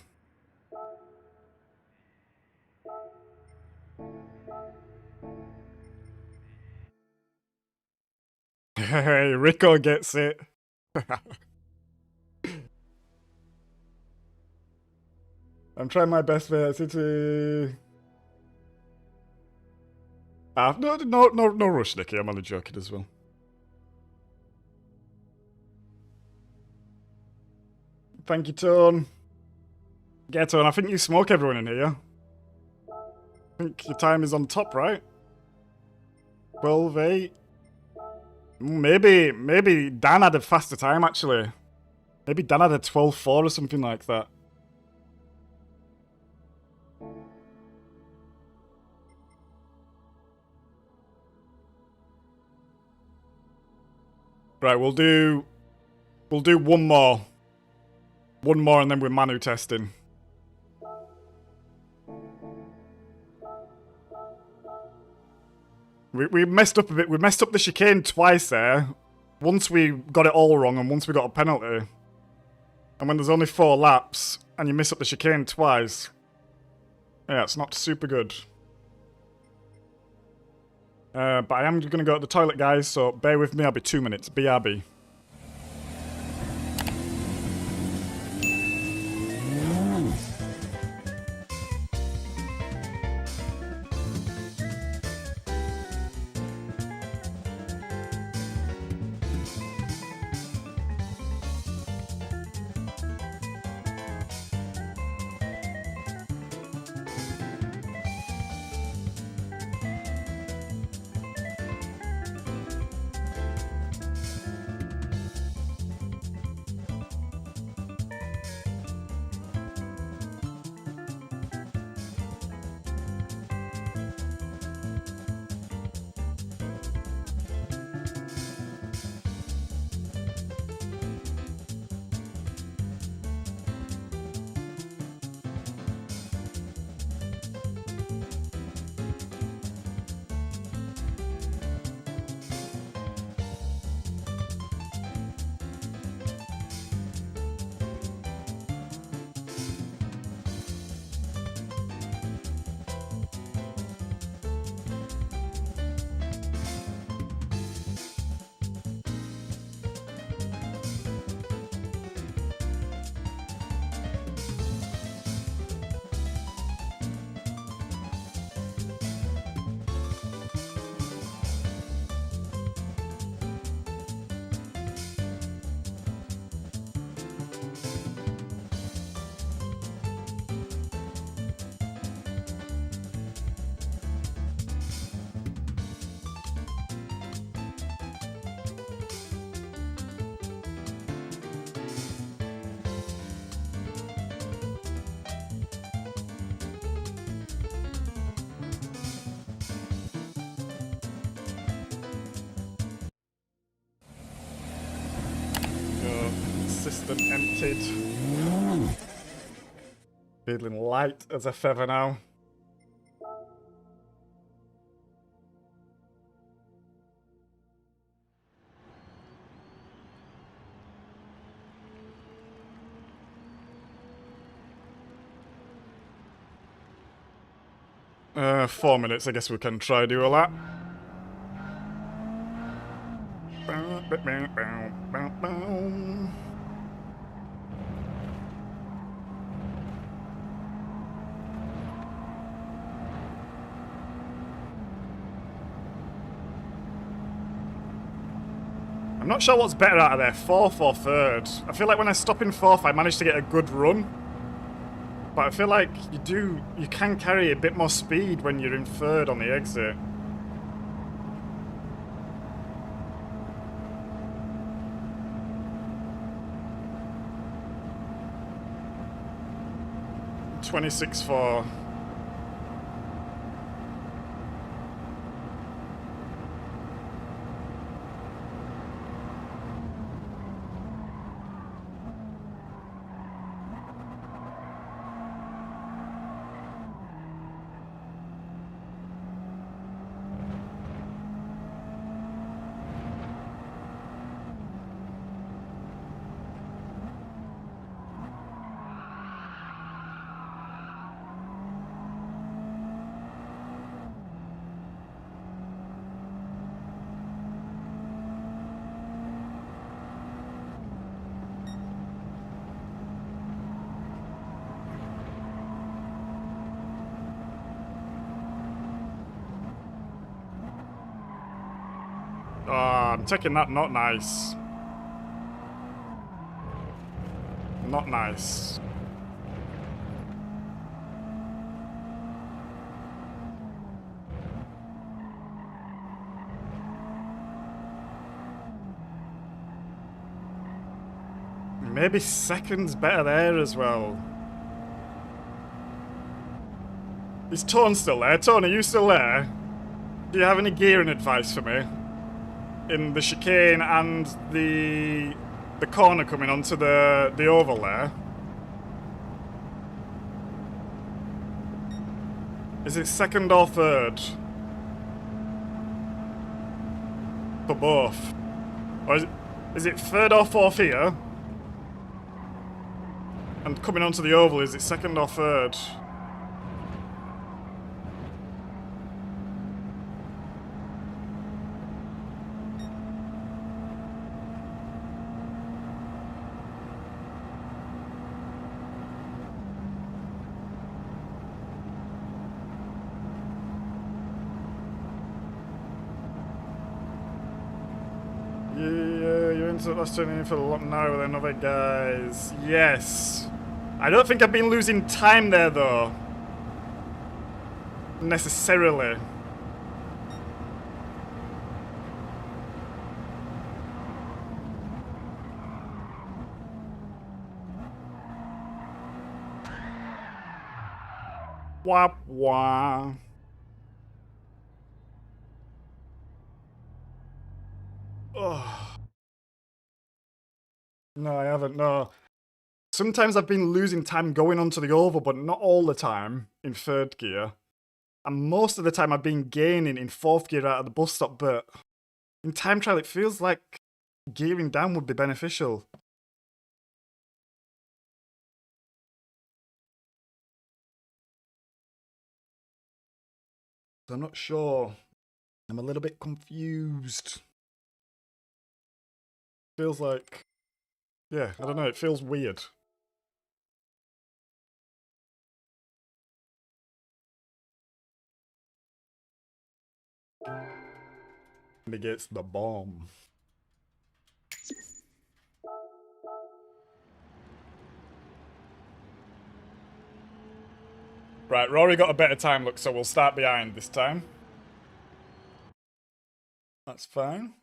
[SPEAKER 1] Hey, Rico gets it. I'm trying my best for City. No rush, Nicky. I'm only joking as well. Thank you, Tone. Yeah, Tone, I think you smoke everyone in here. I think your time is on top, right? 12-8. Maybe Dan had a faster time, actually. Maybe Dan had a 12-4 or something like that. Right, we'll do one more. One more and then we're Manu testing. We messed up a bit. We messed up the chicane twice there. Once we got it all wrong and once we got a penalty. And when there's only 4 laps and you miss up the chicane twice. Yeah, it's not super good. But I am going to go to the toilet, guys, so bear with me. I'll be 2 minutes. BRB. System emptied. Feeling light as a feather now. Uh, 4 minutes, I guess we can try do a lap. I'm not sure what's better out of there, 4th or 3rd. I feel like when I stop in 4th, I managed to get a good run. But I feel like you can carry a bit more speed when you're in third on the exit. .26.4. Oh, I'm taking that. Not nice. Not nice. Maybe second's better there as well. Is Tone still there? Tone, are you still there? Do you have any gearing advice for me? In the chicane and the corner coming onto the oval there. Is it second or third? For both. Or is it third or fourth here? And coming onto the oval, is it second or third? Yeah, you're into the last turning for a lot narrower than other guys. Yes. I don't think I've been losing time there though. Necessarily. Wah wah. Oh. No, I haven't, no. Sometimes I've been losing time going onto the oval, but not all the time in third gear. And most of the time I've been gaining in fourth gear out of the bus stop, but in time trial it feels like gearing down would be beneficial. So I'm not sure. I'm a little bit confused. Feels like... yeah, I don't know, it feels weird. And he gets the bomb. Right, Rory got a better time look, so we'll start behind this time. That's fine.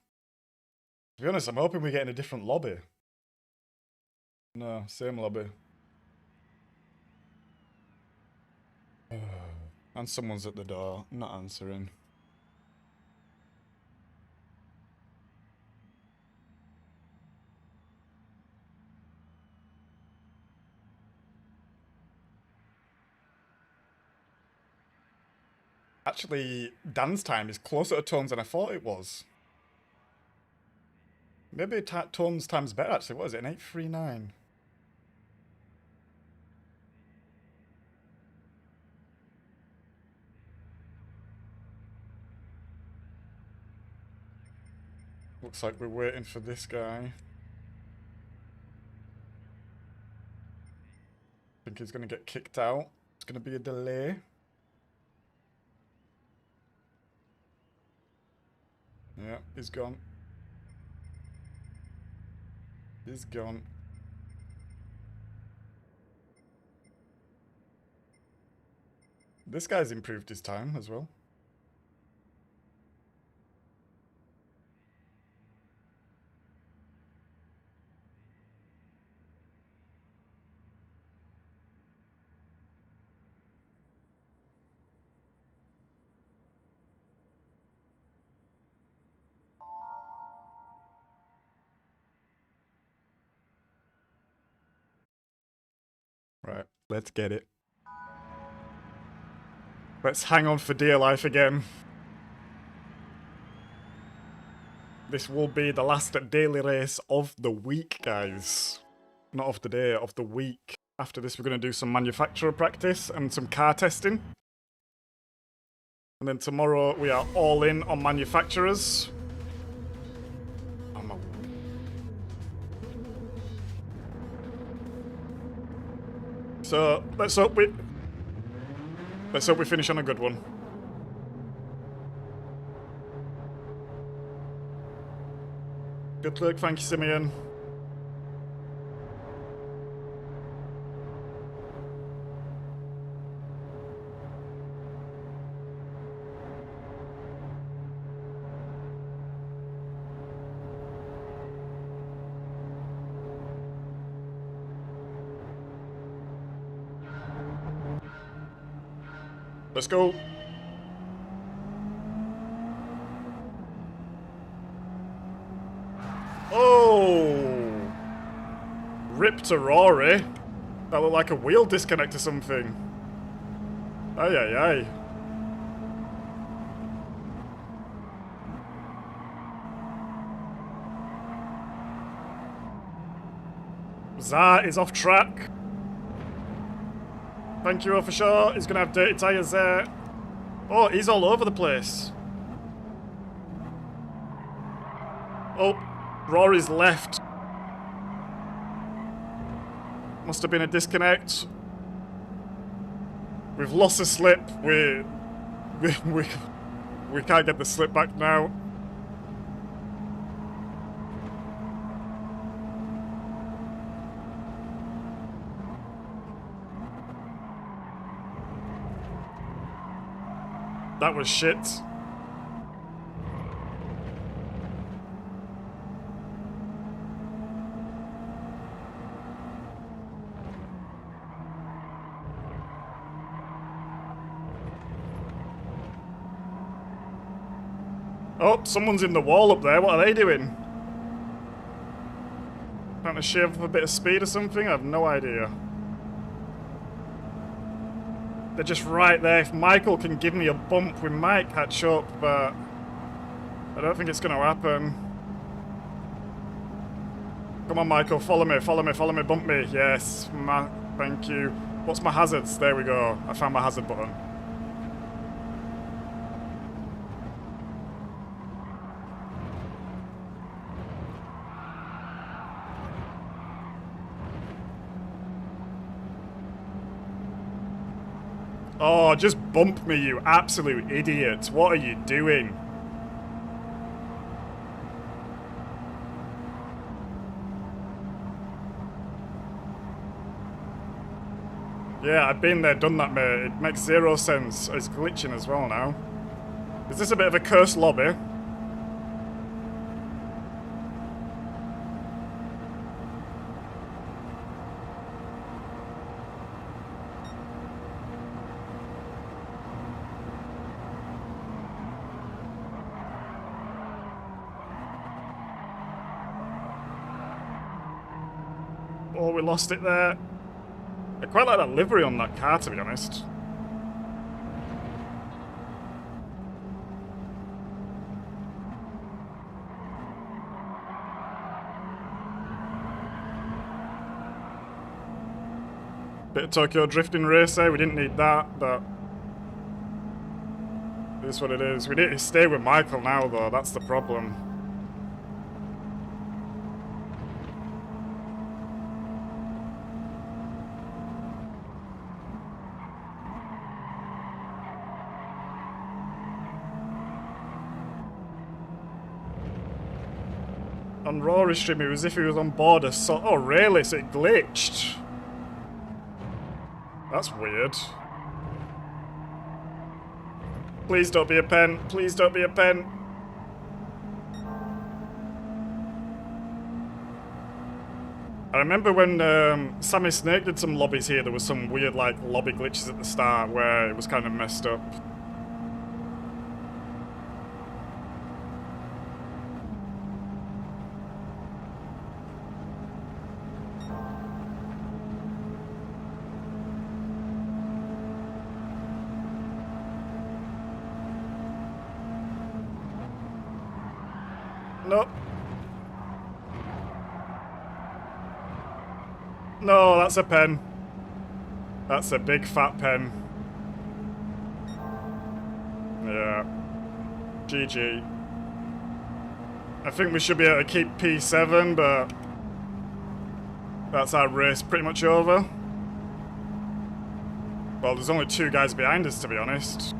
[SPEAKER 1] To be honest, I'm hoping we get in a different lobby. No, same lobby. And someone's at the door, not answering. Actually, Dan's time is closer to Tone's than I thought it was. Maybe Tone's time's better actually. What is it, an 8:39? Looks like we're waiting for this guy. I think he's going to get kicked out. It's going to be a delay. Yeah, he's gone. He's gone. This guy's improved his time as well. Right, let's get it. Let's hang on for dear life again. This will be the last daily race of the week, guys. Not of the day, of the week. After this, we're going to do some manufacturer practice and some car testing. And then tomorrow, we are all in on manufacturers. Oh my... So, let's hope we finish on a good one. Good luck, thank you, Simeon. Let's go. Oh! Ripped a Rory. That looked like a wheel disconnect or something. Ay, ay, ay. Zah is off track. Thank you, for sure. He's going to have dirty tyres there. Oh, he's all over the place. Oh, Rory's left. Must have been a disconnect. We've lost a slip. We can't get the slip back now. That was shit. Oh, someone's in the wall up there. What are they doing? Trying to shave off a bit of speed or something? I have no idea. They're just right there. If Michael can give me a bump, we might catch up, but I don't think it's going to happen. Come on, Michael, follow me, follow me, follow me, bump me. Yes, thank you. What's my hazards? There we go. I found my hazard button. Oh, just bump me, you absolute idiot. What are you doing? Yeah, I've been there, done that, mate. It makes zero sense. It's glitching as well now. Is this a bit of a cursed lobby? Oh, we lost it there. I quite like that livery on that car, to be honest. Bit of Tokyo drifting racer, we didn't need that, but it is what it is. We need to stay with Michael now, though, that's the problem. On Rory's stream, it was as if he was on board a oh really? So it glitched? That's weird. Please don't be a pen. Please don't be a pen. I remember when Sammy Snake did some lobbies here, there was some weird like lobby glitches at the start where it was kind of messed up. Nope. No, that's a pen. That's a big fat pen. Yeah. GG. I think we should be able to keep P7, but that's our race pretty much over. Well, there's only 2 guys behind us, to be honest.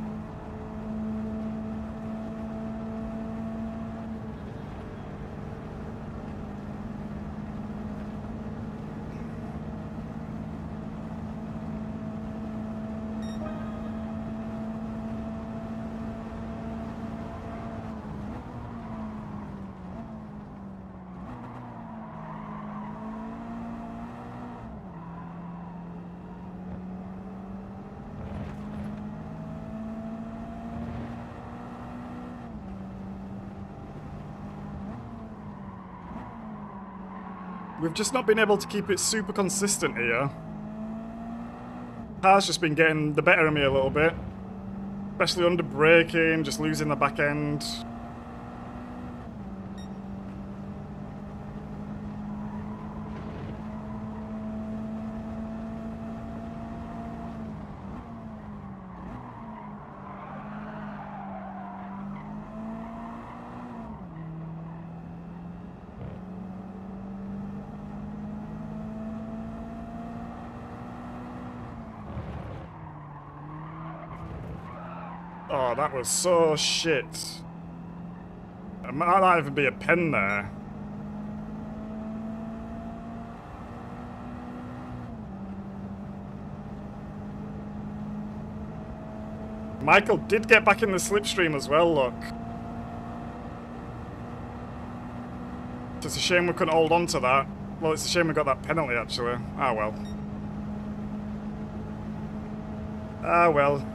[SPEAKER 1] We've just not been able to keep it super consistent here. Car's just been getting the better of me a little bit. Especially under braking, just losing the back end. Oh, that was so shit. There might not even be a pen there. Michael did get back in the slipstream as well, look. It's a shame we couldn't hold on to that. Well, it's a shame we got that penalty, actually. Ah, well. Ah, well.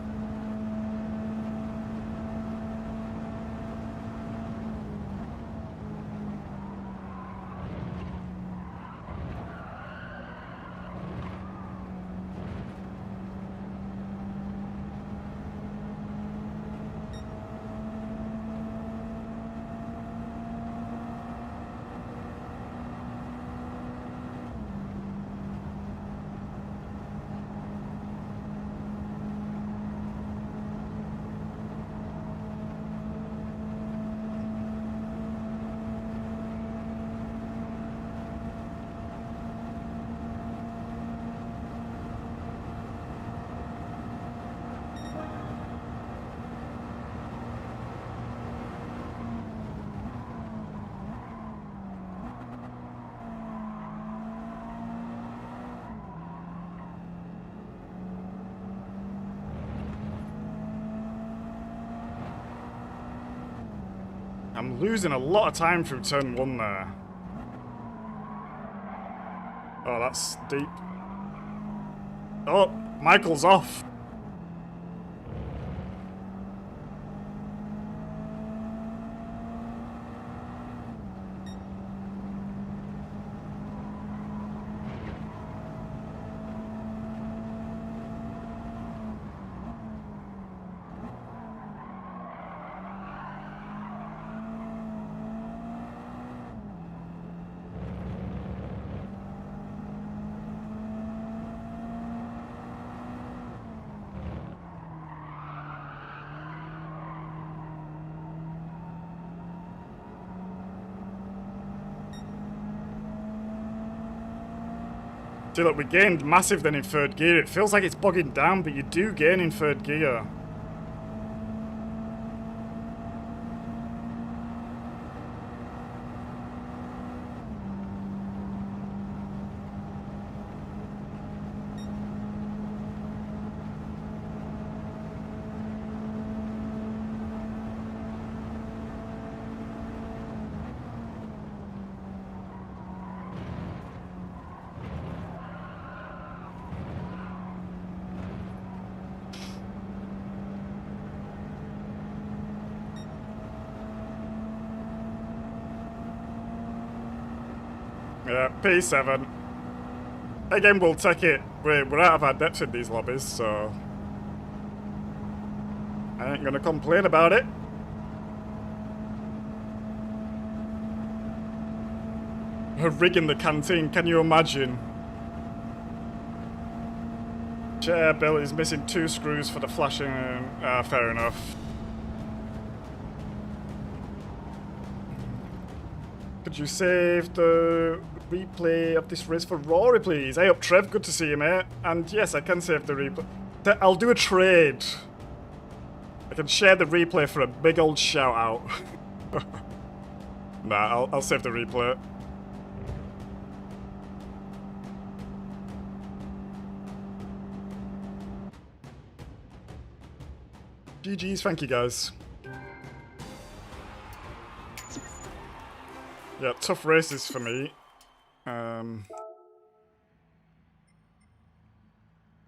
[SPEAKER 1] I'm losing a lot of time through turn 1 there. Oh, that's deep. Oh, Michael's off. See, look, we gained massive then in 3rd gear. It feels like it's bogging down, but you do gain in 3rd gear. Yeah, P7. Again, we'll take it. We're out of our depth in these lobbies, so I ain't gonna complain about it. A rig in the canteen, can you imagine? Chair belt is missing 2 screws for the flashing. Fair enough. Could you save the replay of this race for Rory, please? Hey up, Trev. Good to see you, mate. And yes, I can save the replay. I'll do a trade. I can share the replay for a big old shout out. Nah, I'll save the replay. GG's, thank you guys. Yeah, tough races for me.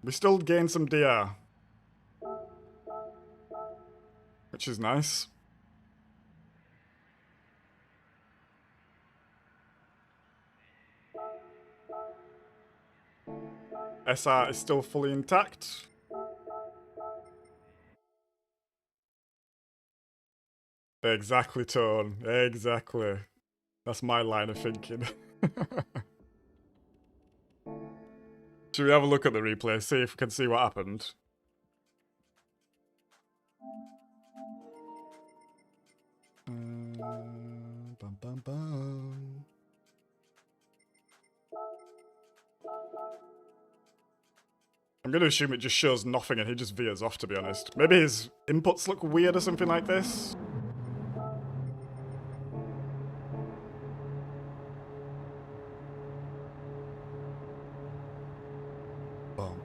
[SPEAKER 1] We still gain some DR, which is nice. SR is still fully intact. Exactly, Tone. Exactly. That's my line of thinking. Should we have a look at the replay, see if we can see what happened? Bum, bum, bum. I'm going to assume it just shows nothing and he just veers off, to be honest. Maybe his inputs look weird or something like this. Boom.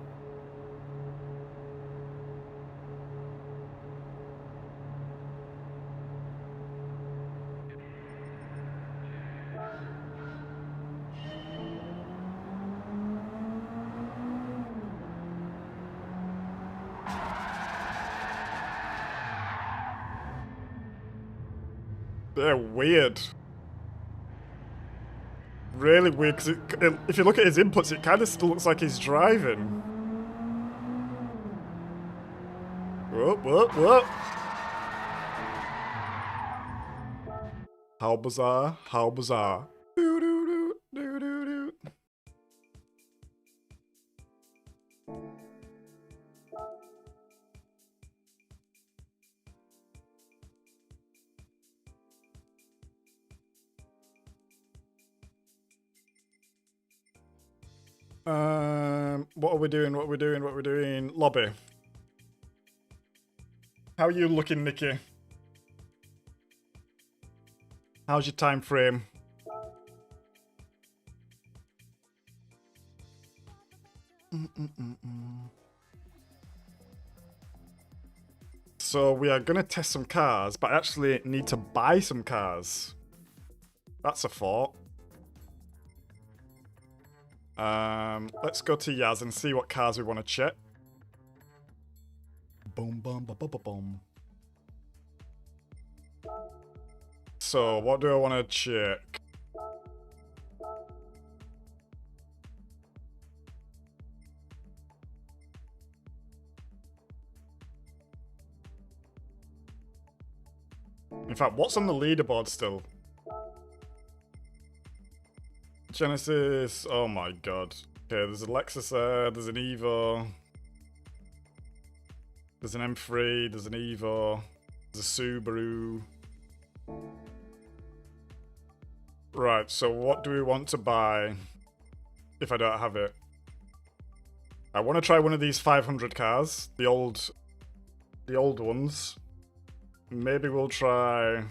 [SPEAKER 1] They're weird. Really weird, because if you look at his inputs, it kind of still looks like he's driving. Whoop, whoop, whoop. How bizarre, how bizarre. Doo doo doo, doo doo doo. What are we doing? What are we doing? What are we doing? Lobby. How are you looking, Nikki? How's your time frame? So we are gonna test some cars, but I actually need to buy some cars. That's a thought. Let's go to Yaz and see what cars we want to check. Boom, boom, boom, boom, boom. So, what do I want to check? In fact, what's on the leaderboard still? Genesis, oh my god. Okay, there's a Lexus there, there's an Evo. There's an M3, there's an Evo. There's a Subaru. Right, so what do we want to buy if I don't have it? I want to try one of these 500 cars, the old ones. Maybe we'll try...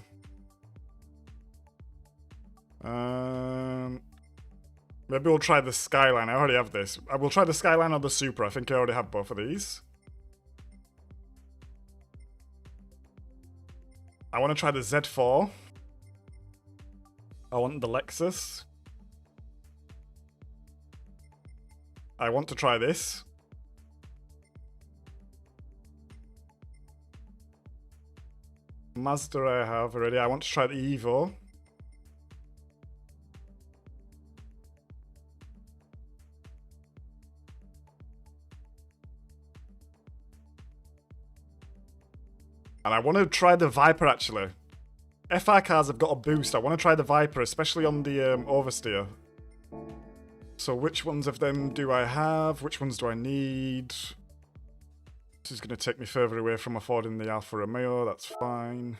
[SPEAKER 1] maybe we'll try the Skyline. I already have this. I will try the Skyline or the Supra. I think I already have both of these. I want to try the Z4. I want the Lexus. I want to try this. Mazda I have already. I want to try the Evo. And I want to try the Viper, actually. FR cars have got a boost. I want to try the Viper, especially on the oversteer. So which ones of them do I have? Which ones do I need? This is going to take me further away from affording the Alfa Romeo. That's fine.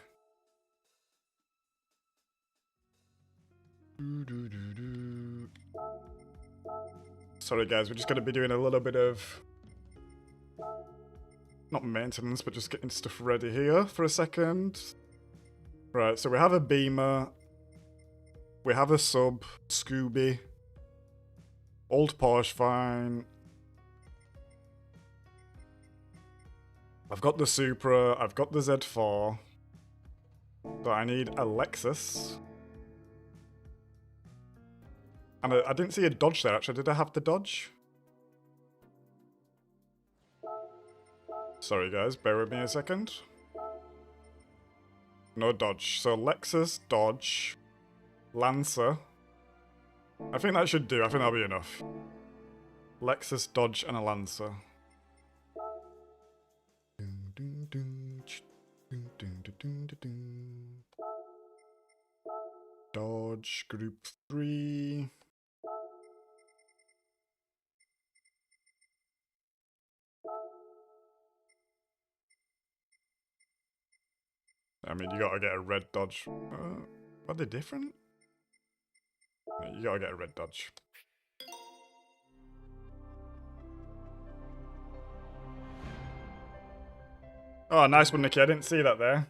[SPEAKER 1] Sorry guys, we're just going to be doing a little bit of... not maintenance, but just getting stuff ready here for a second. Right, so we have a Beamer. We have a sub, Scooby. Old Porsche, fine. I've got the Supra, I've got the Z4. So I need a Lexus. And I didn't see a Dodge there, actually. Did I have the Dodge? Sorry guys, bear with me a second. No Dodge. So Lexus, Dodge, Lancer. I think that should do. I think that'll be enough. Lexus, Dodge, and a Lancer. Dodge, Group 3. I mean, you gotta get a red Dodge. Are they different? You gotta get a red Dodge. Oh, nice one, Nikki. I didn't see that there.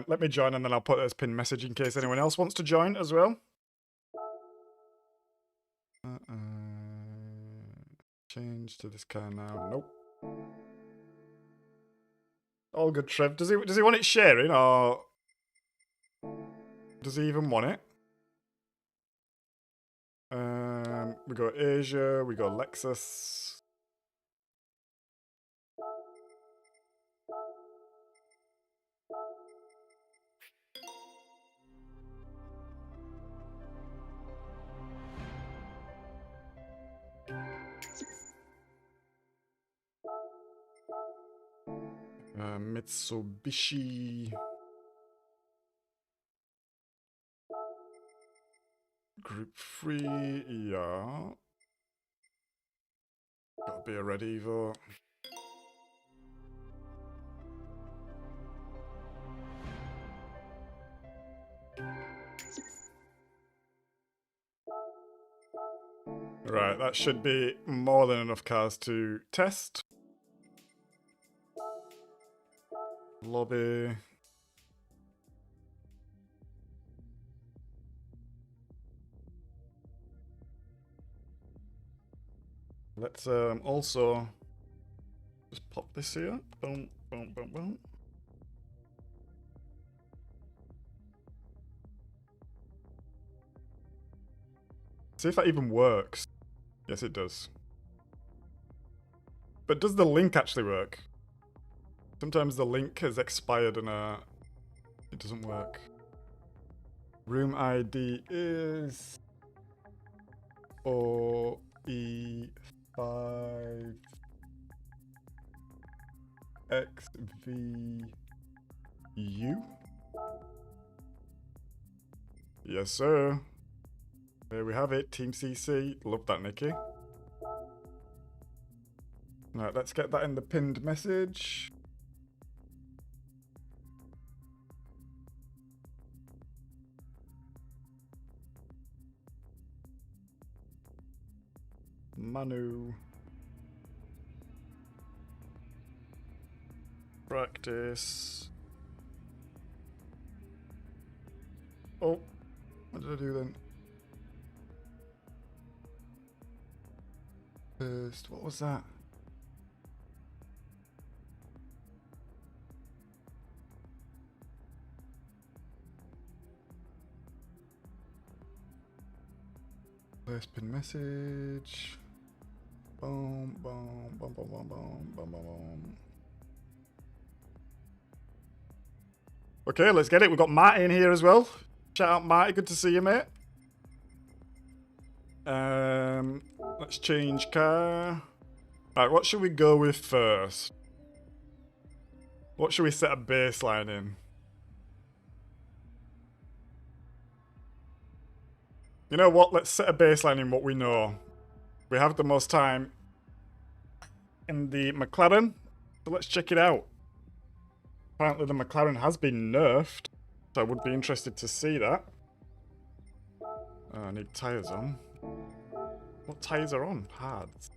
[SPEAKER 1] Let me join and then I'll put it as pinned message in case anyone else wants to join as well. Change to this car now. Nope. All good, Trev. Does he want it sharing or does he even want it? We go Asia, we go Lexus. Mitsubishi. Group 3, yeah. Gotta be a red Evo. Right, that should be more than enough cars to test. Lobby. Let's also just pop this here. Boom, boom, boom, boom. See if that even works. Yes, it does. But does the link actually work? Sometimes the link has expired and it doesn't work. Room ID is OE5 XVU. Yes, sir. There we have it. Team CC. Love that, Nikki. Right, let's get that in the pinned message. Manu. Practice. Oh, what did I do then? First, what was that? First pin message. Boom, boom, boom, boom, boom, boom, boom, boom, boom. Okay, let's get it. We've got Marty in here as well. Shout out Marty, good to see you, mate. Let's change car. Right, what should we go with first? What should we set a baseline in? You know what? Let's set a baseline in what we know. We have the most time in the McLaren, so let's check it out. Apparently the McLaren has been nerfed, so I would be interested to see that. I need tyres on. What tyres are on? Hards.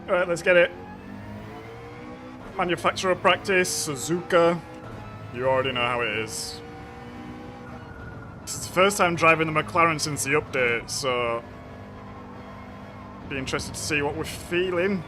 [SPEAKER 1] Alright, let's get it. Manufacturer practice, Suzuka. You already know how it is. This is the first time driving the McLaren since the update, so be interested to see what we're feeling.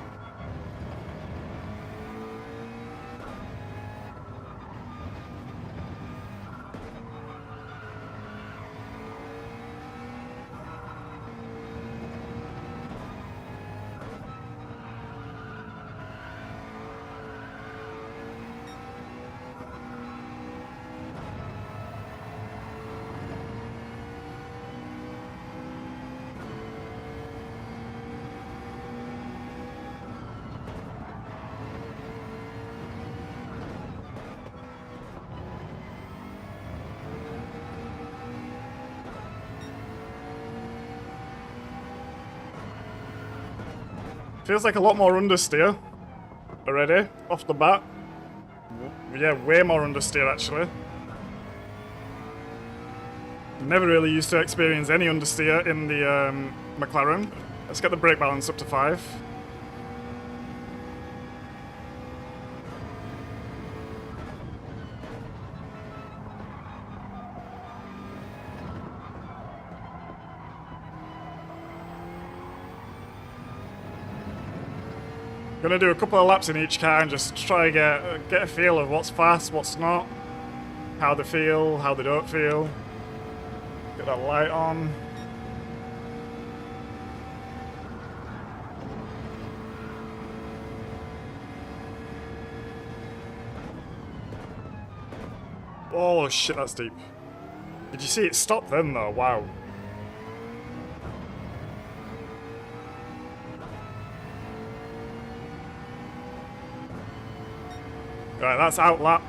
[SPEAKER 1] Feels like a lot more understeer already, off the bat. Yeah, way more understeer actually. Never really used to experience any understeer in the McLaren. Let's get the brake balance up to 5. Gonna do a couple of laps in each car and just try to get a feel of what's fast, what's not, how they feel, how they don't feel. Get that light on. Oh shit, that's deep. Did you see it stop then though? Wow. Right, that's out lap.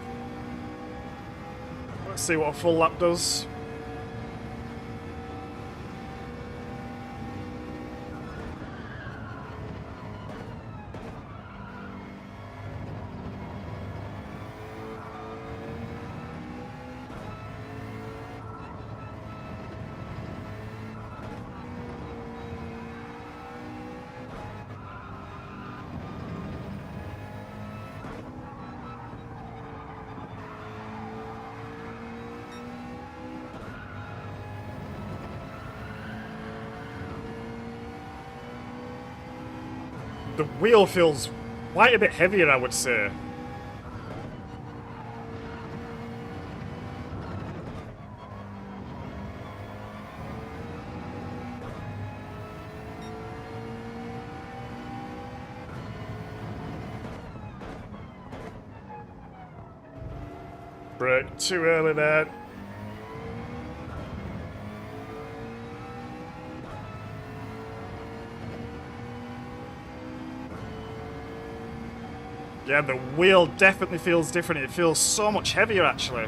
[SPEAKER 1] Let's see what a full lap does. The wheel feels quite a bit heavier, I would say. Brake too early there. Yeah, the wheel definitely feels different. It feels so much heavier, actually.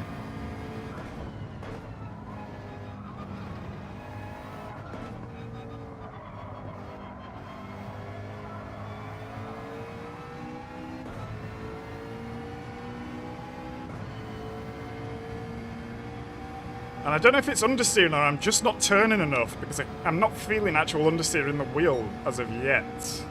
[SPEAKER 1] And I don't know if it's understeering or I'm just not turning enough, because I'm not feeling actual understeer in the wheel as of yet.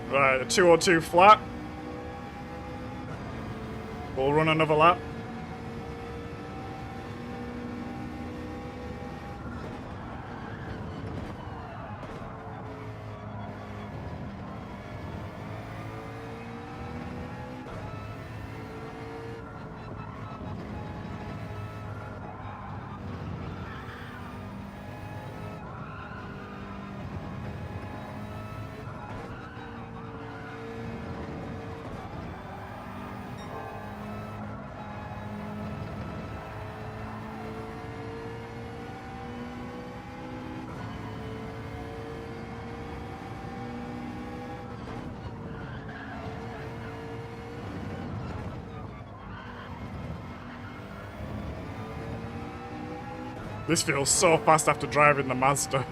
[SPEAKER 1] Right, a 202 flat. We'll run another lap. This feels so fast after driving the Mazda.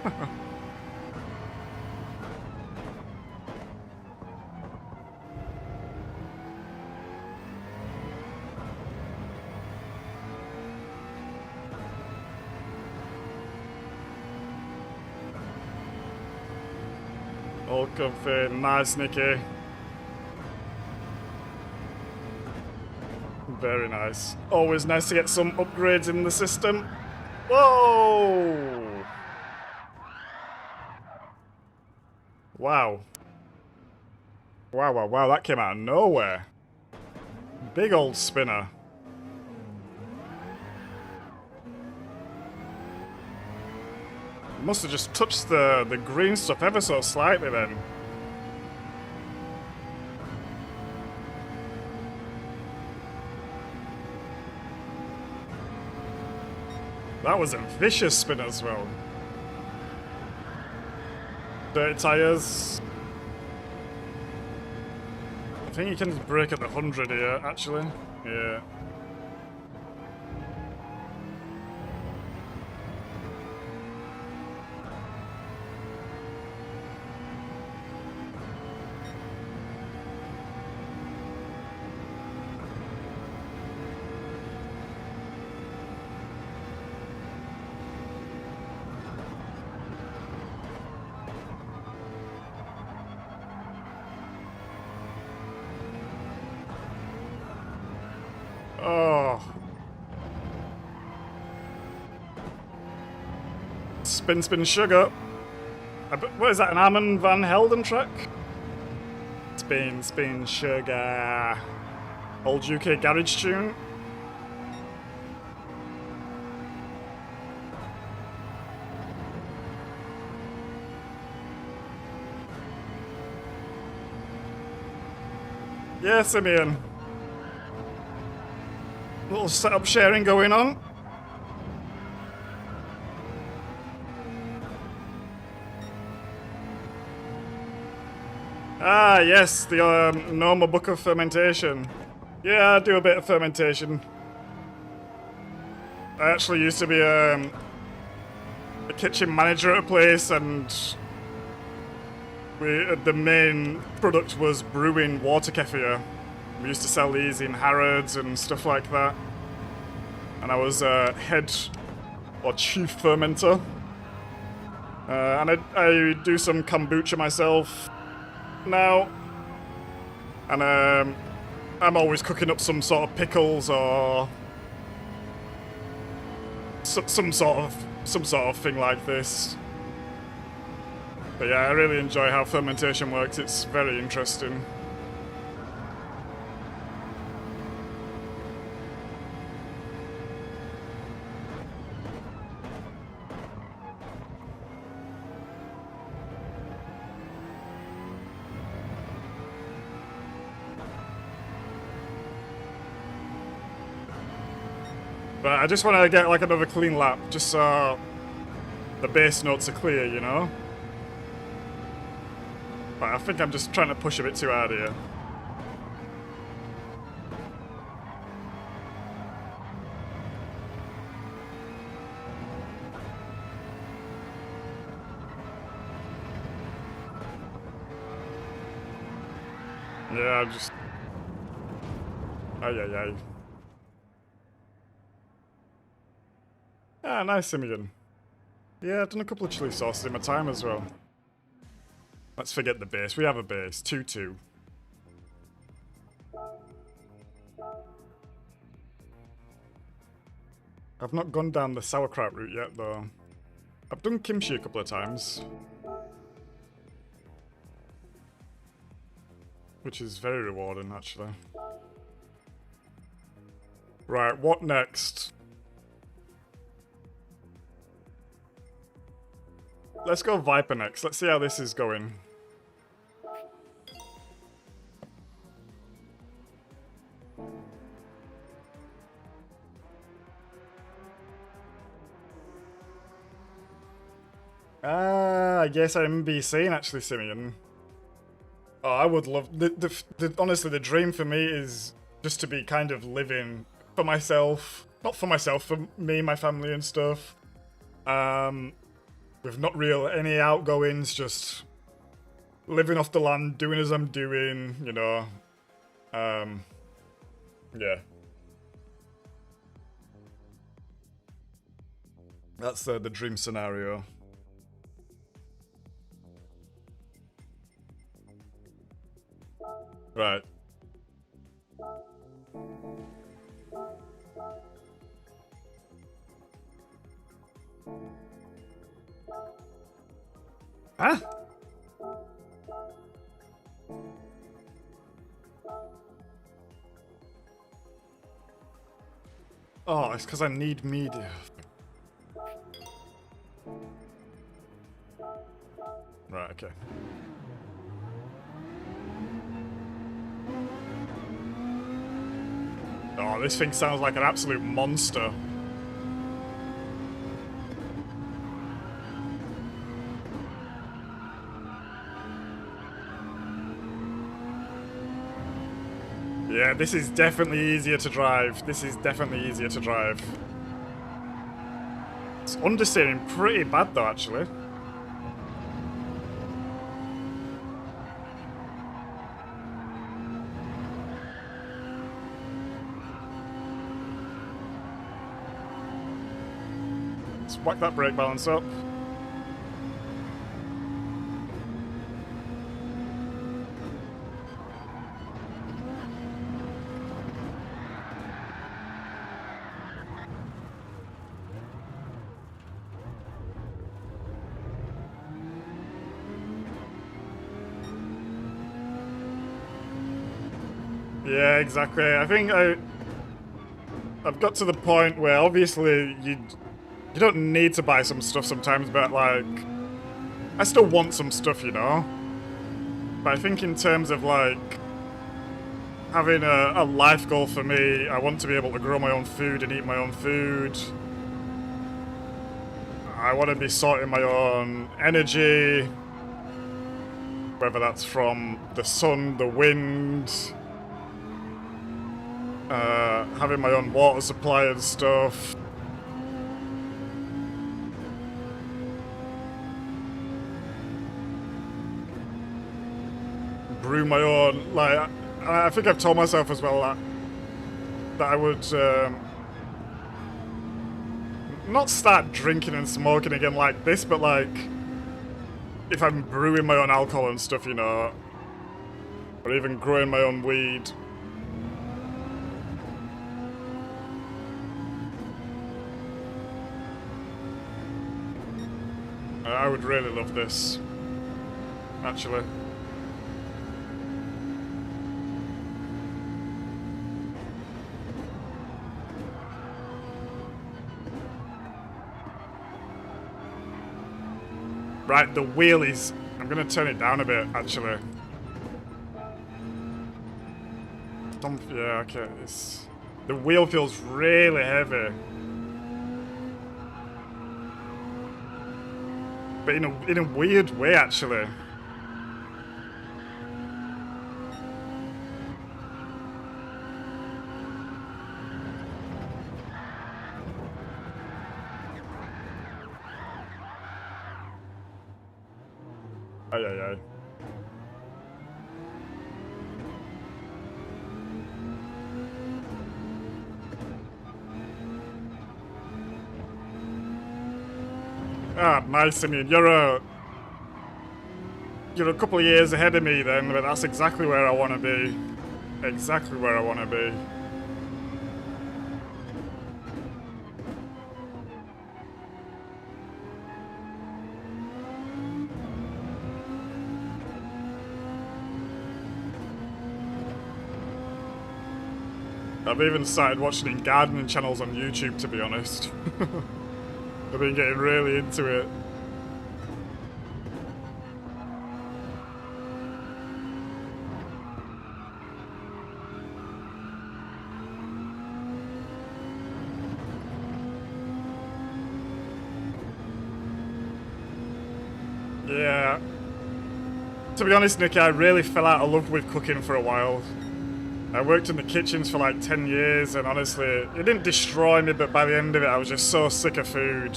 [SPEAKER 1] All comfy, nice, Nicky. Very nice. Always nice to get some upgrades in the system. Whoa! Wow. Wow, wow, wow, that came out of nowhere. Big old spinner. Must have just touched the green stuff ever so slightly then. That was a vicious spin as well. Dirty tyres. I think you can brake at the 100 here, actually. Yeah. Oh. Spin, spin, sugar. What is that, an Armand Van Helden track? Spin, spin, sugar. Old UK garage tune. Yeah, Simeon. Little setup sharing going on. Ah, yes, the normal book of fermentation. Yeah, I do a bit of fermentation. I actually used to be a kitchen manager at a place, and the main product was brewing water kefir. We used to sell these in Harrods and stuff like that. And I was head or chief fermenter. And I do some kombucha myself now. And I'm always cooking up some sort of pickles or some sort of thing like this. But yeah, I really enjoy how fermentation works. It's very interesting. But I just want to get like another clean lap, just so the bass notes are clear, you know? But I think I'm just trying to push a bit too hard here. Yeah, I'm just... Ay, ay, ay. Ah, nice, Simeon. Yeah, I've done a couple of chili sauces in my time as well. Let's forget the base. We have a base. 2-2. I've not gone down the sauerkraut route yet, though. I've done kimchi a couple of times. Which is very rewarding, actually. Right, what next? Let's go Viper next. Let's see how this is going. Ah, I guess I'm BCing actually, Simeon. Oh, I would love... honestly, the dream for me is just to be kind of living for myself. Not for myself, for me, my family and stuff. With not real any outgoings, just living off the land, doing as I'm doing, you know. Yeah. That's the dream scenario. Right. Huh? Oh, it's because I need media. Right, okay. Oh, this thing sounds like an absolute monster. Yeah, this is definitely easier to drive. This is definitely easier to drive. It's understeering pretty bad though, actually. Let's whack that brake balance up. Yeah, exactly. I think I've got to the point where obviously you don't need to buy some stuff sometimes, but like I still want some stuff, you know. But I think in terms of like having a life goal for me, I want to be able to grow my own food and eat my own food. I want to be sorting my own energy, whether that's from the sun, the wind. Having my own water supply and stuff. Brew my own, like, I think I've told myself as well that I would not start drinking and smoking again like this, but like, if I'm brewing my own alcohol and stuff, you know, or even growing my own weed. I would really love this, actually. Right, the wheelies. I'm gonna turn it down a bit, actually. Yeah, okay. The wheel feels really heavy. But in a weird way, actually. Ay, ay, ay. Ah, nice. I mean, you're a couple of years ahead of me then, but that's exactly where I want to be. Exactly where I want to be. I've even started watching gardening channels on YouTube, to be honest. I've been getting really into it. Yeah. To be honest, Nicky, I really fell out of love with cooking for a while. I worked in the kitchens for like 10 years, and honestly, it didn't destroy me, but by the end of it, I was just so sick of food.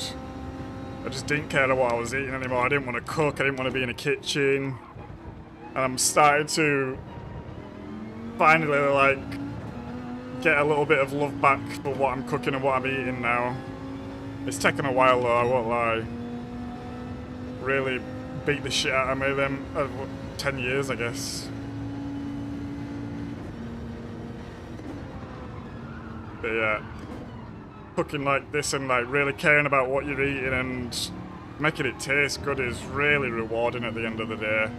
[SPEAKER 1] I just didn't care what I was eating anymore. I didn't want to cook, I didn't want to be in a kitchen. And I'm starting to finally, like, get a little bit of love back for what I'm cooking and what I'm eating now. It's taken a while though, I won't lie. Really beat the shit out of me them 10 years, I guess. But yeah, cooking like this and like really caring about what you're eating and making it taste good is really rewarding at the end of the day.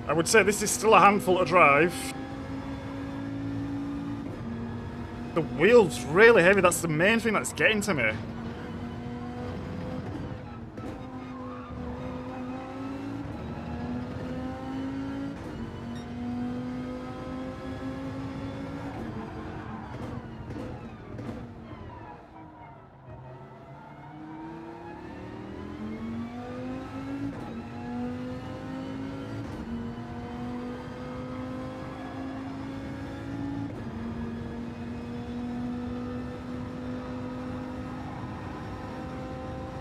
[SPEAKER 1] I would say this is still a handful to drive. The wheel's really heavy, that's the main thing that's getting to me.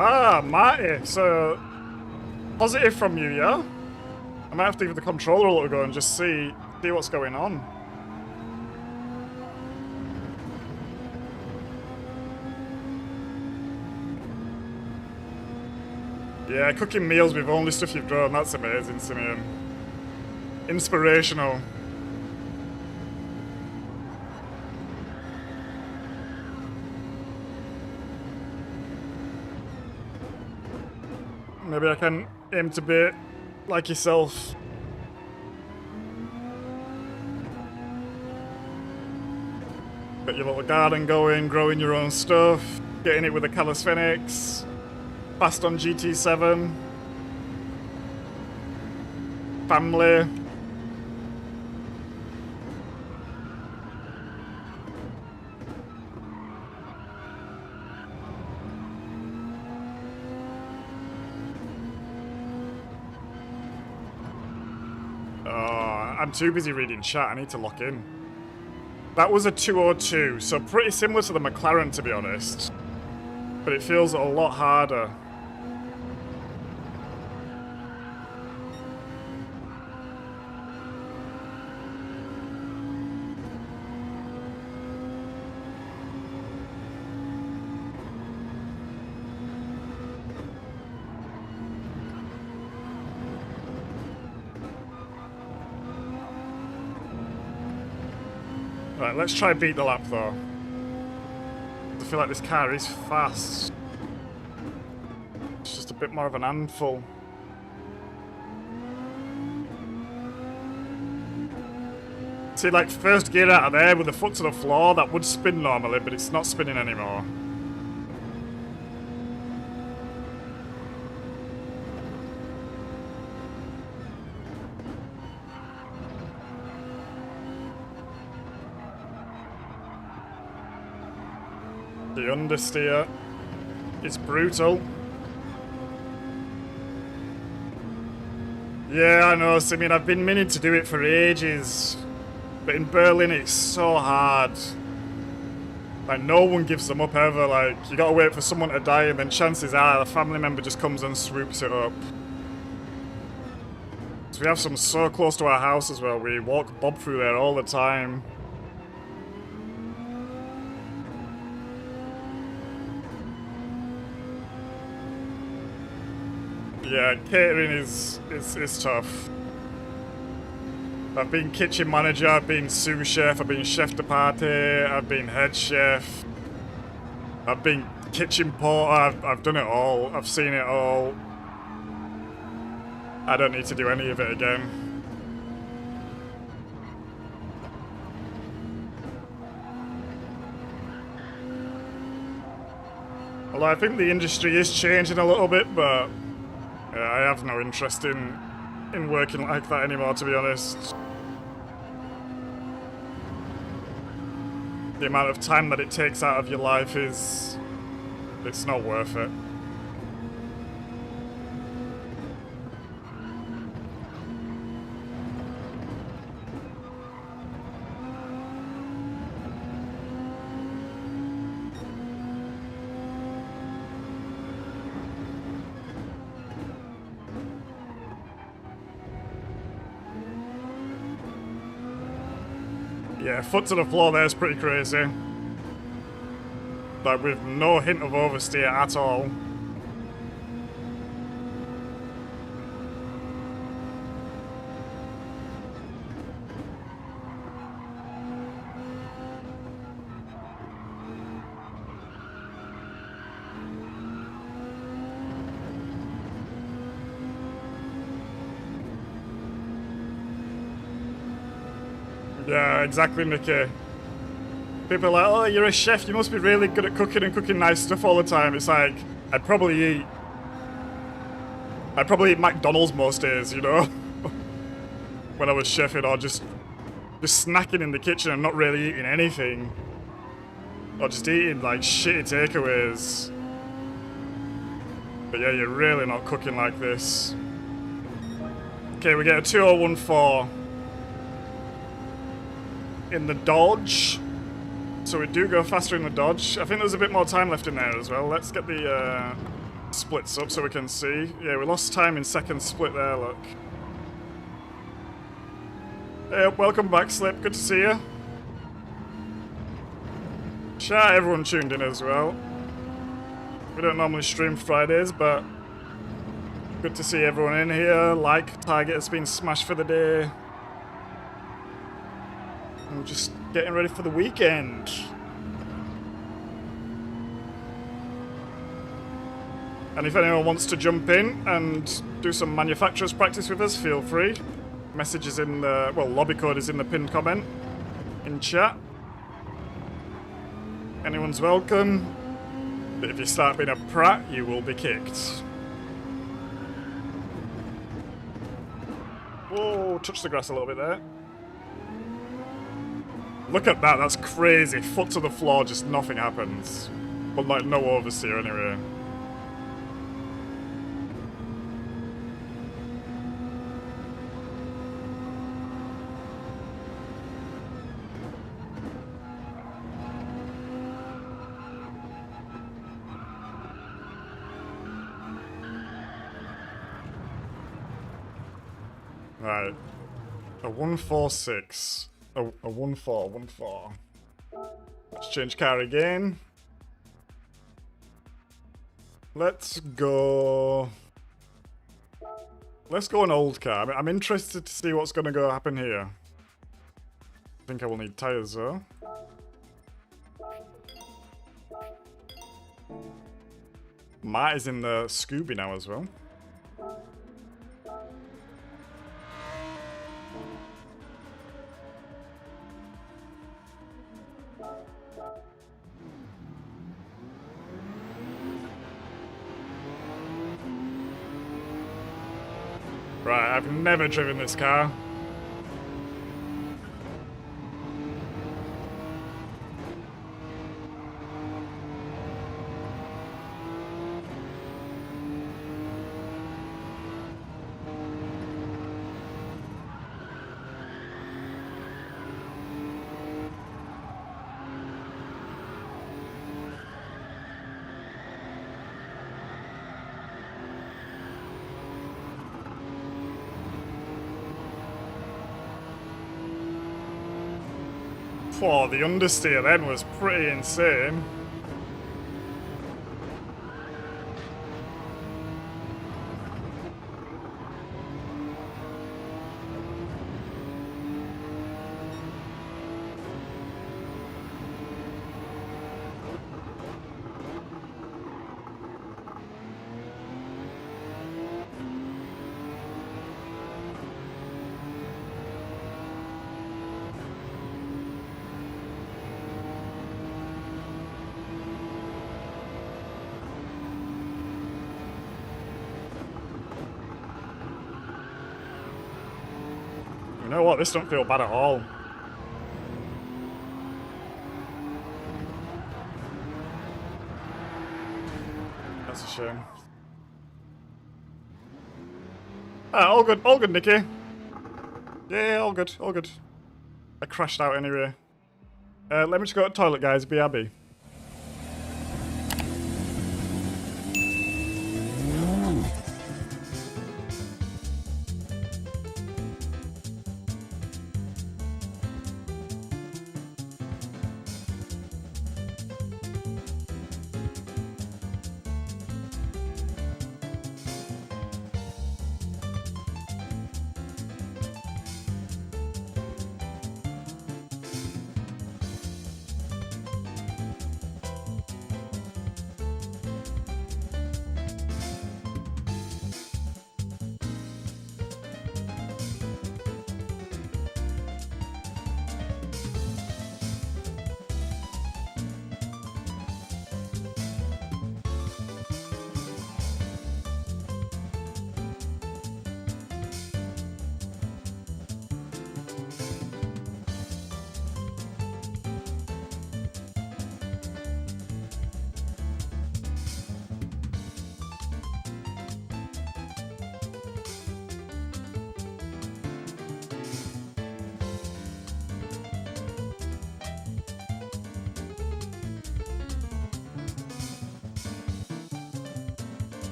[SPEAKER 1] Ah, Marty, so positive from you, yeah? I might have to give the controller a little go and just see what's going on. Yeah, cooking meals with only stuff you've grown, that's amazing, Simeon. Inspirational. Maybe I can aim to be like yourself. Got your little garden going, growing your own stuff, getting it with a calisthenics, fast on GT7, family. I'm too busy reading chat, I need to lock in. That was a 202, so pretty similar to the McLaren to be honest. But it feels a lot harder. Right, let's try beat the lap though. I feel like this car is fast. It's just a bit more of an handful. See, like first gear out of there with the foot to the floor, that would spin normally, but it's not spinning anymore. The understeer is brutal. Yeah, I know, Simeon, I've been meaning to do it for ages. But in Berlin, it's so hard. Like, no one gives them up ever. Like, you gotta wait for someone to die, and then chances are a family member just comes and swoops it up. So we have some so close to our house as well. We walk Bob through there all the time. Yeah, catering is tough. I've been kitchen manager, I've been sous chef, I've been chef de partie, I've been head chef, I've been kitchen porter, I've done it all, I've seen it all. I don't need to do any of it again. Although I think the industry is changing a little bit, but yeah, I have no interest in working like that anymore, to be honest. the amount of time that it takes out of your life is... it's not worth it. Yeah, foot to the floor there is pretty crazy. Like, with no hint of oversteer at all. Yeah, exactly, Mickey. People are like, oh, you're a chef, you must be really good at cooking and cooking nice stuff all the time. It's like, I'd probably eat McDonald's most days, you know? When I was chefing, or just snacking in the kitchen and not really eating anything. Or just eating, like, shitty takeaways. But yeah, you're really not cooking like this. Okay, we get a 2014 in the Dodge. So we do go faster in the Dodge. I think there's a bit more time left in there as well. Let's get the splits up so we can see. Yeah, we lost time in second split there, look. Hey, welcome back, Slip. Good to see you. Shout out everyone tuned in as well. We don't normally stream Fridays, but good to see everyone in here. Like target has been smashed for the day. I'm just getting ready for the weekend. And if anyone wants to jump in and do some manufacturer's practice with us, feel free. Message is in the, well, lobby code is in the pinned comment in chat. Anyone's welcome. But if you start being a prat, you will be kicked. Whoa, touch the grass a little bit there. Look at that, that's crazy. Foot to the floor, just nothing happens. But like, no oversteer anyway. Right. A 146. A 1414. Let's change car again. Let's go an old car. I'm interested to see what's going to happen here. I think I will need tyres though. Matt is in the Scooby now as well. Right, I've never driven this car. Oh, the understeer then was pretty insane. You know what? This don't feel bad at all. That's a shame. All good, Nikki. Yeah, all good, all good. I crashed out anyway. Let me just go to the toilet, guys. BRB.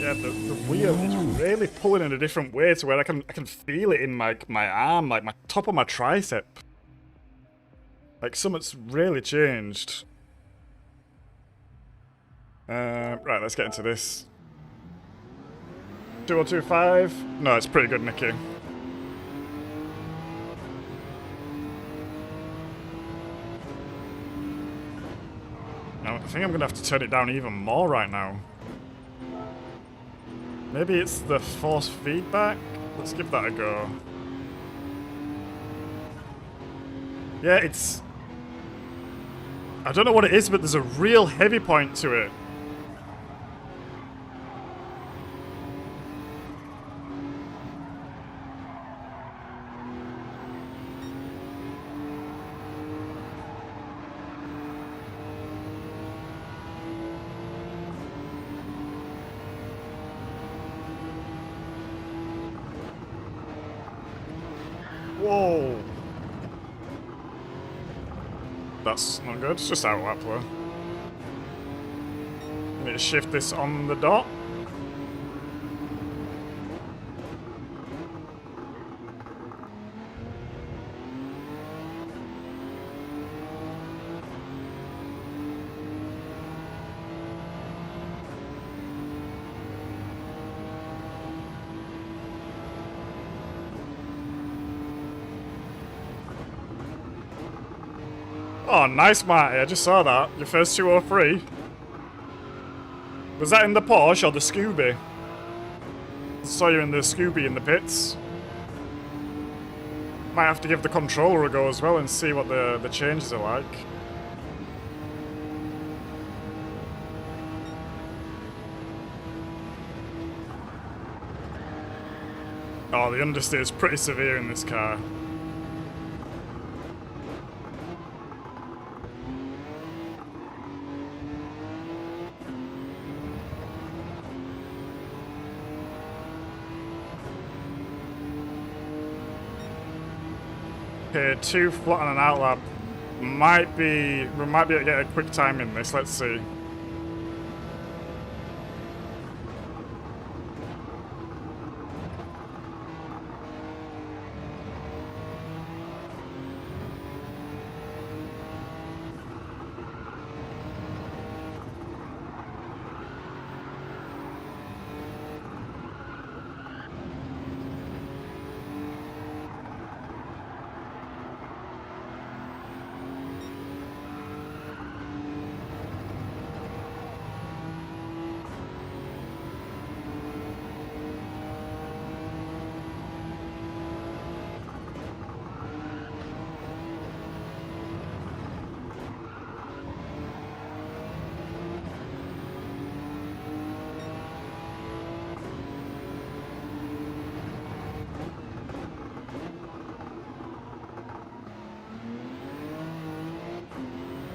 [SPEAKER 1] Yeah, the wheel is really pulling in a different way to where I can feel it in my arm, like my top of my tricep. Like something's really changed. Right, let's get into this. 2025. No, it's pretty good, Nikki. No, I think I'm gonna have to turn it down even more right now. Maybe it's the force feedback? Let's give that a go. Yeah, it's... I don't know what it is, but there's a real heavy point to it. Whoa. That's not good. It's just out of lap though. Need to shift this on the dot. Oh, nice, Marty. I just saw that. Your first 203. Was that in the Porsche or the Scooby? I saw you in the Scooby in the pits. Might have to give the controller a go as well and see what the changes are like. Oh, the understeer is pretty severe in this car. Okay, 2 flat on an outlap. We might be able to get a quick time in this. Let's see.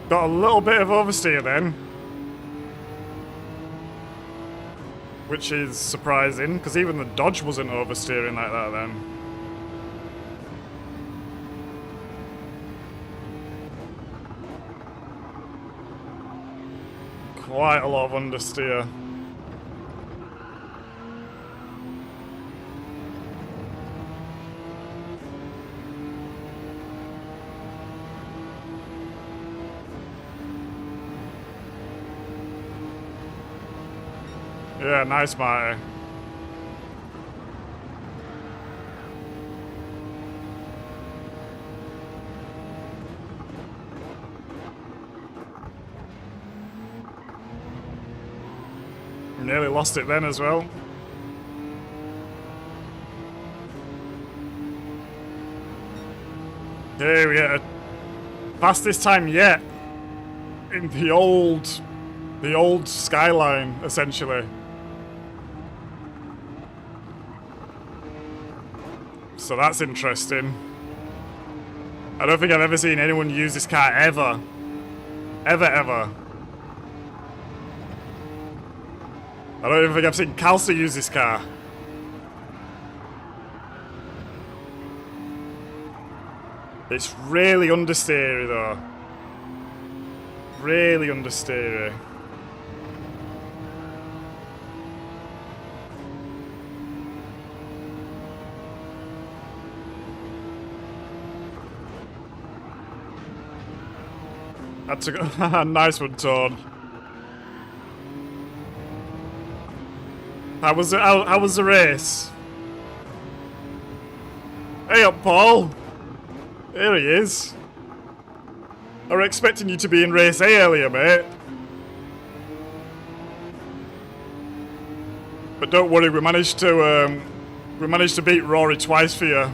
[SPEAKER 1] Got a little bit of oversteer then. Which is surprising, because even the Dodge wasn't oversteering like that then. Quite a lot of understeer. Yeah, nice, Marty. Nearly lost it then as well. Okay, we get a fastest time yet in the old Skyline, essentially. So that's interesting. I don't think I've ever seen anyone use this car ever. Ever. I don't even think I've seen Kalsa use this car. It's really understeery though. Really understeery. That's a nice one, Todd. How was it? How was the race? Hey up, Paul. Here he is. I was expecting you to be in race A earlier, mate. But don't worry, we managed to beat Rory twice for you.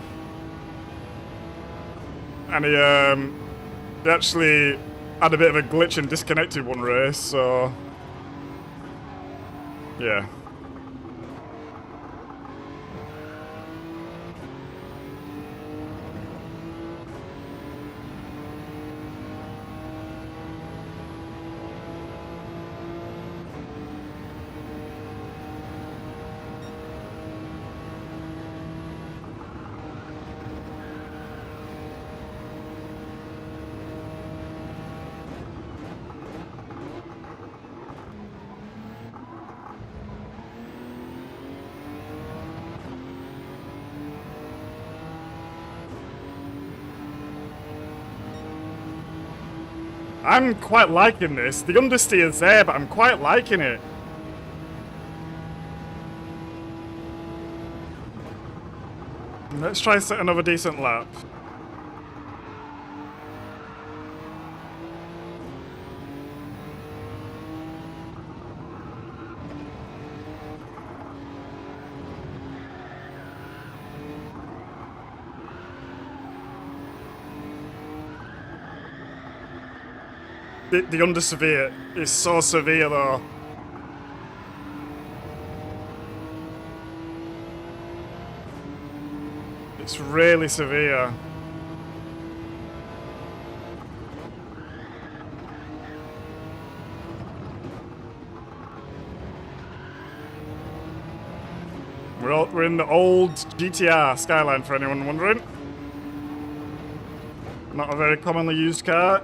[SPEAKER 1] And he actually had a bit of a glitch and disconnected one race, so yeah. I'm quite liking this. The understeer's there, but I'm quite liking it. Let's try set another decent lap. The under severe is so severe though. It's really severe. We're in the old GTR Skyline for anyone wondering. Not a very commonly used car.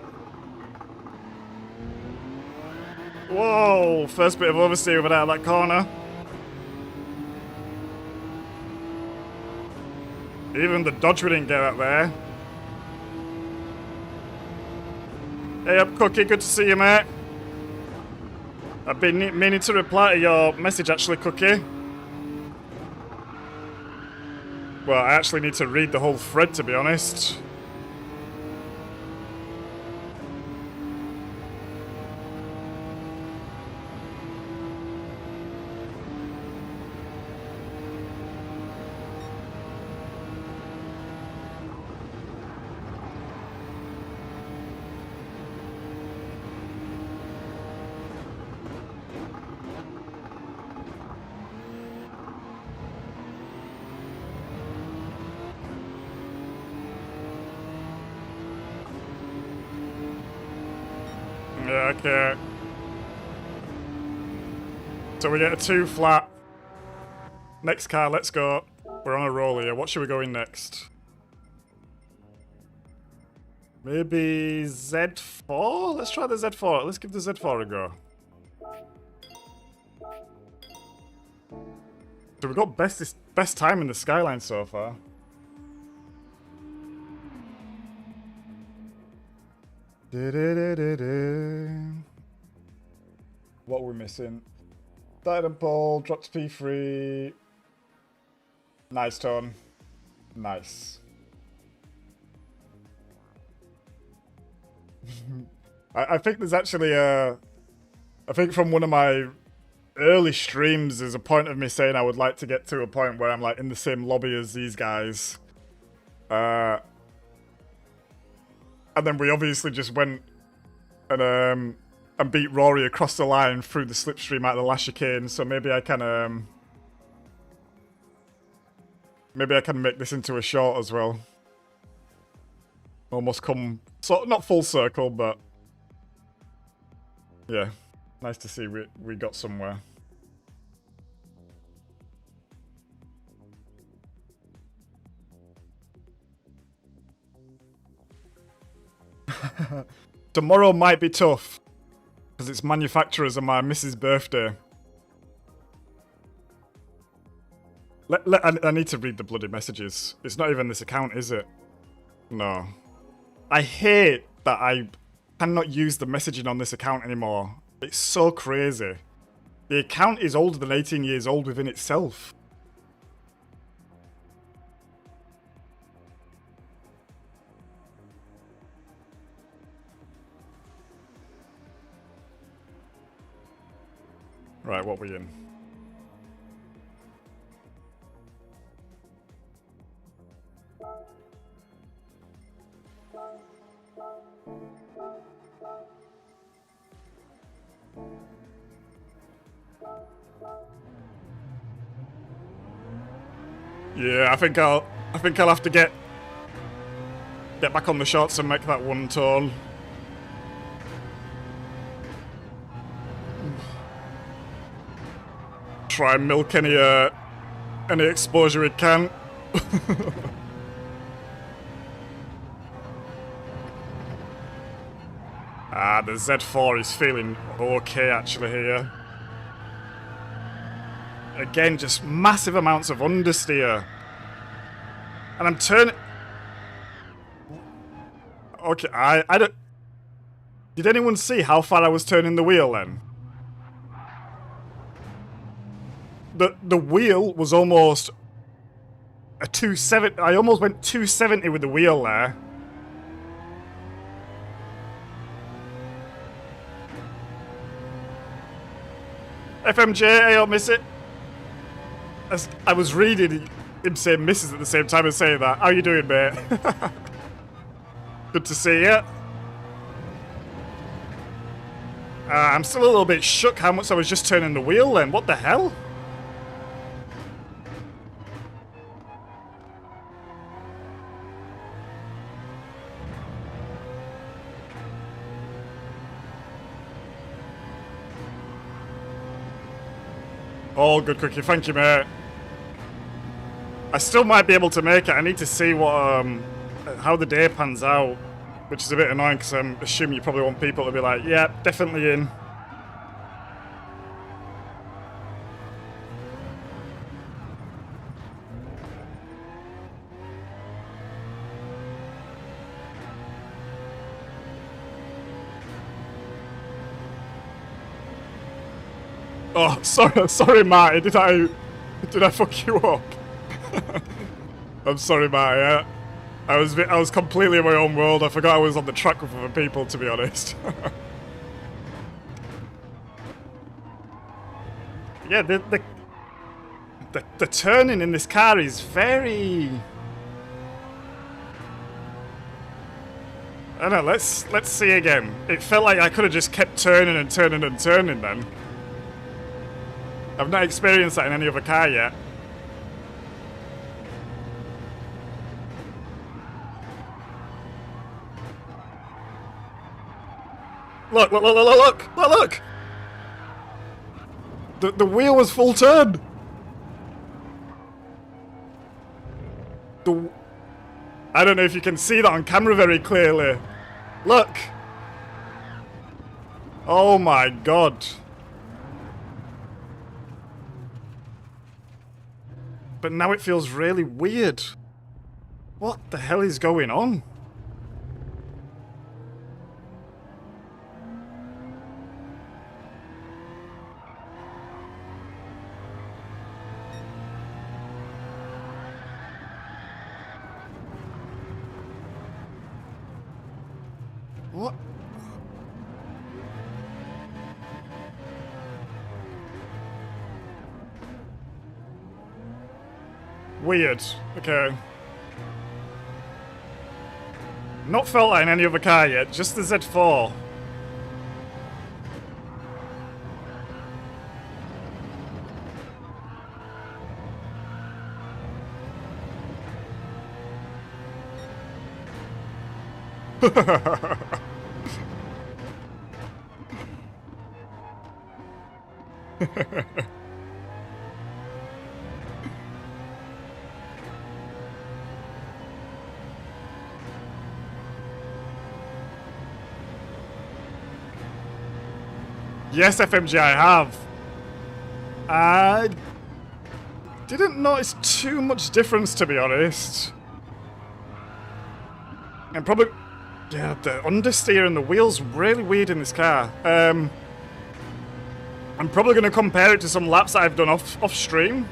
[SPEAKER 1] Whoa, first bit of oversteer over out of that corner. Even the Dodge we didn't get up there. Hey up, Cookie, good to see you, mate. I've been meaning to reply to your message actually, Cookie. Well, I actually need to read the whole thread, to be honest. Yeah, okay. So we get a 2 flat. Next car, let's go. We're on a roll here. What should we go in next? Maybe Z4? Let's try the Z4. Let's give the Z4 a go. So we've got best time in the skyline so far. What are we missing? Started and pole, dropped to P3. Nice tone. Nice. I think there's actually I think from one of my early streams there's a point of me saying I would like to get to a point where I'm like in the same lobby as these guys. And then we obviously just went and beat Rory across the line through the slipstream out of the last chicane, so maybe I can make this into a short as well. Almost come, so not full circle, but yeah, nice to see we got somewhere. Tomorrow might be tough because it's manufacturers and my missus' birthday. I need to read the bloody messages. It's not even this account, is it? No. I hate that I cannot use the messaging on this account anymore. It's so crazy. The account is older than 18 years old within itself. Right, what are we in? Yeah, I think I'll have to get back on the shots and make that one tone. Try and milk any exposure it can. The Z4 is feeling okay actually here. Again, just massive amounts of understeer. And I'm turning... Okay, I don't... Did anyone see how far I was turning the wheel then? The wheel was almost a 270. I almost went 270 with the wheel there. FMJ, I don't miss it. As I was reading him saying misses at the same time as saying that. How you doing, mate? Good to see you. I'm still a little bit shook how much I was just turning the wheel then. What the hell? Oh, good cookie. Thank you, mate. I still might be able to make it. I need to see what how the day pans out, which is a bit annoying because I'm assuming you probably want people to be like, yeah, definitely in. Oh, sorry, Marty. Did I fuck you up? I'm sorry, Marty. I was completely in my own world. I forgot I was on the track with other people, to be honest. Yeah, the turning in this car is very... I don't know, let's see again. It felt like I could have just kept turning and turning and turning then. I've not experienced that in any other car yet. Look, look, look, look, look, look, look! The wheel was full turn! I don't know if you can see that on camera very clearly. Look! Oh my god. But now it feels really weird. What the hell is going on? What? Weird. Okay. Not felt that in any other car yet, just the Z4. Yes, FMG, I have. I didn't notice too much difference, to be honest. And probably, yeah, the understeer and the wheels really weird in this car. I'm probably going to compare it to some laps that I've done off stream,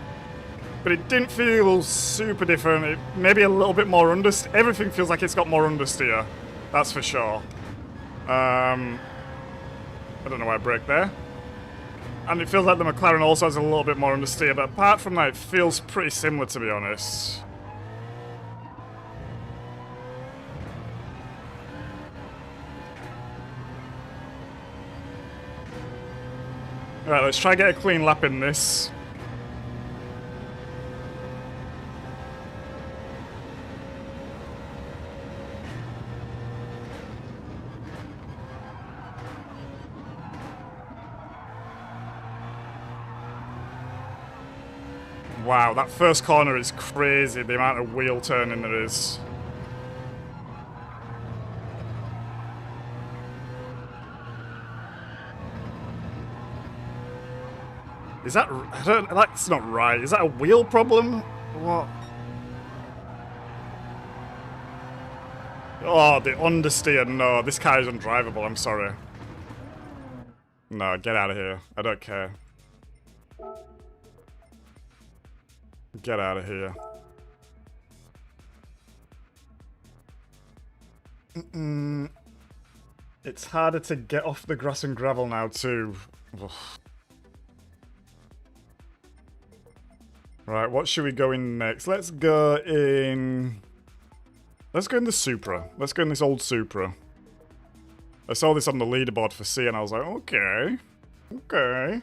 [SPEAKER 1] but it didn't feel super different. It maybe a little bit more understeer. Everything feels like it's got more understeer. That's for sure. I don't know why I braked there. And it feels like the McLaren also has a little bit more understeer, but apart from that, it feels pretty similar, to be honest. Alright, let's try and get a clean lap in this. Wow, that first corner is crazy, the amount of wheel turning there is. Is that... that's not right. Is that a wheel problem? What? Oh, the understeer. No, this car is undrivable. I'm sorry. No, get out of here. I don't care. Get out of here. It's harder to get off the grass and gravel now, too. Ugh. Right, what should we go in next? Let's go in... Let's go in the Supra. Let's go in this old Supra. I saw this on the leaderboard for C and I was like, okay. Okay.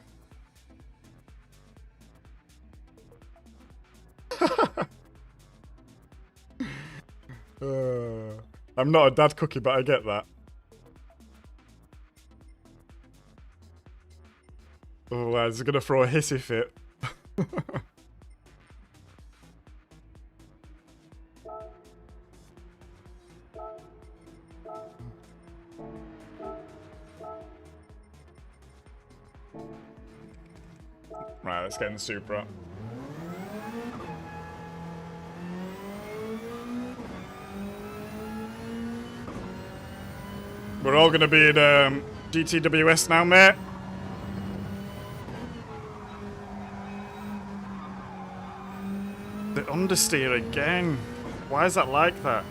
[SPEAKER 1] I'm not a dad cookie, but I get that. Oh, lads, gonna throw a hissy fit. Right, let's get in the Supra. We're all gonna be in GTWS now, mate. The understeer again. Why is that like that?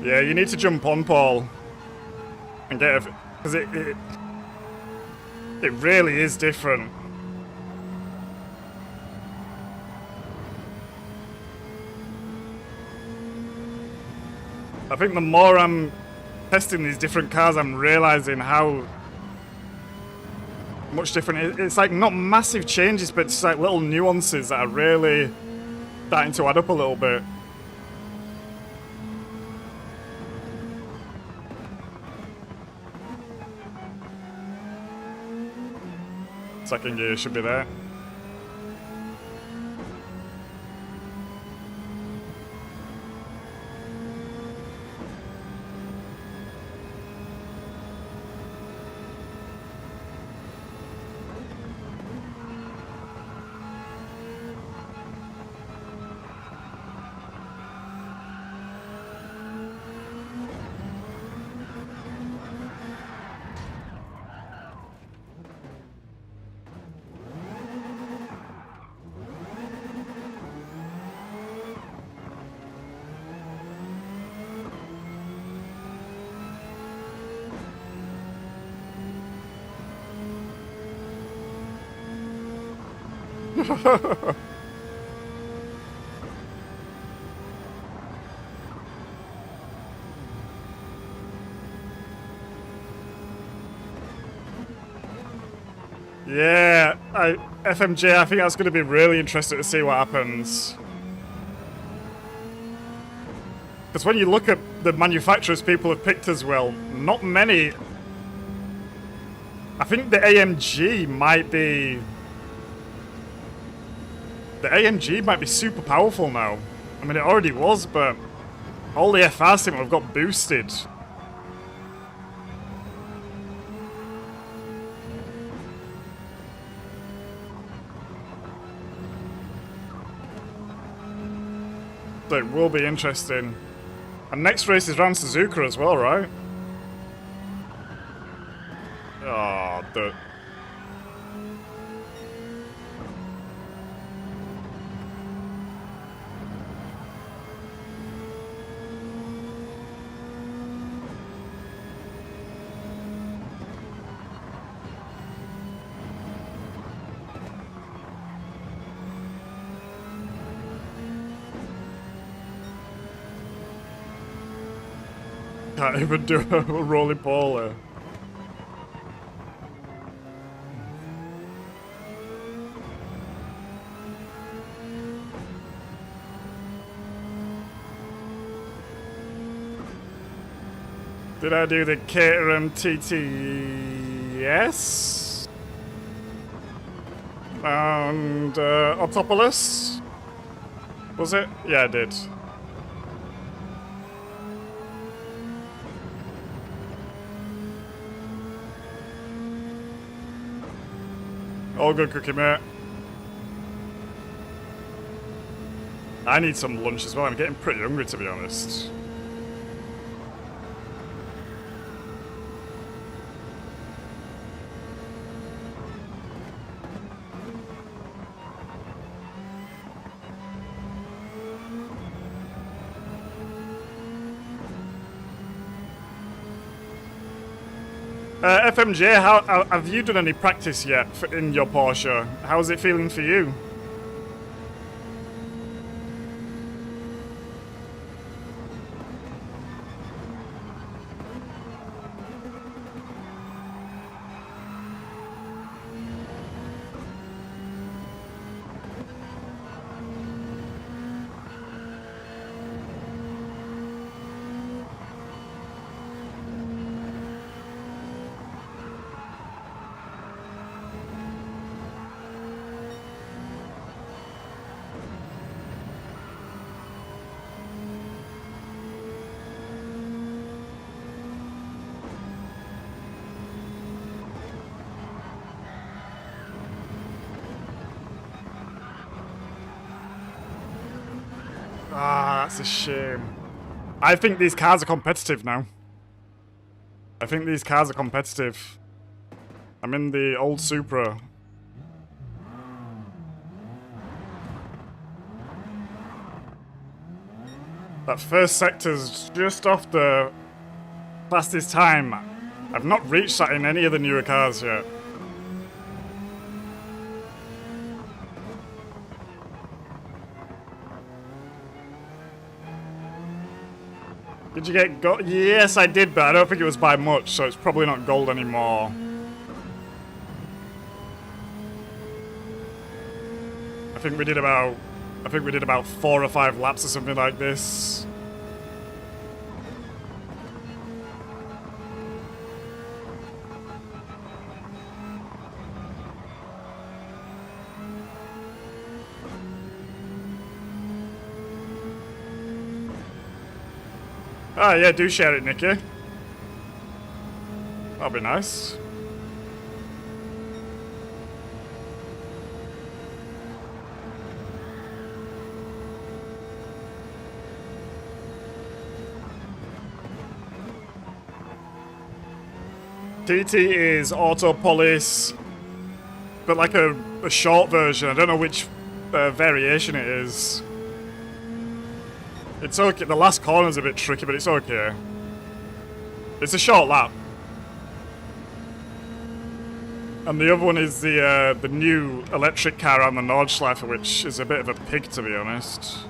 [SPEAKER 1] Yeah, you need to jump on, Paul, and get it, because it really is different. I think the more I'm testing these different cars, I'm realizing how much different it's like not massive changes, but just like little nuances that are really starting to add up a little bit. Second gear should be there. Yeah, FMJ, I think that's going to be really interesting to see what happens. Because when you look at the manufacturers people have picked as well, not many. I think the AMG might be... The AMG might be super powerful now. I mean, it already was, but all the FRs have got boosted. So it will be interesting. And next race is round Suzuka as well, right? Oh, the... Can't even do a rolling ball there. Did I do the Caterham TTS? And Autopolis? Was it? Yeah, I did. All good, Cookie mate. I need some lunch as well. I'm getting pretty hungry, to be honest. FMJ, how have you done any practice yet in your Porsche? How's it feeling for you? Ah, that's a shame. I think these cars are competitive now. I think these cars are competitive. I'm in the old Supra. That first sector's just off the fastest time. I've not reached that in any of the newer cars yet. Did you get gold? Yes, I did, but I don't think it was by much, so it's probably not gold anymore. I think we did about I think we did about 4 or 5 laps or something like this. Ah, yeah, do share it, Nikki. That'll be nice. TT is auto police, but like a short version. I don't know which variation it is. It's okay. The last corner's a bit tricky, but it's okay. It's a short lap. And the other one is the new electric car on the Nordschleife, which is a bit of a pig, to be honest.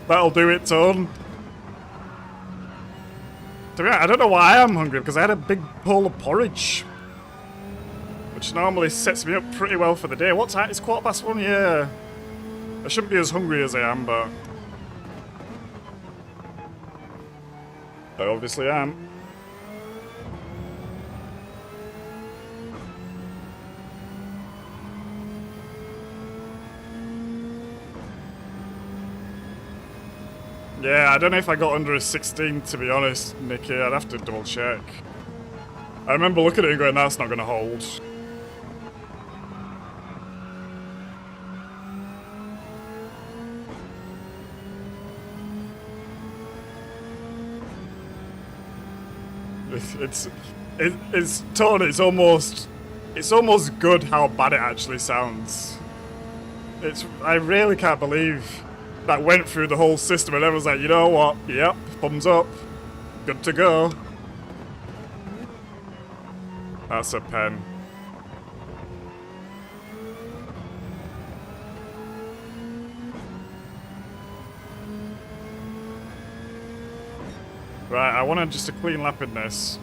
[SPEAKER 1] That'll do it, Tone. To be honest, I don't know why I'm hungry, because I had a big bowl of porridge, which normally sets me up pretty well for the day. What time? It's 1:15, yeah. I shouldn't be as hungry as I am, but I obviously am. Yeah, I don't know if I got under a 16, to be honest, Nikki. I'd have to double check. I remember looking at it and going, that's not going to hold. It's Tone, it's almost good how bad it actually sounds. I really can't believe that went through the whole system and everyone's like, you know what, yep, thumbs up, good to go. That's a pen. Right, I want just a clean lap in this.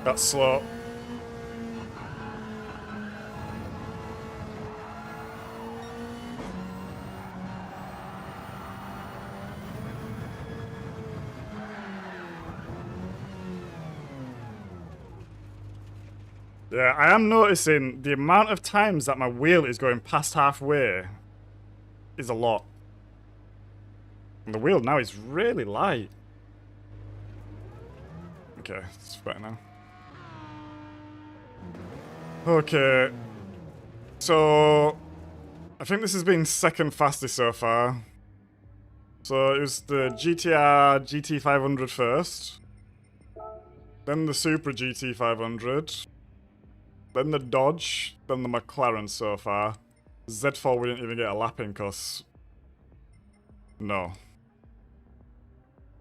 [SPEAKER 1] That's slow. Yeah, I am noticing the amount of times that my wheel is going past halfway is a lot. And the wheel now is really light. Okay, it's better now. Okay, so I think this has been second fastest so far. So it was the GTR GT500 first, then the Supra GT500, then the Dodge, then the McLaren so far. Z4 we didn't even get a lap in, cause no.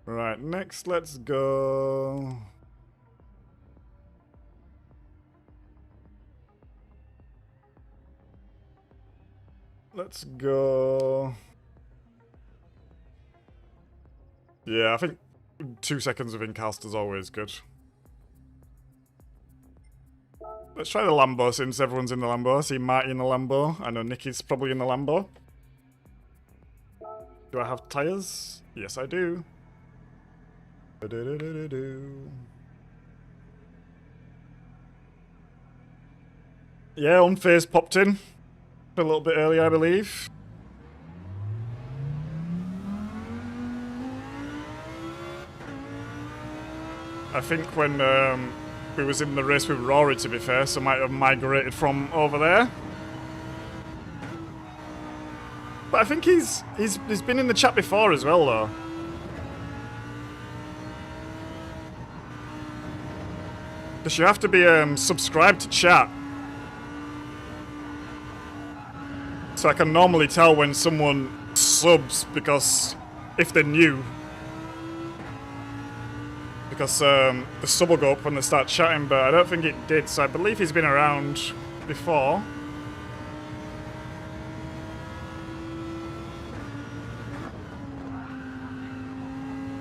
[SPEAKER 1] Right, next let's go. Let's go. Yeah, I think 2 seconds of Incast is always good. Let's try the Lambo since everyone's in the Lambo. I see Marty in the Lambo. I know Nikki's probably in the Lambo. Do I have tyres? Yes, I do. Yeah, Unfazed popped in a little bit earlier, I believe. I think when we was in the race with Rory, to be fair, so might have migrated from over there. But I think he's been in the chat before as well, though. Because you have to be subscribed to chat. So I can normally tell when someone subs, because if they're new. Because the sub will go up when they start chatting, but I don't think it did, so I believe he's been around before.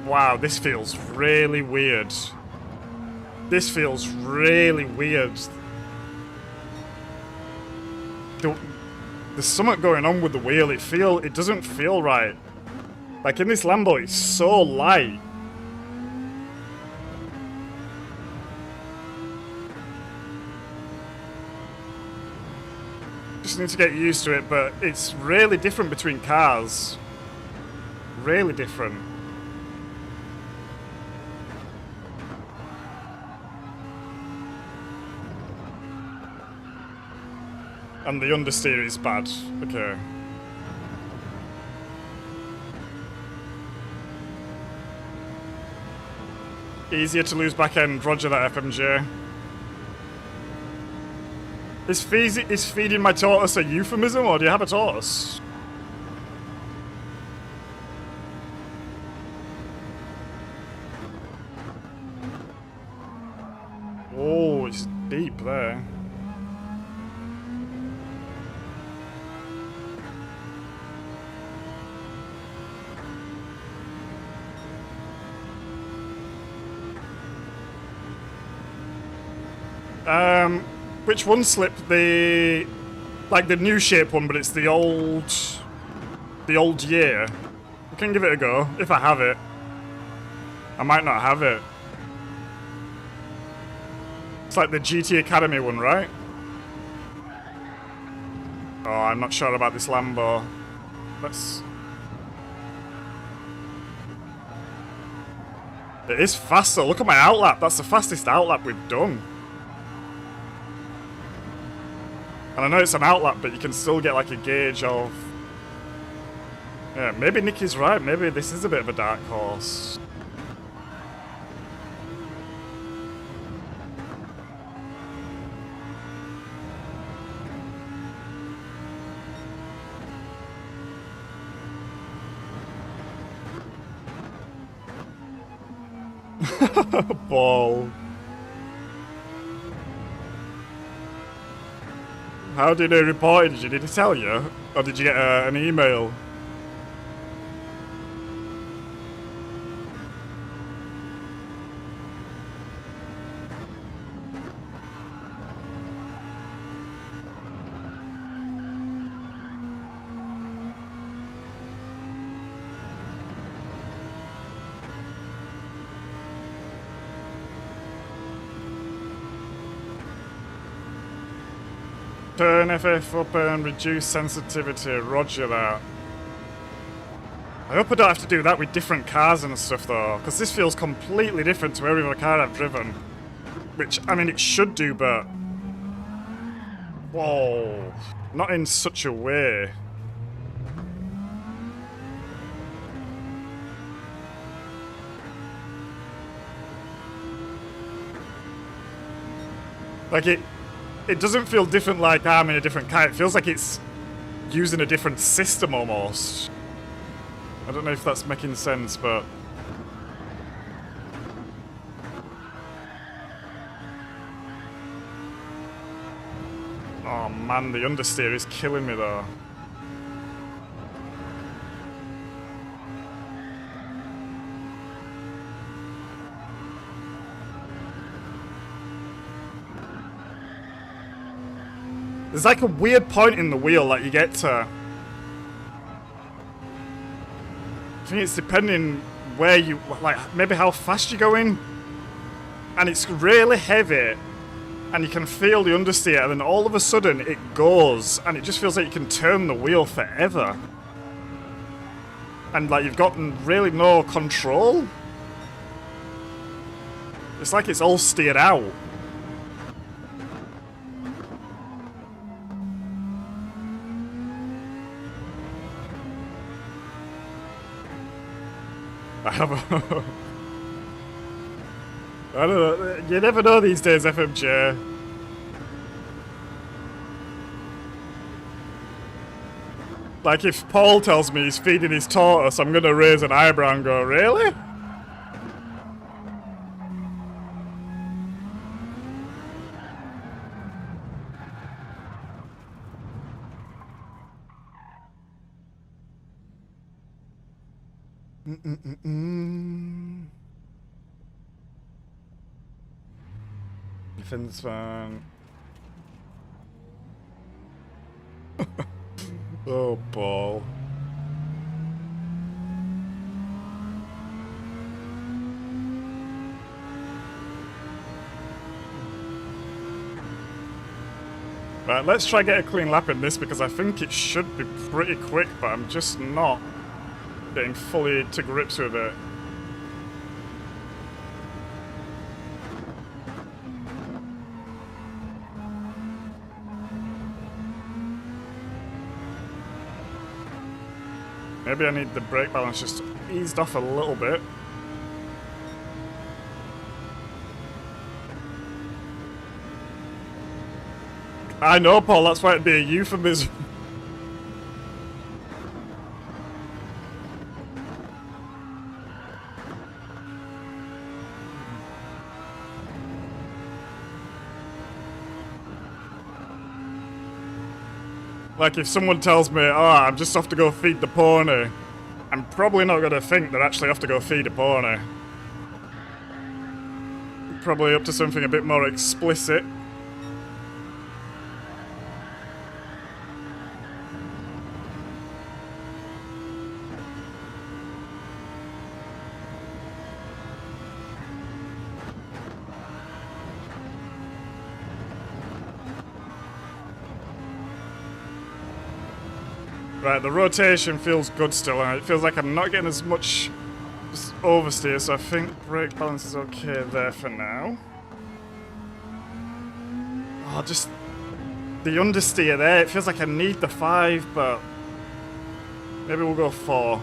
[SPEAKER 1] Wow, this feels really weird. This feels really weird. There's something going on with the wheel. It doesn't feel right. Like in this Lambo, it's so light. Just need to get used to it, but it's really different between cars. Really different. And the understeer is bad. Okay. Easier to lose back end. Roger that, FMJ. Is feeding my tortoise a euphemism, or do you have a tortoise? Oh, it's deep there. Which one slipped? The new shape one, but it's the old year. We can give it a go if I have it. I might not have it. It's like the GT Academy one, right? Oh, I'm not sure about this Lambo. It is faster. Look at my outlap. That's the fastest outlap we've done. And I know it's an outlap, but you can still get like a gauge of... Yeah, maybe Nicky's right. Maybe this is a bit of a dark horse. Ball. How did they report it? Did he tell you? Or did you get an email? Turn FF up and reduce sensitivity, roger that. I hope I don't have to do that with different cars and stuff though, because this feels completely different to every other car I've driven. Which, I mean, it should do, but... Whoa. Not in such a way. Like it doesn't feel different like I'm in a different car. It feels like it's using a different system almost. I don't know if that's making sense, but... Oh man, the understeer is killing me though. There's like a weird point in the wheel that you get to. I think it's depending where you, like, maybe how fast you're going. And it's really heavy. And you can feel the understeer, and then all of a sudden it goes, and it just feels like you can turn the wheel forever. And like you've gotten really no control. It's like it's all steered out. I have a... I don't know. You never know these days, FMJ. Like, if Paul tells me he's feeding his tortoise, I'm gonna raise an eyebrow and go, really? Fins fine. Oh, Paul. Right, let's try get a clean lap in this because I think it should be pretty quick, but I'm just not getting fully to grips with it. Maybe I need the brake balance just eased off a little bit. I know, Paul, that's why it'd be a euphemism. Like, if someone tells me, oh, I'm just off to go feed the pony, I'm probably not going to think they're actually off to go feed a pony. Probably up to something a bit more explicit. Right, the rotation feels good still, and it feels like I'm not getting as much oversteer, so I think brake balance is okay there for now. Oh, just the understeer there, it feels like I need the 5, but maybe we'll go 4.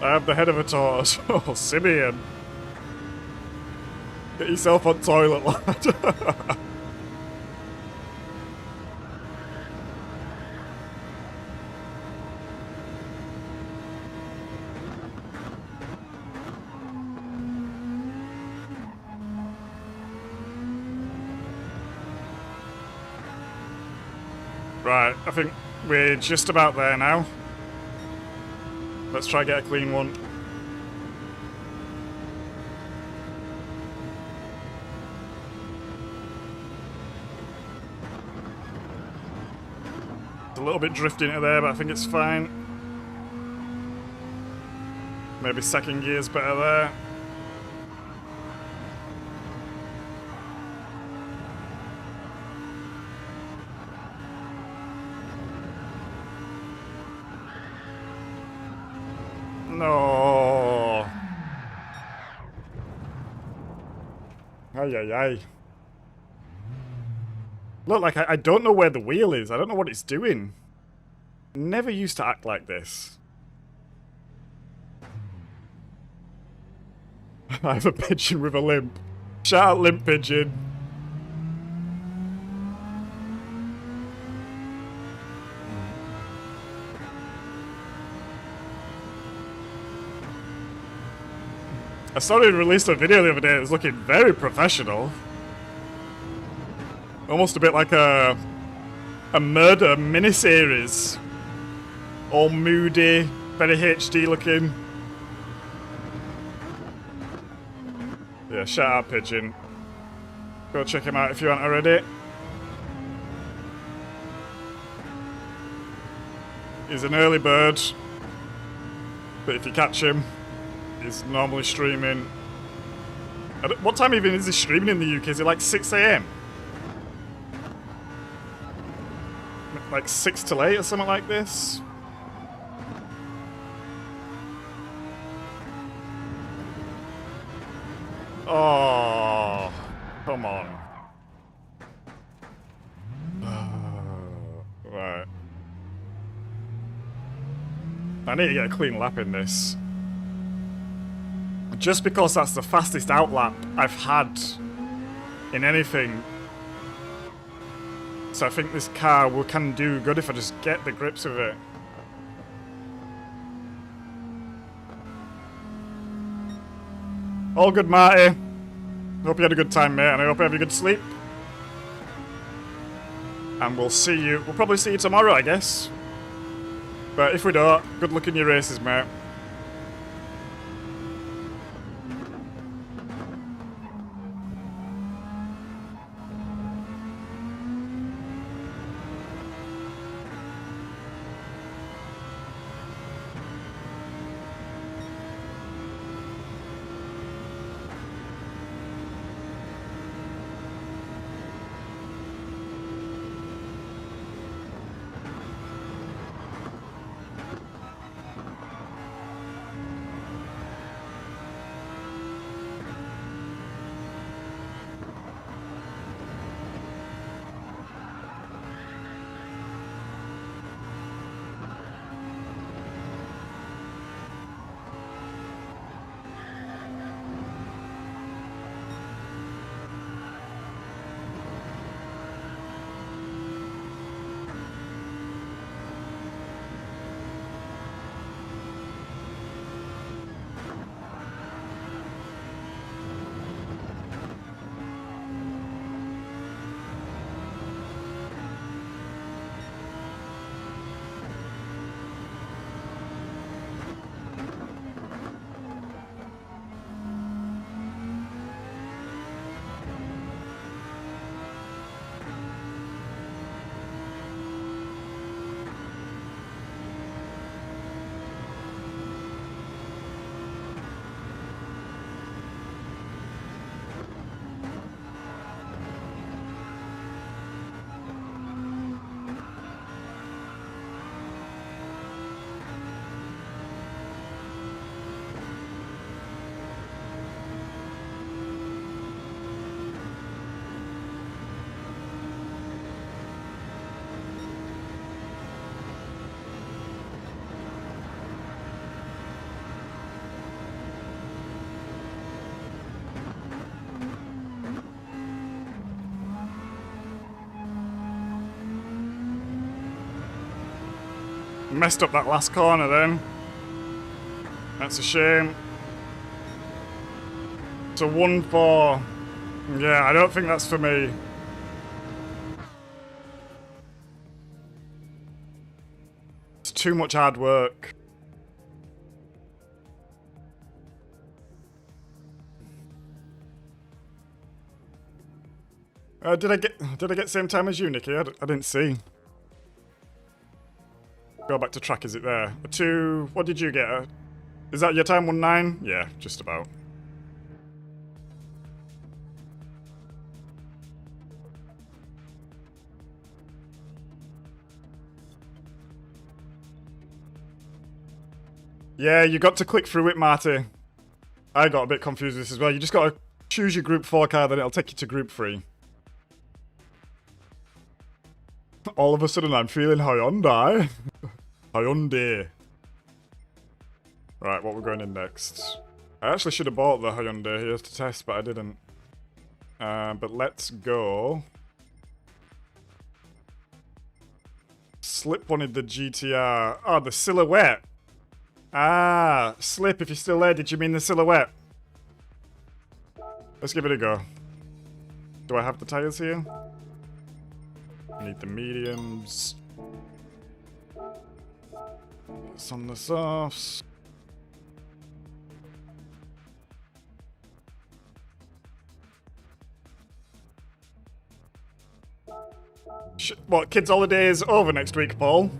[SPEAKER 1] I have the head of a tortoise. Oh, Simeon. Get yourself on toilet, lad. Right, I think we're just about there now. Let's try get a clean one. It's a little bit drifting into there, but I think it's fine. Maybe second gear's better there. No. Ay, ay, ay. Look, like, I don't know where the wheel is. I don't know what it's doing. Never used to act like this. I have a pigeon with a limp. Shout out, limp pigeon. I saw he released a video the other day that was looking very professional. Almost a bit like a murder miniseries. All moody, very HD looking. Yeah, shout out Pigeon. Go check him out if you aren't already. He's an early bird, but if you catch him, he's normally streaming. What time even is he streaming in the UK? Is it like 6 AM? Like 6 till 8 or something like this? Oh, come on. Right. I need to get a clean lap in this. Just because that's the fastest outlap I've had in anything. So I think this car can do good if I just get the grips of it. All good, Marty. Hope you had a good time, mate, and I hope you have a good sleep. And we'll probably see you tomorrow, I guess. But if we don't, good luck in your races, mate. Messed up that last corner then. That's a shame. It's a 1-4. Yeah, I don't think that's for me. It's too much hard work. Did I get same time as you, Nikki? I didn't see. Go back to track, is it there? What did you get? Is that your time, 1:09? Yeah, just about. Yeah, you got to click through it, Marty. I got a bit confused with this as well. You just got to choose your Group 4 car, then it'll take you to Group 3. All of a sudden, I'm feeling Hyundai. Hyundai. Right, what we're going in next? I actually should have bought the Hyundai here to test, but I didn't. But let's go. Slip wanted the GTR. Oh, the silhouette. Ah, Slip, if you're still there, did you mean the silhouette? Let's give it a go. Do I have the tyres here? I need the mediums. It's on the softs. What, kids' holiday is over next week, Paul?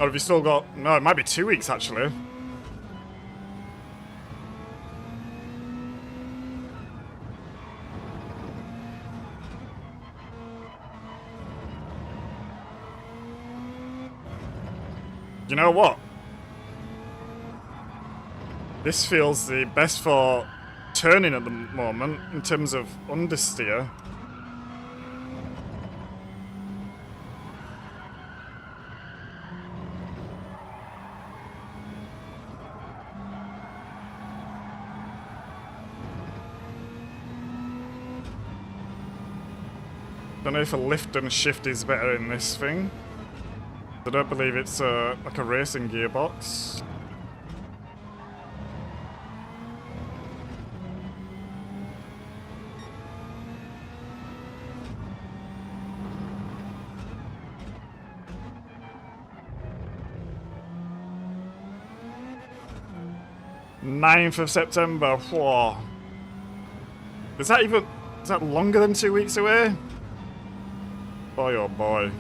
[SPEAKER 1] Or have you still got... No, it might be 2 weeks, actually. You know what? This feels the best for turning at the moment in terms of understeer. Don't know if a lift and shift is better in this thing. I don't believe it's like a racing gearbox. Ninth of September. Whoa. Is that longer than 2 weeks away? Boy, oh boy.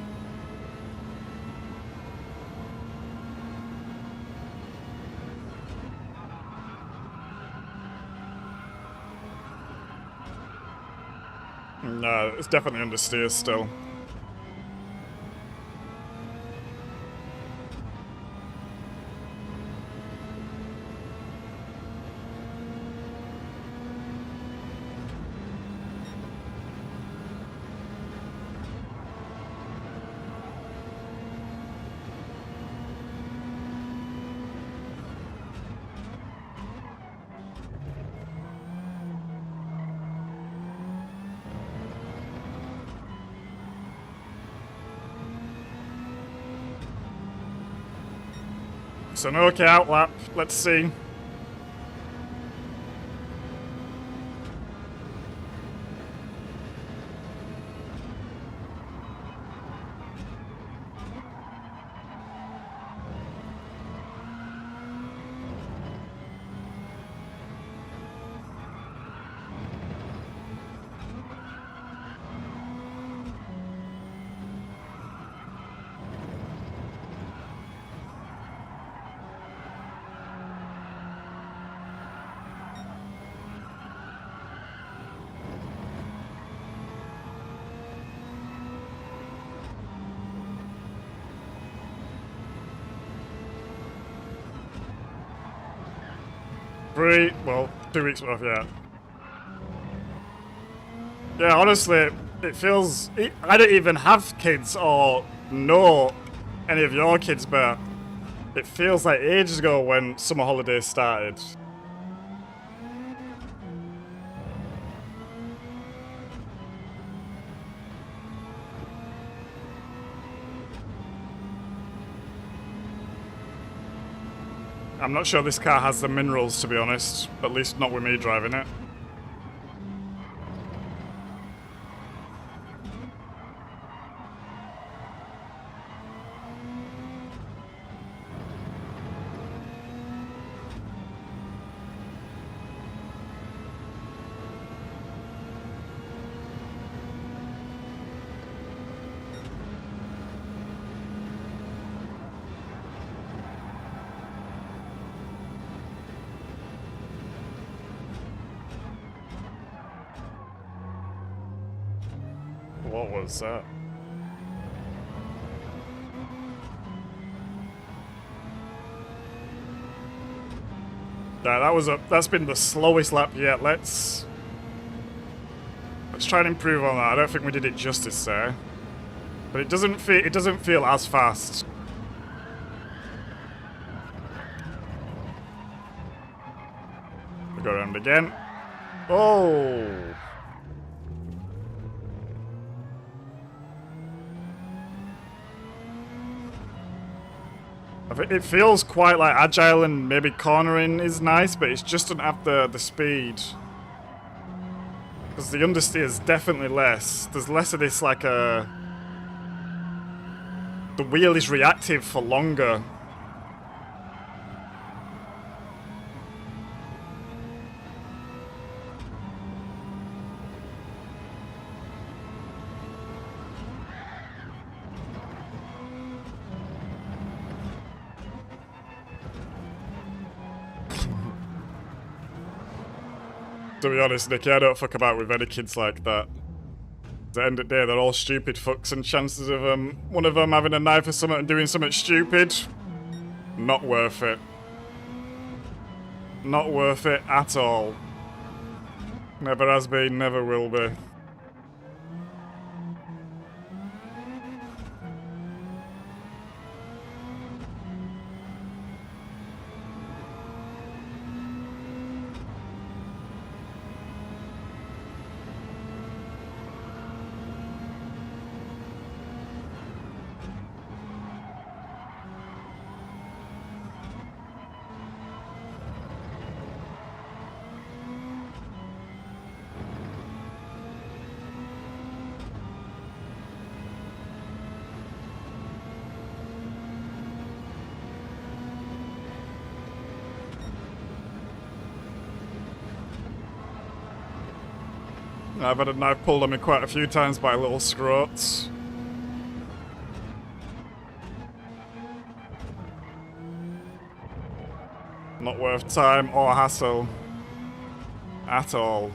[SPEAKER 1] No, it's definitely understeer still. So an okay outlap, let's see. Well, 2 weeks off, yeah. Yeah, honestly, it feels... I don't even have kids or know any of your kids, but it feels like ages ago when summer holidays started. I'm not sure this car has the minerals, to be honest. At least not with me driving it. What was that? Yeah, that's been the slowest lap yet. Let's try and improve on that. I don't think we did it justice there. But it doesn't feel as fast. We go around again. Oh. It feels quite like agile and maybe cornering is nice, but it just doesn't have the speed. Because the understeer is definitely less. There's less of this like the wheel is reactive for longer. To be honest, Nicky, I don't fuck about with any kids like that. At the end of the day, they're all stupid fucks, and chances of one of them having a knife or something and doing something stupid, not worth it. Not worth it at all. Never has been, never will be. I've had a knife pulled on me quite a few times by little scroats. Not worth time or hassle. At all.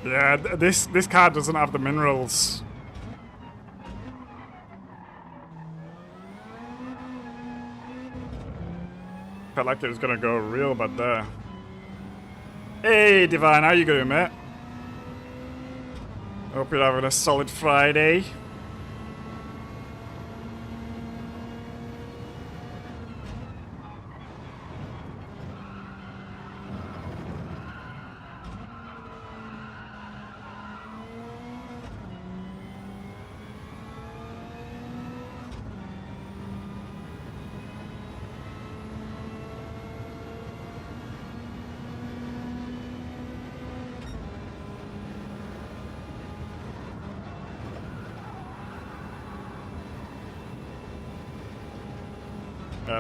[SPEAKER 1] Yeah, this car doesn't have the minerals. Felt like it was gonna go real bad there. Hey, Divine, how you doing, mate? Hope you're having a solid Friday.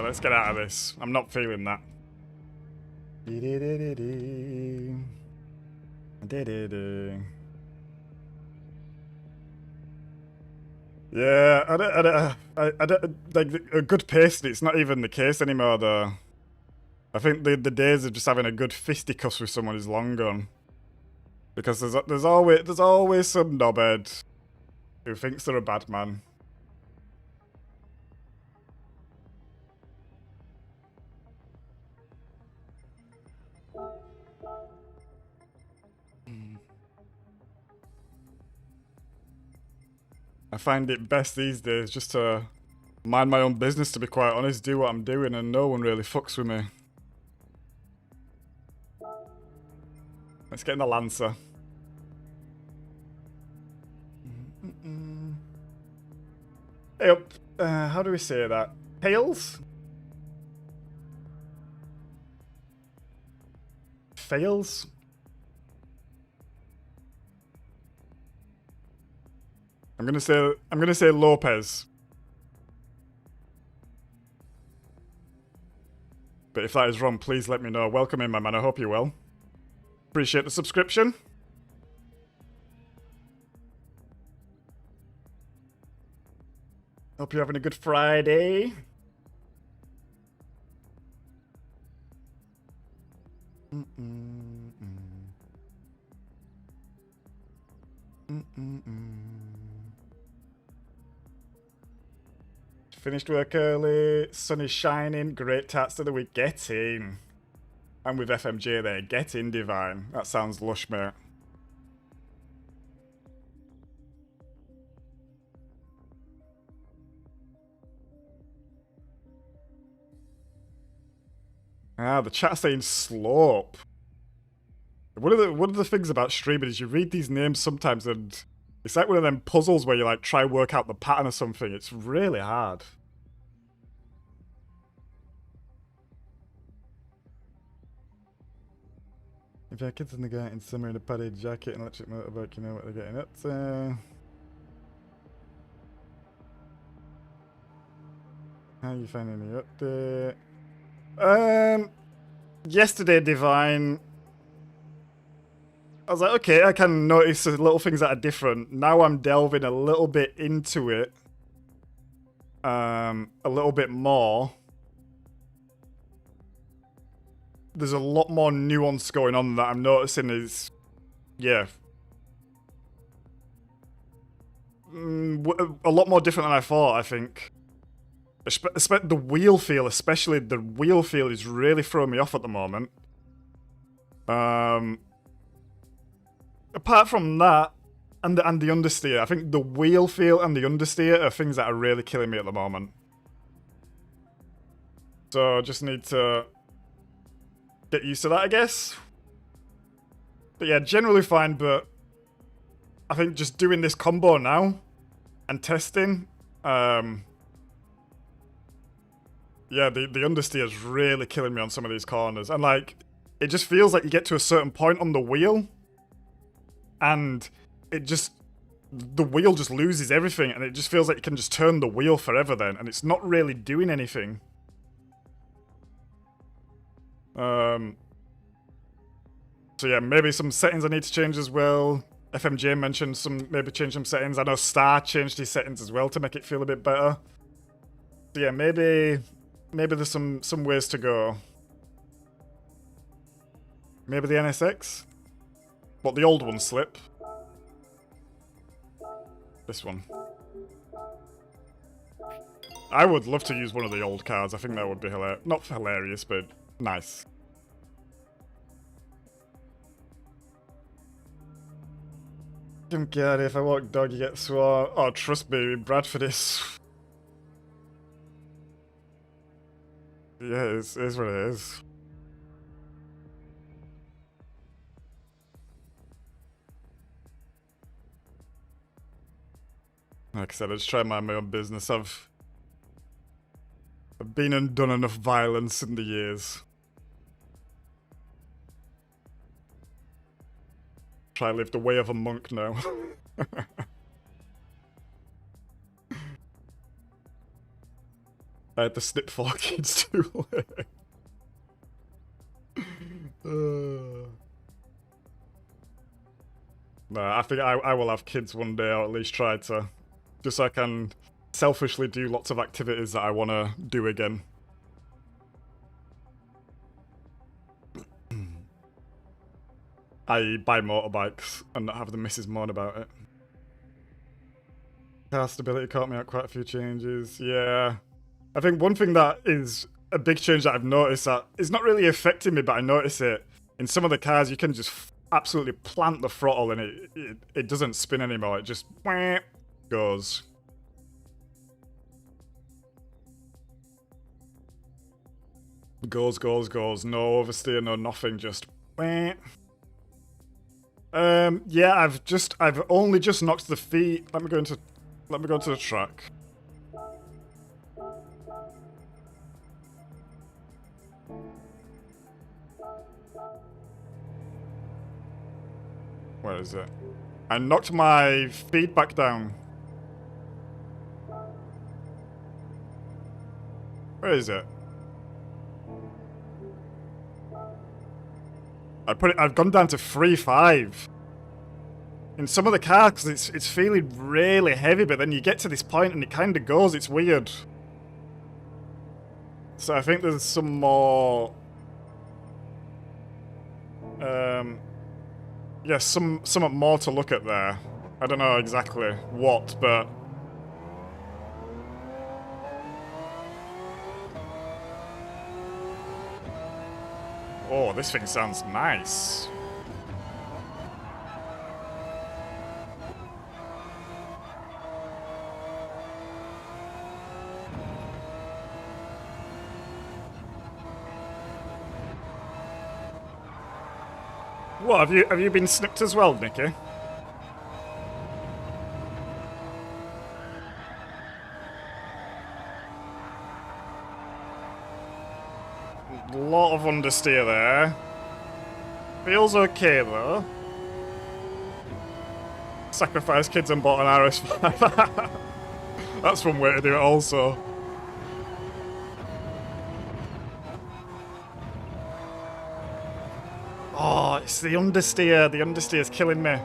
[SPEAKER 1] Let's get out of this. I'm not feeling that. Yeah, I don't like a good pace. It's not even the case anymore, though. I think the days of just having a good fisticuffs with someone is long gone. Because there's always some knobhead who thinks they're a bad man. I find it best these days just to mind my own business, to be quite honest, do what I'm doing, and no one really fucks with me. Let's get in the Lancer. Hey up, how do we say that? Tails? Fails? I'm gonna say Lopez. But if that is wrong, please let me know. Welcome in, my man. I hope you're well. Appreciate the subscription. Hope you're having a good Friday. Finished work early, sun is shining, great tats to the week. Get in. And with FMJ there, get in Divine. That sounds lush, mate. Ah, the chat saying slope. One of the things about streaming is you read these names sometimes and it's like one of them puzzles where you like try work out the pattern or something. It's really hard. If you have kids in the guy in summer in a padded jacket and electric motorbike, you know what they're getting at. How are you finding the update? Yesterday, Divine. I was like, okay, I can notice the little things that are different. Now I'm delving a little bit into it. A little bit more. There's a lot more nuance going on that I'm noticing is... Yeah. A lot more different than I thought, I think. The wheel feel, especially the wheel feel is really throwing me off at the moment. Apart from that, and the understeer, I think the wheel feel and the understeer are things that are really killing me at the moment. So I just need to get used to that, I guess. But yeah, generally fine, but I think just doing this combo now and testing, yeah, the understeer is really killing me on some of these corners. And like, it just feels like you get to a certain point on the wheel and it just, the wheel just loses everything and it just feels like you can just turn the wheel forever then and it's not really doing anything. So yeah, maybe some settings I need to change as well. FMJ mentioned maybe change some settings. I know Star changed his settings as well to make it feel a bit better. So yeah, maybe there's some ways to go. Maybe the NSX? What, the old one slip? This one. I would love to use one of the old cars. I think that would be hilarious. Not hilarious, but nice. God, if I walk dog, you get swarmed. Oh, trust me, Bradford is... Yeah, it is what it is. Like I said, I just try to mind my own business. I've been and done enough violence in the years. Try to live the way of a monk now. I had to snip 4 kids too late. Nah, I think I will have kids one day, or at least try to. Just so I can selfishly do lots of activities that I want to do again. I buy motorbikes and not have the missus moan about it. Car stability caught me out quite a few changes. Yeah. I think one thing that is a big change that I've noticed that is not really affecting me, but I notice it. In some of the cars, you can just absolutely plant the throttle and it doesn't spin anymore. It just goes. Goes. No oversteer, no nothing, just yeah, I've only just knocked the feet. Let me go into the track. Where is it? I knocked my feedback down. Where is it? I've gone down to 3.5. In some of the cars, it's feeling really heavy, but then you get to this point and it kind of goes. It's weird. So I think there's some more... yeah, somewhat more to look at there. I don't know exactly what, but... Oh, this thing sounds nice. What, have you been snipped as well, Nicky? Lot of understeer there. Feels okay though. Sacrifice kids and bought an RS5. That's one way to do it also. Oh, it's the understeer. The understeer's killing me.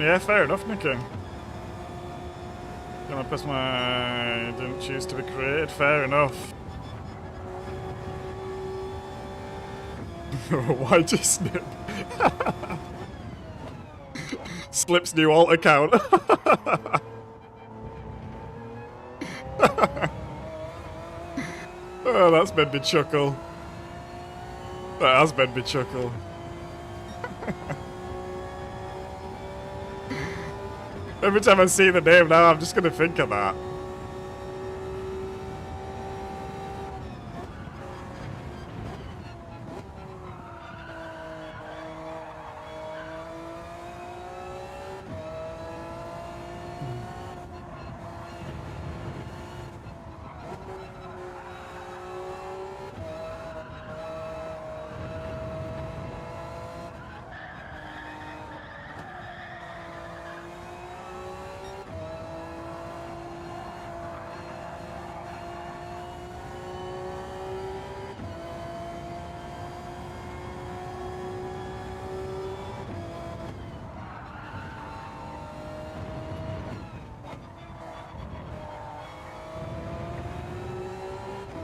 [SPEAKER 1] Yeah, fair enough, Nicky. Gonna press my... Didn't choose to be created, fair enough. Why just snip? Slip's new alt account. Oh, that's made me chuckle. That has made me chuckle. Every time I see the name now, I'm just gonna think of that.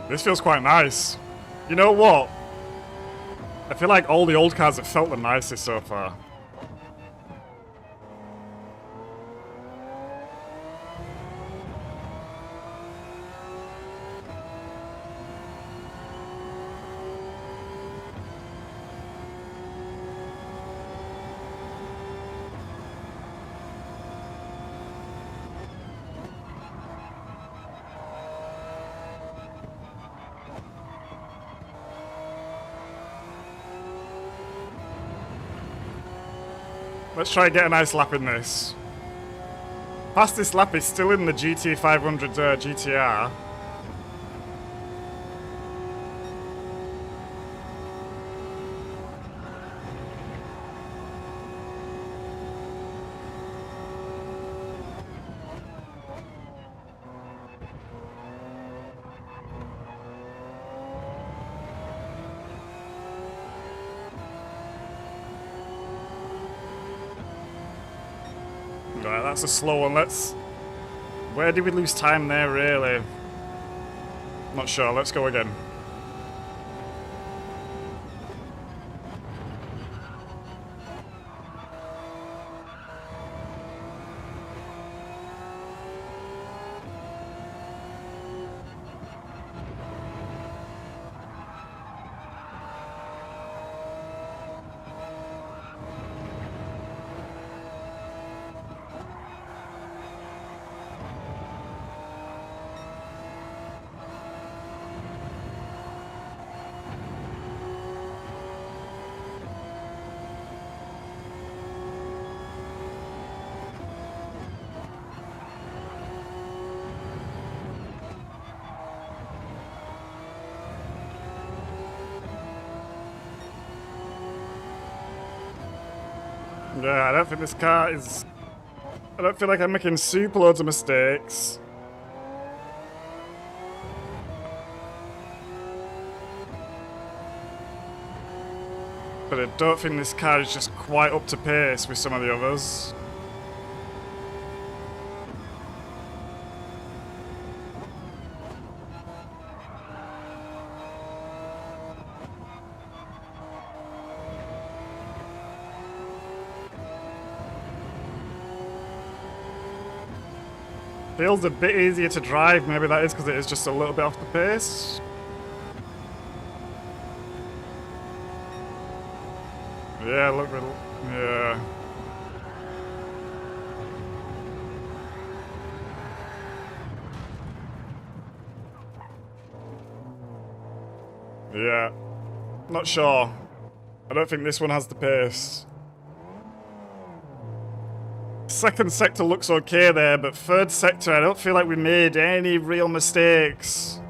[SPEAKER 1] This feels quite nice. You know what? I feel like all the old cars have felt the nicest so far. Let's try and get a nice lap in this. Fastest lap is still in the GT500 GTR. Right, that's a slow one. Where did we lose time there, really? Not sure. Let's go again. Yeah, I don't think this car is... I don't feel like I'm making super loads of mistakes. But I don't think this car is just quite up to pace with some of the others. Feels a bit easier to drive, maybe that is because it is just a little bit off the pace. Yeah, look, yeah. Yeah. Not sure. I don't think this one has the pace. Second sector looks okay there, but third sector, I don't feel like we made any real mistakes.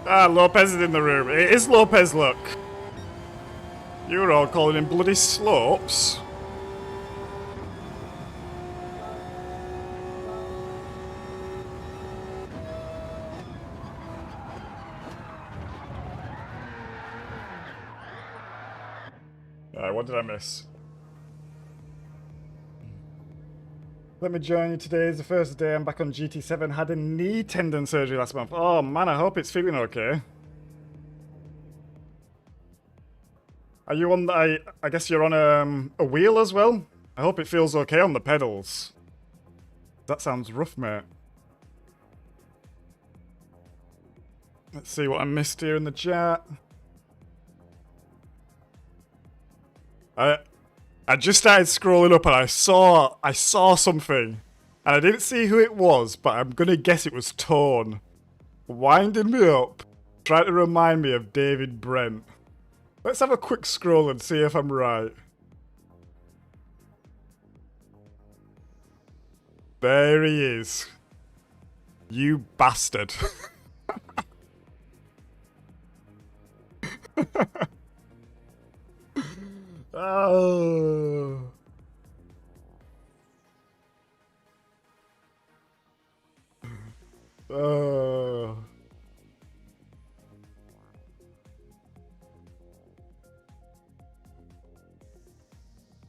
[SPEAKER 1] Ah, Lopez is in the room. It is Lopez, look. You were all calling him bloody slopes. Alright, what did I miss? Let me join you today. It's the first day I'm back on GT7. Had a knee tendon surgery last month. Oh man, I hope it's feeling okay. Are you on the... I guess you're on a wheel as well? I hope it feels okay on the pedals. That sounds rough, mate. Let's see what I missed here in the chat. I just started scrolling up and I saw something. And I didn't see who it was, but I'm gonna guess it was Tone. Winding me up, trying to remind me of David Brent. Let's have a quick scroll and see if I'm right. There he is. You bastard. Oh. Oh.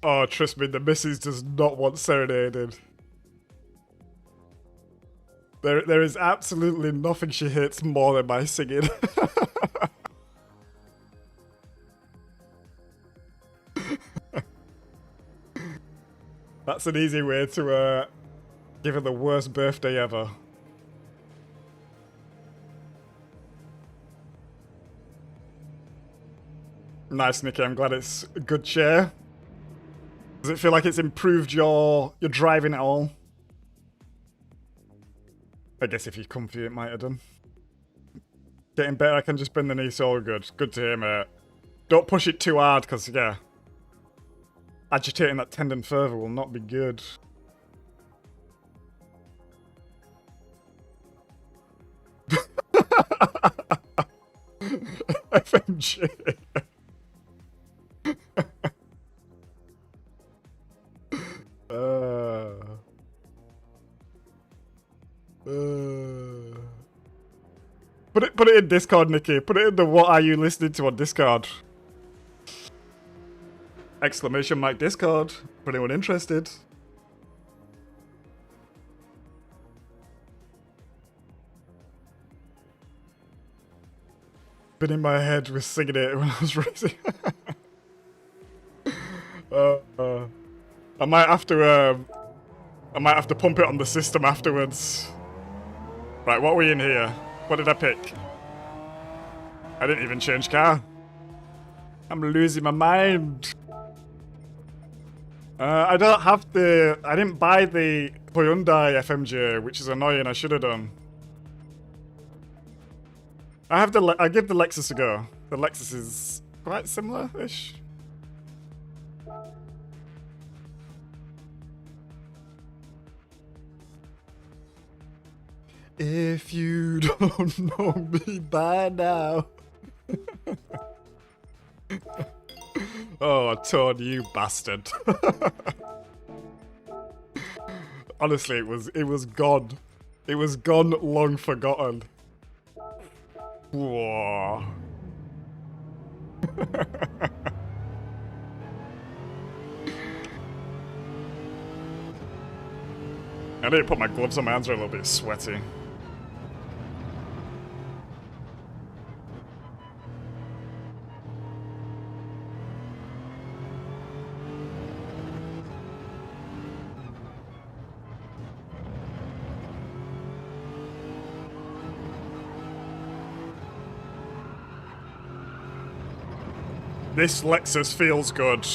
[SPEAKER 1] Oh, trust me, the missus does not want serenaded. There is absolutely nothing she hates more than my singing. That's an easy way to give her the worst birthday ever. Nice, Nikki. I'm glad it's a good chair. Does it feel like it's improved your driving at all? I guess if you're comfy, it might have done. Getting better, I can just bend the knee, so all good. Good to hear, mate. Don't push it too hard, because, yeah, agitating that tendon further will not be good. FMG. Put it in Discord, Nikki. Put it in the what are you listening to on Discord. Exclamation mark Discord for anyone interested. Been in my head with singing it when I was racing. I might have to pump it on the system afterwards. Right, what are we in here? What did I pick? I didn't even change car. I'm losing my mind. I don't have the... I didn't buy the Hyundai FMJ, which is annoying. I should have done. I give the Lexus a go. The Lexus is quite similar-ish. If you don't know me by now. Oh, Todd, you bastard. Honestly, it was gone. It was gone, long forgotten. Whoa. I need to put my gloves on, my hands are a little bit sweaty. This Lexus feels good.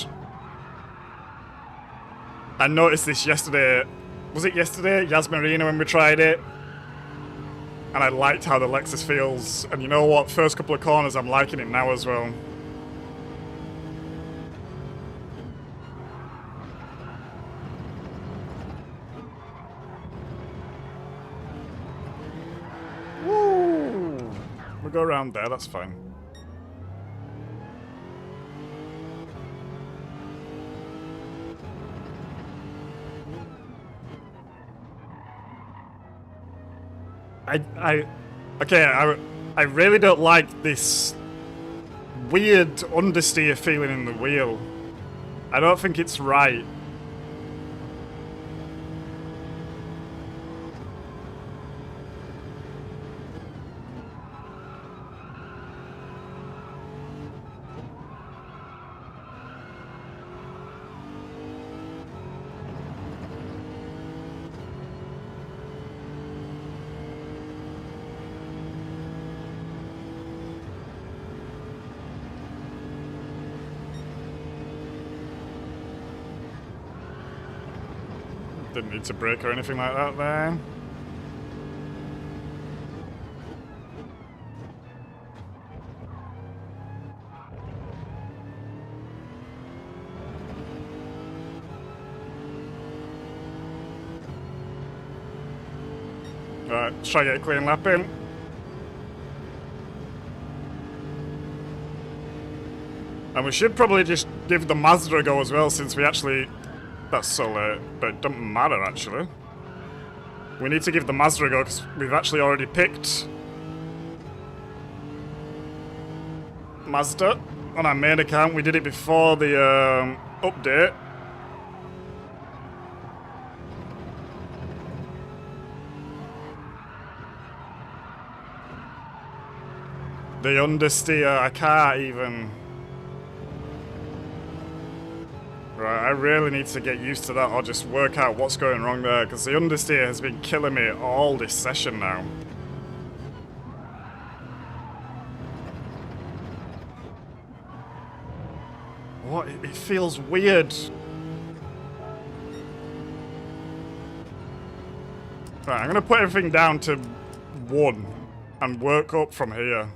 [SPEAKER 1] I noticed this yesterday. Was it yesterday? Yas Marina when we tried it. And I liked how the Lexus feels. And you know what? First couple of corners, I'm liking it now as well. Woo! We'll go around there, that's fine. I really don't like this weird understeer feeling in the wheel. I don't think it's right. Didn't need to brake or anything like that there. Right, let's try to get a clean lap in. And we should probably just give the Mazda a go as well, since we actually... That's so late, but it doesn't matter actually. We need to give the Mazda a go because we've actually already picked Mazda on our main account. We did it before the update. The understeer, I can't even... Right, I really need to get used to that or just work out what's going wrong there, because the understeer has been killing me all this session now. What? It feels weird. Right, I'm going to put everything down to 1 and work up from here.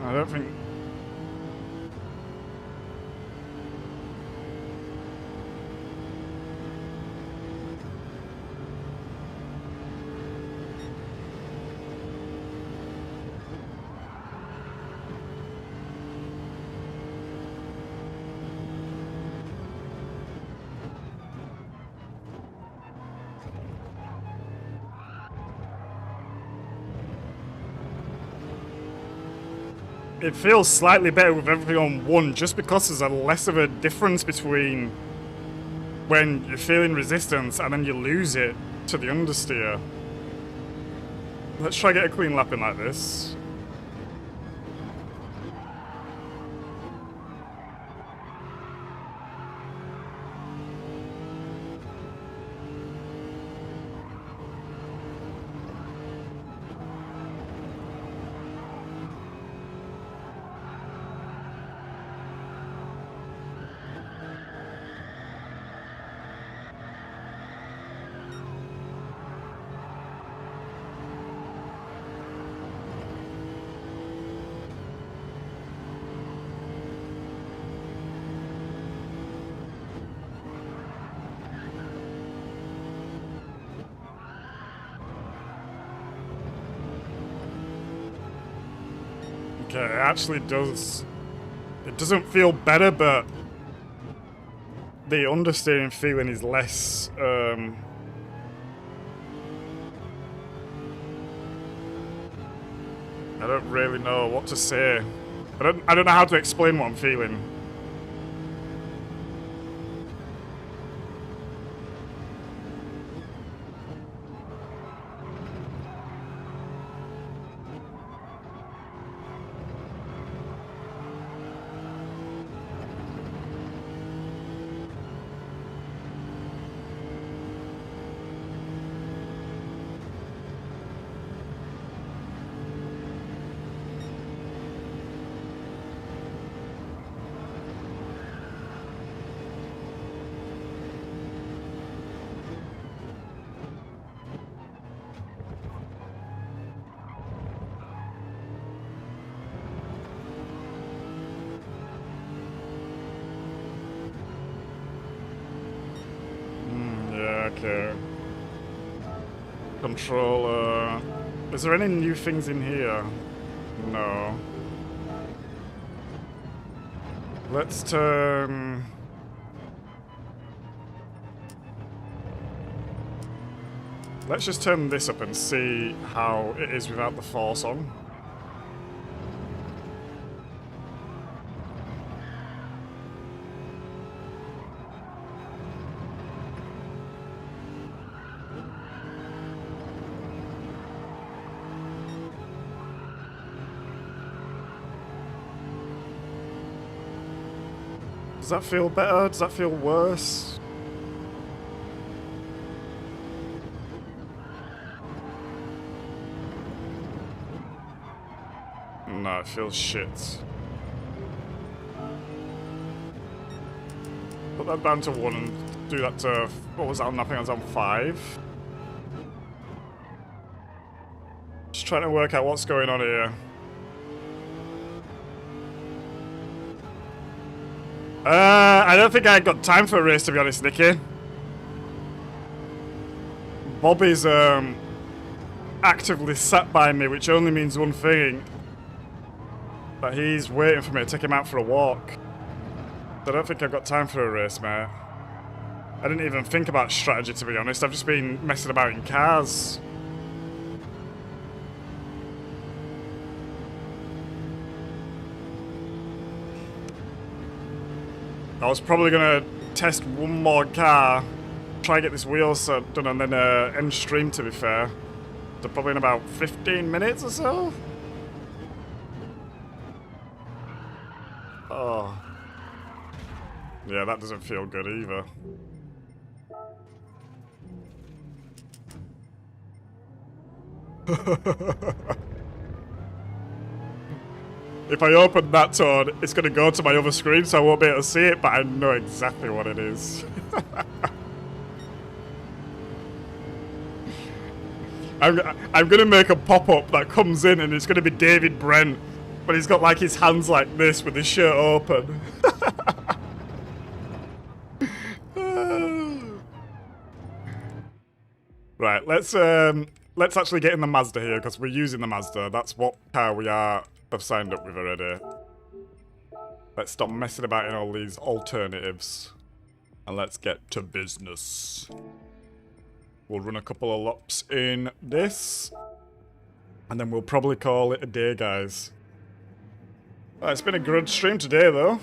[SPEAKER 1] I don't think... It feels slightly better with everything on 1, just because there's a less of a difference between when you're feeling resistance and then you lose it to the understeer. Let's try get a clean lap in like this. Okay, it actually does. It doesn't feel better, but the understeering feeling is less. I don't really know what to say. I don't know how to explain what I'm feeling. Okay. Controller. Is there any new things in here? No. Let's turn. Let's just turn this up and see how it is without the force on. Does that feel better? Does that feel worse? No, it feels shit. Put that down to 1 and do that to... What was that on? I think I was on 5. Just trying to work out what's going on here. I don't think I got time for a race, to be honest, Nicky. Bobby's actively sat by me, which only means one thing. That he's waiting for me to take him out for a walk. I don't think I've got time for a race, mate. I didn't even think about strategy, to be honest. I've just been messing about in cars. I was probably going to test one more car, try to get this wheel set done, and then end stream, to be fair. So probably in about 15 minutes or so. Oh. Yeah, that doesn't feel good either. If I open that tone, it's going to go to my other screen, so I won't be able to see it, but I know exactly what it is. I'm going to make a pop-up that comes in, and it's going to be David Brent, but he's got like his hands like this with his shirt open. Right, let's actually get in the Mazda here, because we're using the Mazda. That's what car we have signed up with already. Let's stop messing about in all these alternatives. And let's get to business. We'll run a couple of laps in this. And then we'll probably call it a day, guys. It's been a good stream today, though.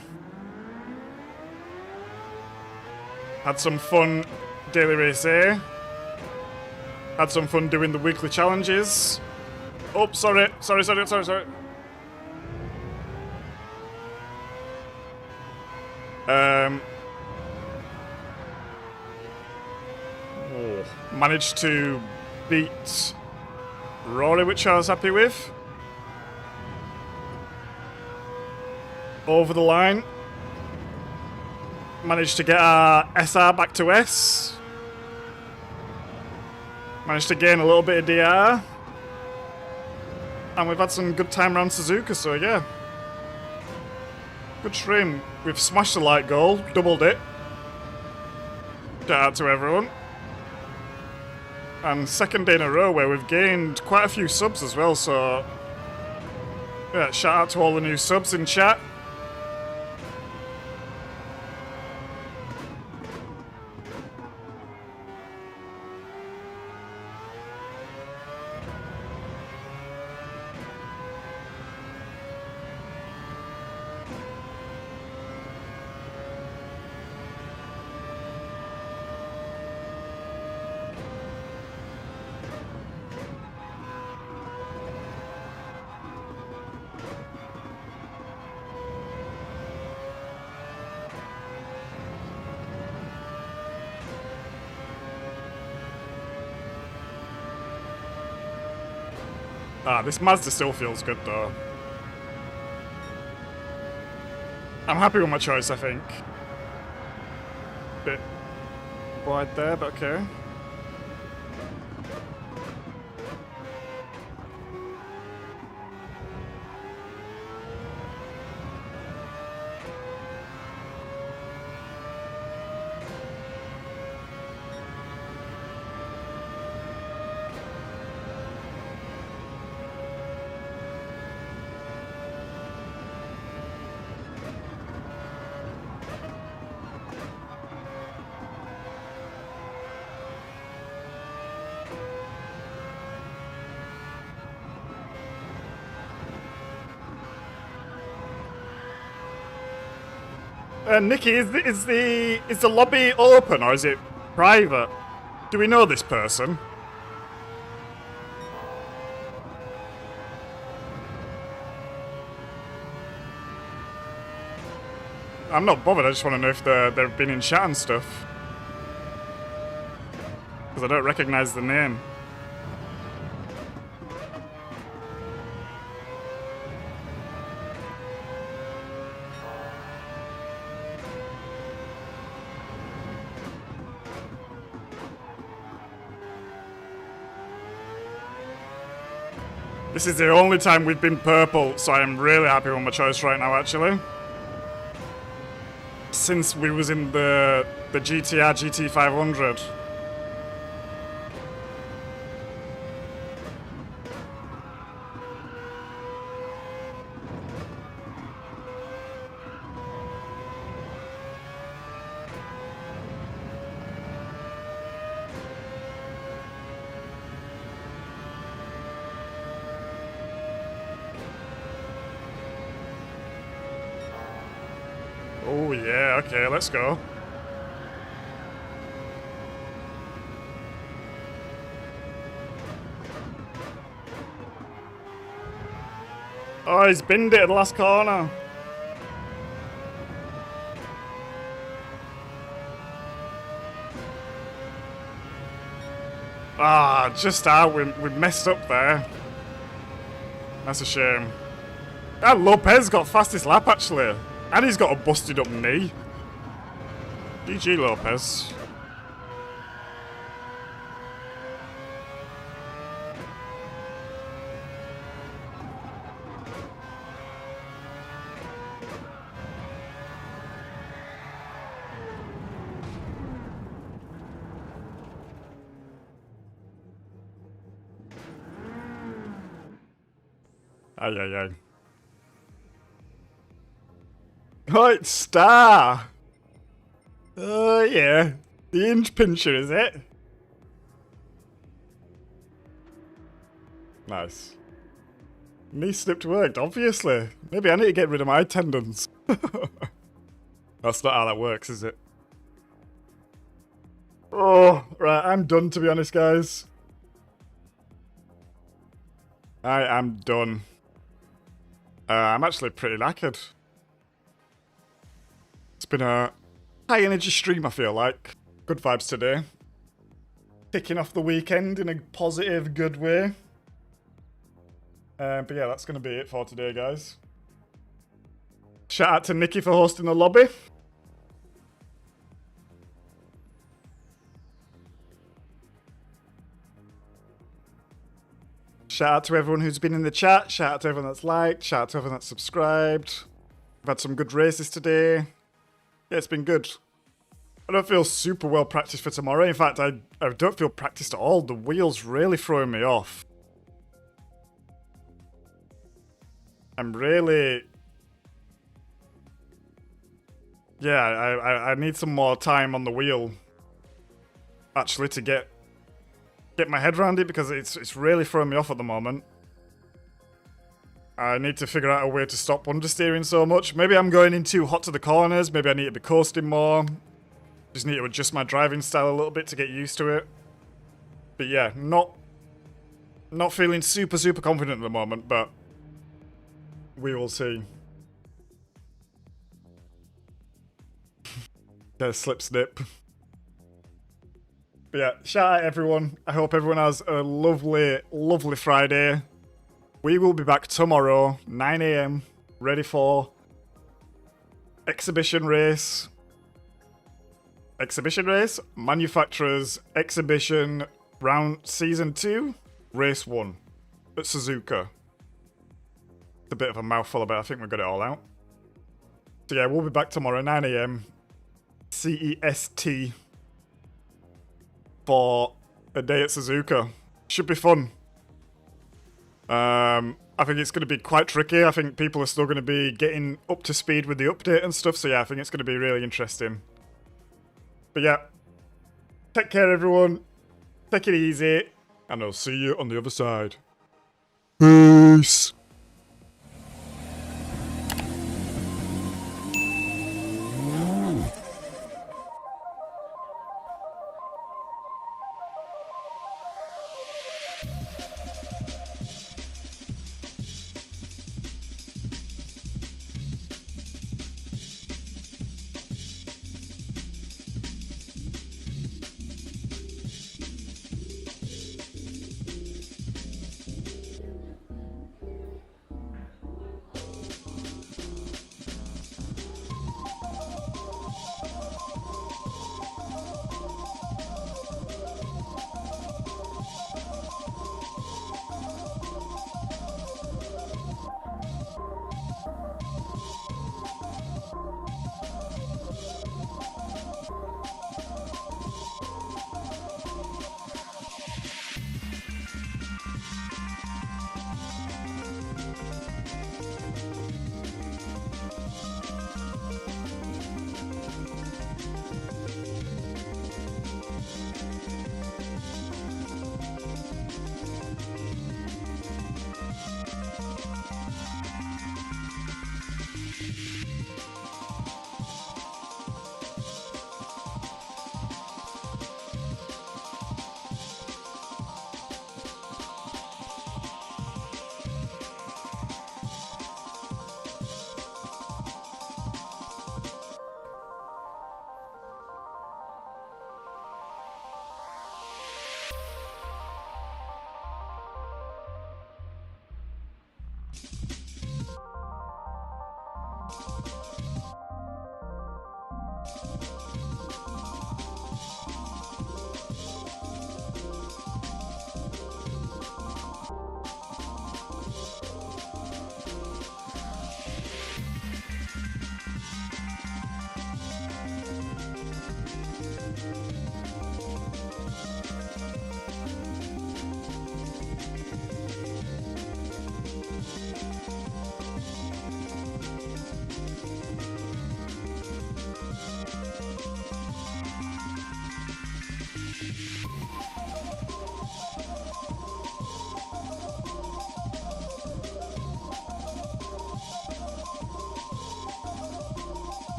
[SPEAKER 1] Had some fun daily race A. Had some fun doing the weekly challenges. Oh, sorry. Managed to beat Rory, which I was happy with. Over the line. Managed to get our SR back to S. Managed to gain a little bit of DR. And we've had some good time around Suzuka, so yeah. Good stream. We've smashed the light goal, doubled it. Shout out to everyone. And second day in a row where we've gained quite a few subs as well, so Yeah, shout out to all the new subs in chat. Ah, this Mazda still feels good though. I'm happy with my choice, I think. Bit wide there, but okay. Nikki, is the lobby open or is it private? Do we know this person? I'm not bothered, I just want to know if they've been in chat and stuff. Because I don't recognize the name. This is the only time we've been purple, so I am really happy with my choice right now, actually. Since we was in the GTR GT500. Oh yeah, okay, let's go. Oh, he's binned it at the last corner. Ah, just out. We messed up there. That's a shame. Ah, Lopez got fastest lap, actually. And he's got a busted up knee. GG Lopez. Ay, ay, ay. Right, Star. Oh, yeah. The inch pincher, is it? Nice. Knee slipped worked, obviously. Maybe I need to get rid of my tendons. That's not how that works, is it? Oh, right, I'm done, to be honest, guys. I am done. I'm actually pretty knackered. It's been a high energy stream, I feel like. Good vibes today. Kicking off the weekend in a positive, good way. But yeah, that's going to be it for today, guys. Shout out to Nikki for hosting the lobby. Shout out to everyone who's been in the chat. Shout out to everyone that's liked. Shout out to everyone that's subscribed. We've had some good races today. Yeah, it's been good. I don't feel super well practiced for tomorrow. In fact, I don't feel practiced at all. The wheel's really throwing me off. I'm really... Yeah, I need some more time on the wheel, actually, to get my head around it, because it's really throwing me off at the moment. I need to figure out a way to stop understeering so much. Maybe I'm going in too hot to the corners. Maybe I need to be coasting more. Just need to adjust my driving style a little bit to get used to it. But yeah, not feeling super confident at the moment, but we will see. There's slip snip. But yeah, shout out everyone. I hope everyone has a lovely Friday. We will be back tomorrow, 9 AM, ready for exhibition race. Exhibition race? Manufacturers Exhibition Round Season 2, Race 1 at Suzuka. It's a bit of a mouthful, but I think we've got it all out. So yeah, we'll be back tomorrow, 9 AM, CEST, for a day at Suzuka. Should be fun. I think it's going to be quite tricky. I think people are still going to be getting up to speed with the update and stuff. So yeah, I think it's going to be really interesting. But yeah, take care everyone. Take it easy. And I'll see you on the other side. Peace.